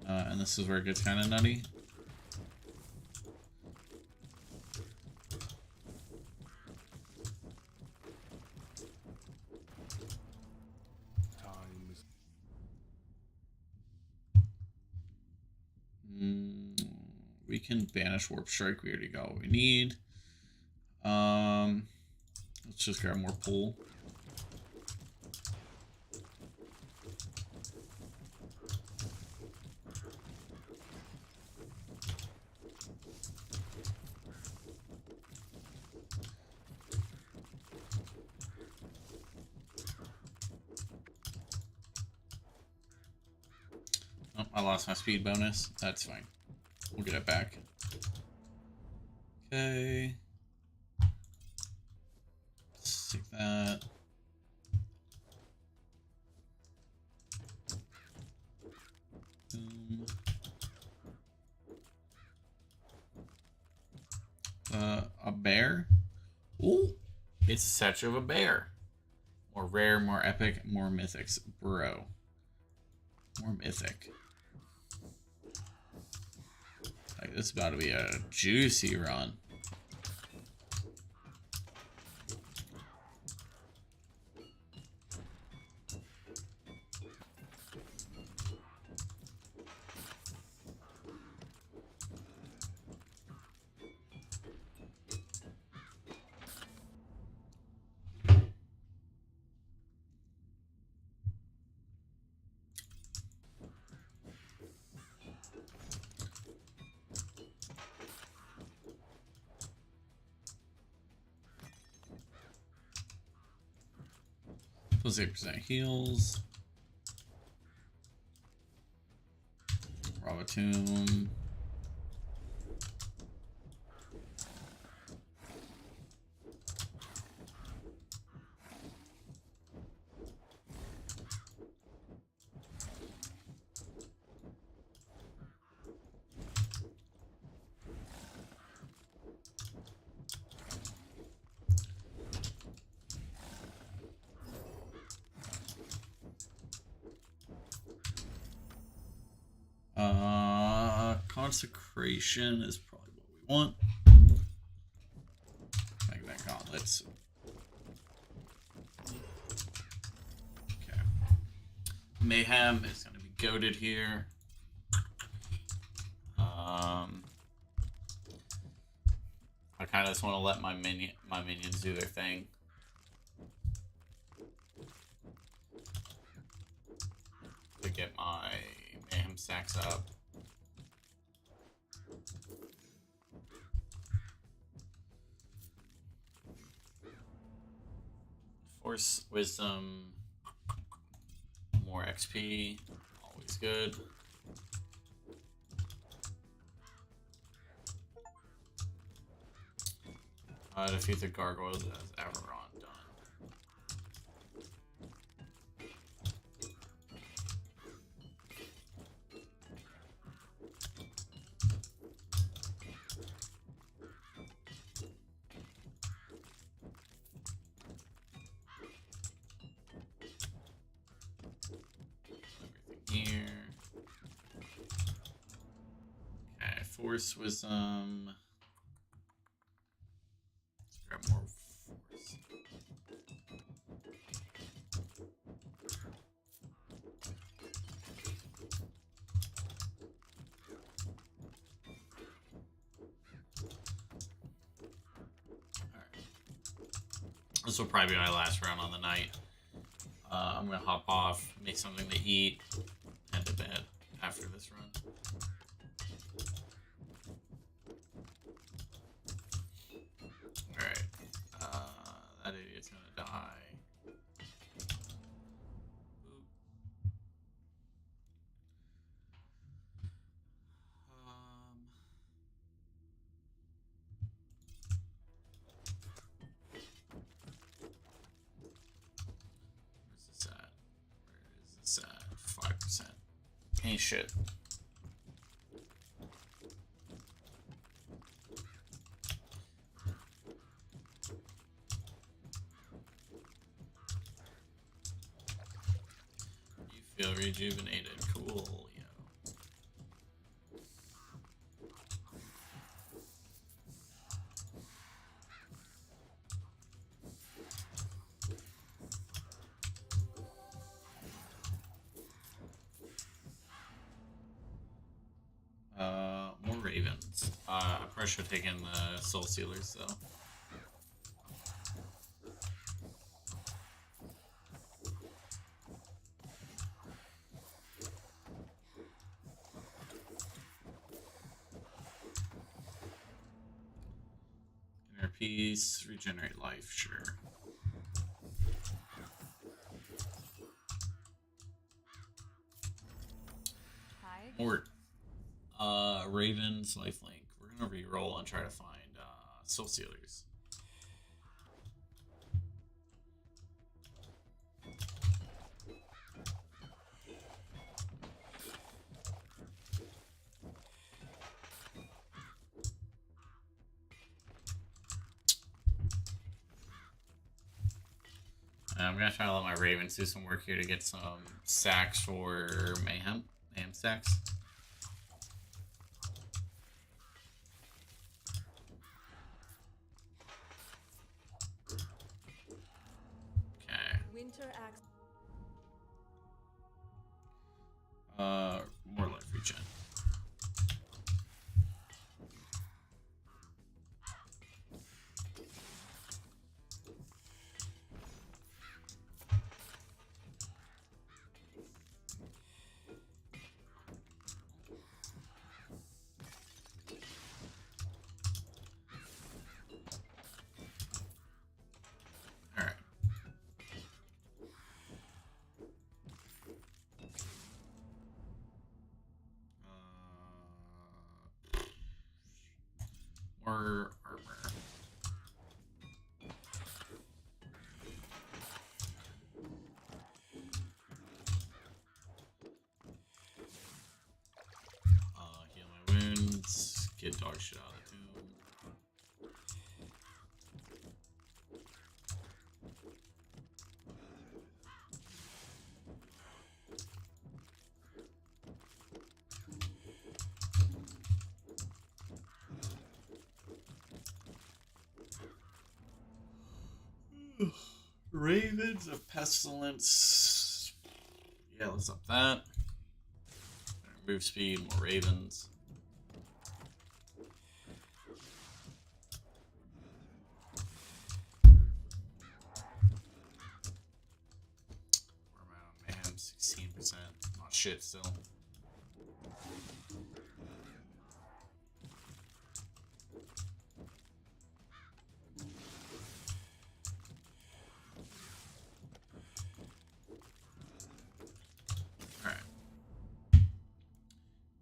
And this is where it gets kind of nutty. We can banish Warp Strike. We already got what we need. Let's just grab more pull. Oh, I lost my speed bonus. That's fine. We'll get it back. Okay. Let's take that. Boom. A bear? Ooh, it's such of a bear. More rare, more epic, more mythics. Bro. More mythic. Like, this is about to be a juicy run. Plus 8% heals. Robotomb. Consecration is probably what we want. Magnet gauntlets. Okay. Mayhem is going to be goaded here. I kind of just want to let my minions do their thing. To get my mayhem stacks up. Force wisdom, more XP, always good. Defeat the gargoyles as Averon done. Everything here. Okay, force wisdom. Grab more force. Alright. This will probably be my last round on the night. I'm gonna hop off, make something to eat, head to bed after this run. Alright. That idiot's gonna die. Oop. Where's this at? Where is this at? 5%. Ain't shit. You feel rejuvenated. Cool, yo. More ravens. I probably should have taken the soul sealers though. Inner peace, regenerate life, sure. Hi. More ravens, lifelink. We're gonna re-roll and try to find soul sealers. I'm gonna try to let my ravens do some work here to get some sacks for mayhem stacks. Okay. Winter axe. More life regen. get dog shit out of the tomb. Ravens of Pestilence. Yeah, let's up that. Move speed, more ravens. Where am I on mayhem? 16%. Not shit still.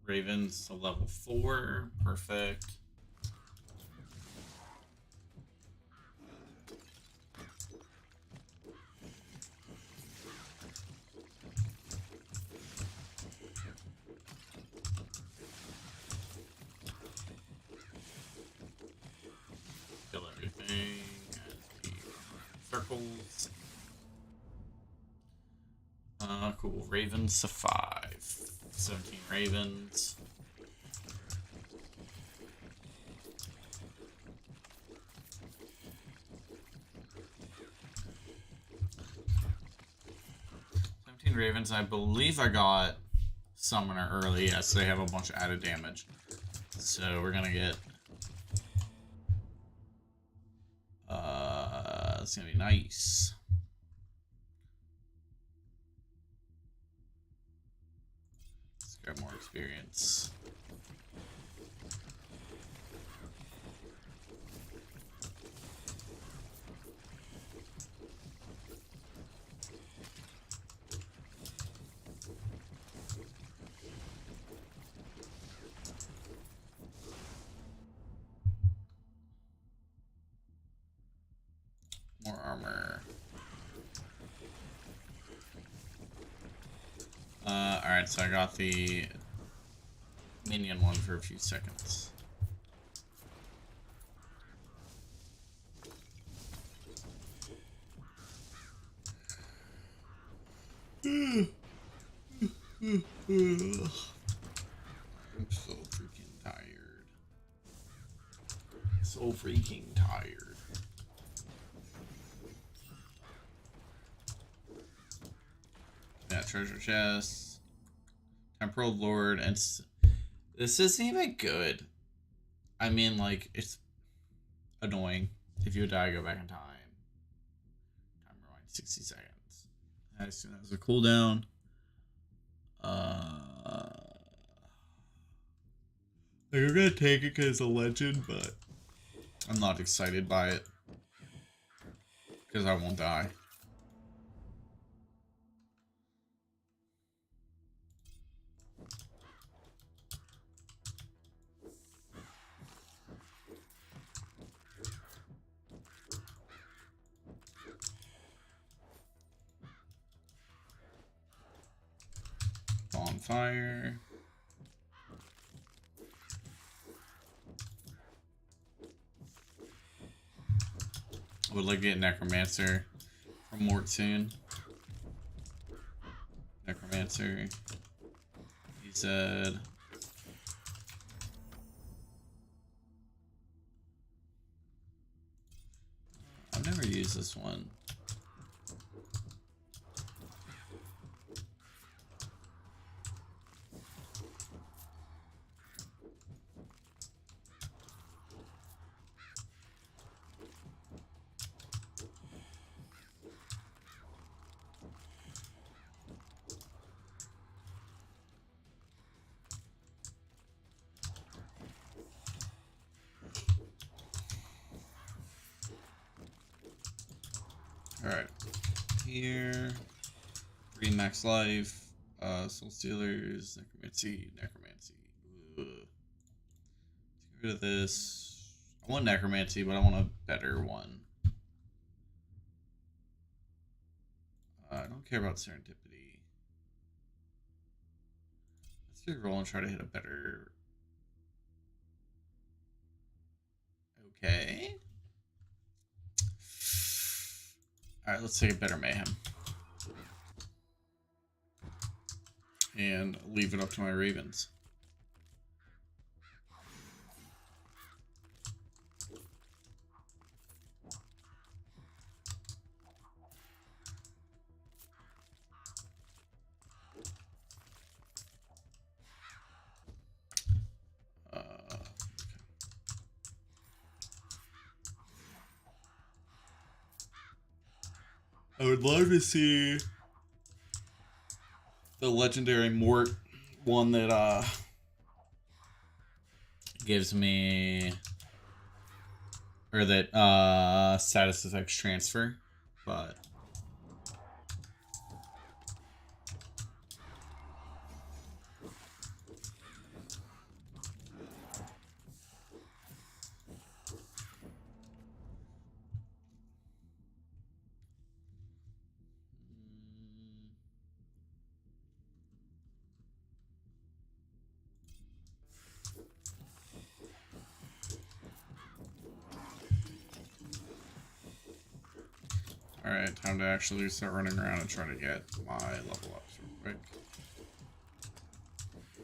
Ravens to level 4. Perfect. Kill everything as we circles. Cool. Ravens to 5. 17 ravens. Ravens. I believe I got Summoner early. Yes, they have a bunch of added damage. So we're gonna get it's gonna be nice. Let's grab more experience. More armor. Alright, so I got the minion one for a few seconds. I'm so freaking tired. So freaking tired. Yeah, treasure chest, temporal lord, and this isn't even good. I mean, like, it's annoying. If you die, go back in time. Time rewind 60 seconds. I assume that was a cooldown. Like, I'm gonna take it because it's a legend, but I'm not excited by it because I won't die. Bonfire. I would like to get Necromancer from Mort soon. Necromancer. He said. I've never used this one. Alright. Here. 3 max life. Soul Stealers. Necromancy. Ugh. Let's get rid of this. I want Necromancy, but I want a better one. I don't care about Serendipity. Let's do a roll and try to hit a better Okay. Alright, let's take a better mayhem. And leave it up to my ravens. I would love to see the legendary Mort one that gives me, or that status effects transfer, but alright, time to actually start running around and try to get my level ups real quick.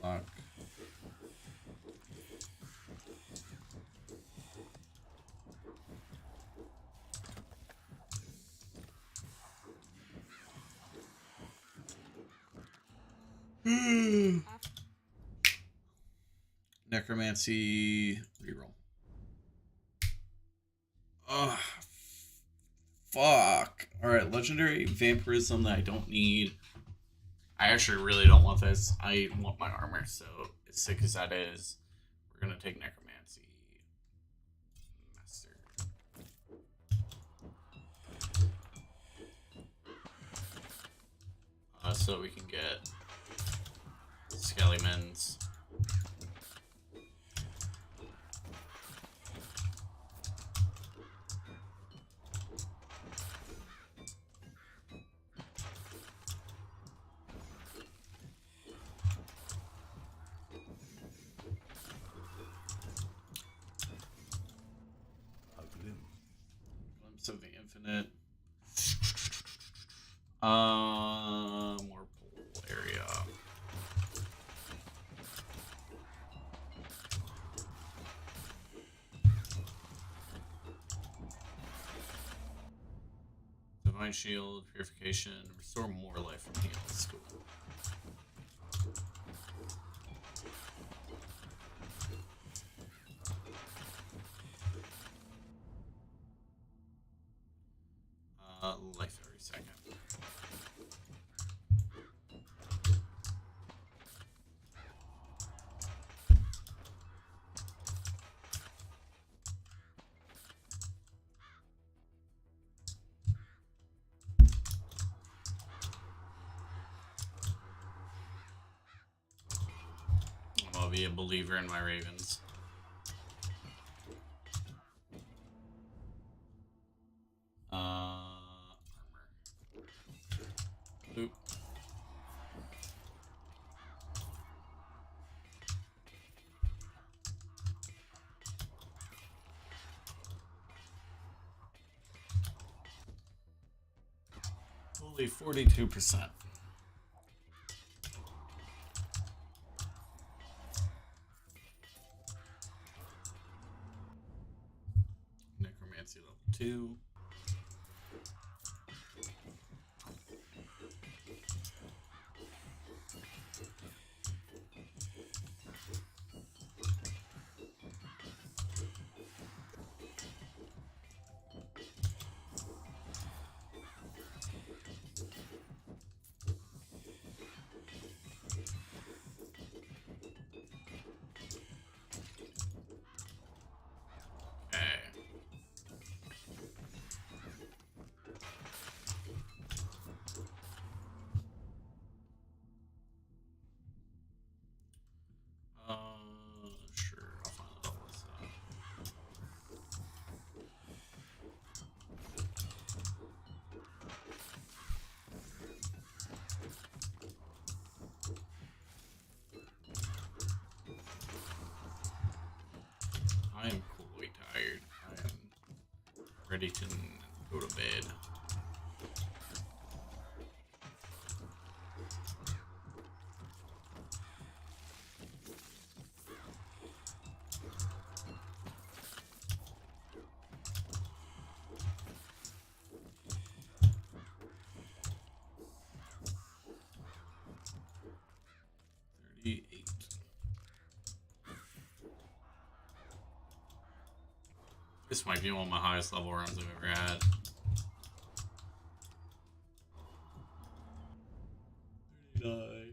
Luck. Necromancy reroll. Ugh. Fuck. Alright, legendary vampirism that I don't need. I actually really don't want this. I want my armor, so as sick as that is, we're gonna take necromancy. Master. So we can get Skellimans. Glimpse of the Infinite. More pool area. Divine Shield, Purification, restore more life from heals. Cool. Life every second. I'll be a believer in my ravens. Armor. Oop. Only 42%. Necromancy level 2. ready to go to bed. This might be one of my highest level runs I've ever had. 39.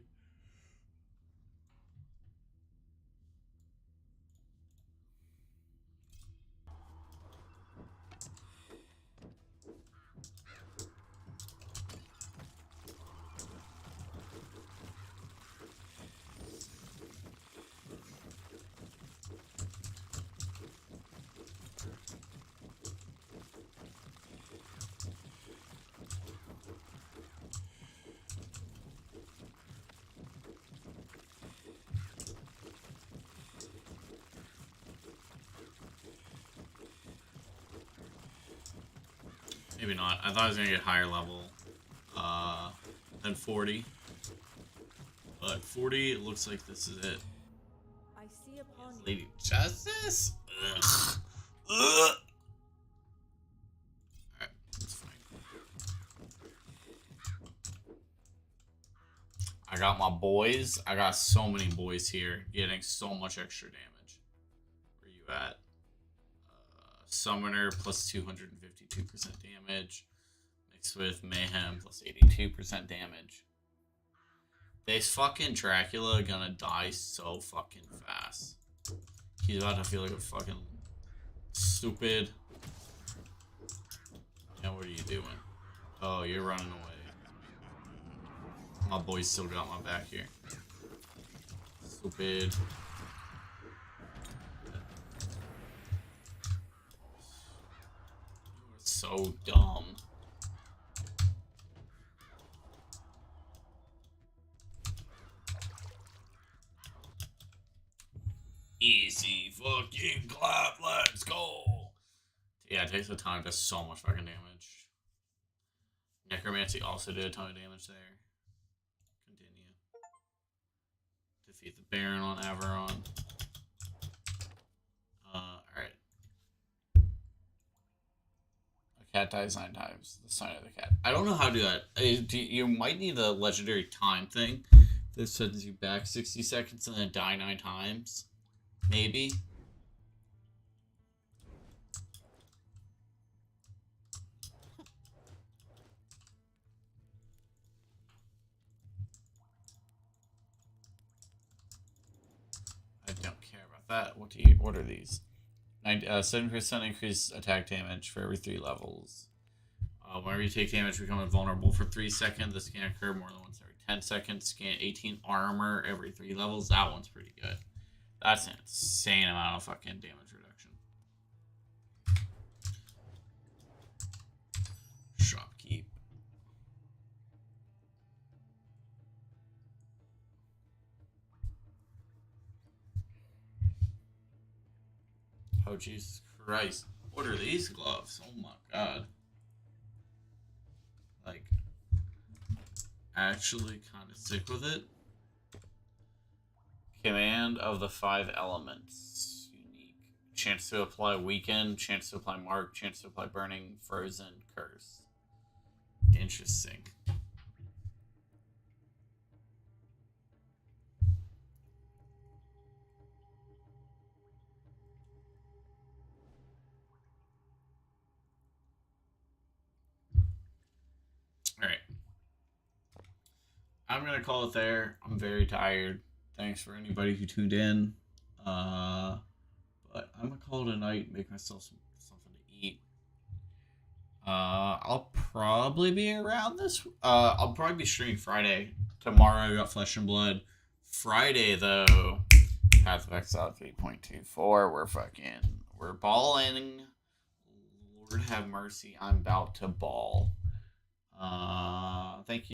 Maybe not. I thought I was gonna get higher level than 40. But 40, it looks like this is it. I see upon you. Lady Justice? Ugh. Ugh. Alright, that's fine. I got my boys. I got so many boys here getting so much extra damage. Where you at? Summoner plus 252% damage. Mixed with Mayhem plus 82% damage. This fucking Dracula gonna die so fucking fast. He's about to feel like a fucking stupid. Yeah, what are you doing? Oh, you're running away. My boys still got my back here. Stupid. So dumb. Easy fucking clap, let's go. Yeah, it takes a ton, does so much fucking damage. Necromancy also did a ton of damage there. Continue. Defeat the Baron on Averon. Alright. Cat dies 9 times. The sign of the cat. I don't know how to do that. You might need a legendary time thing that sends you back 60 seconds and then die 9 times. Maybe. I don't care about that. What are these? 7% increase attack damage for every 3 levels. Whenever you take damage, become invulnerable for 3 seconds. This can occur more than once every 10 seconds. Scan 18 armor every 3 levels. That one's pretty good. That's an insane amount of fucking damage reduction. Shopkeep. Oh, Jesus Christ. What are these gloves? Oh my god. Like, actually kind of sick with it. Command of the 5 elements. Unique. Chance to apply weaken, chance to apply mark, chance to apply burning, frozen, curse. Interesting. Alright. I'm going to call it there. I'm very tired. Thanks for anybody who tuned in. But I'm going to call it a night, make myself something to eat. I'll probably be around this. I'll probably be streaming Friday. Tomorrow I got Flesh and Blood. Friday, though, Path of Exile 3.24. We're balling. Lord have mercy. I'm about to ball. Thank you.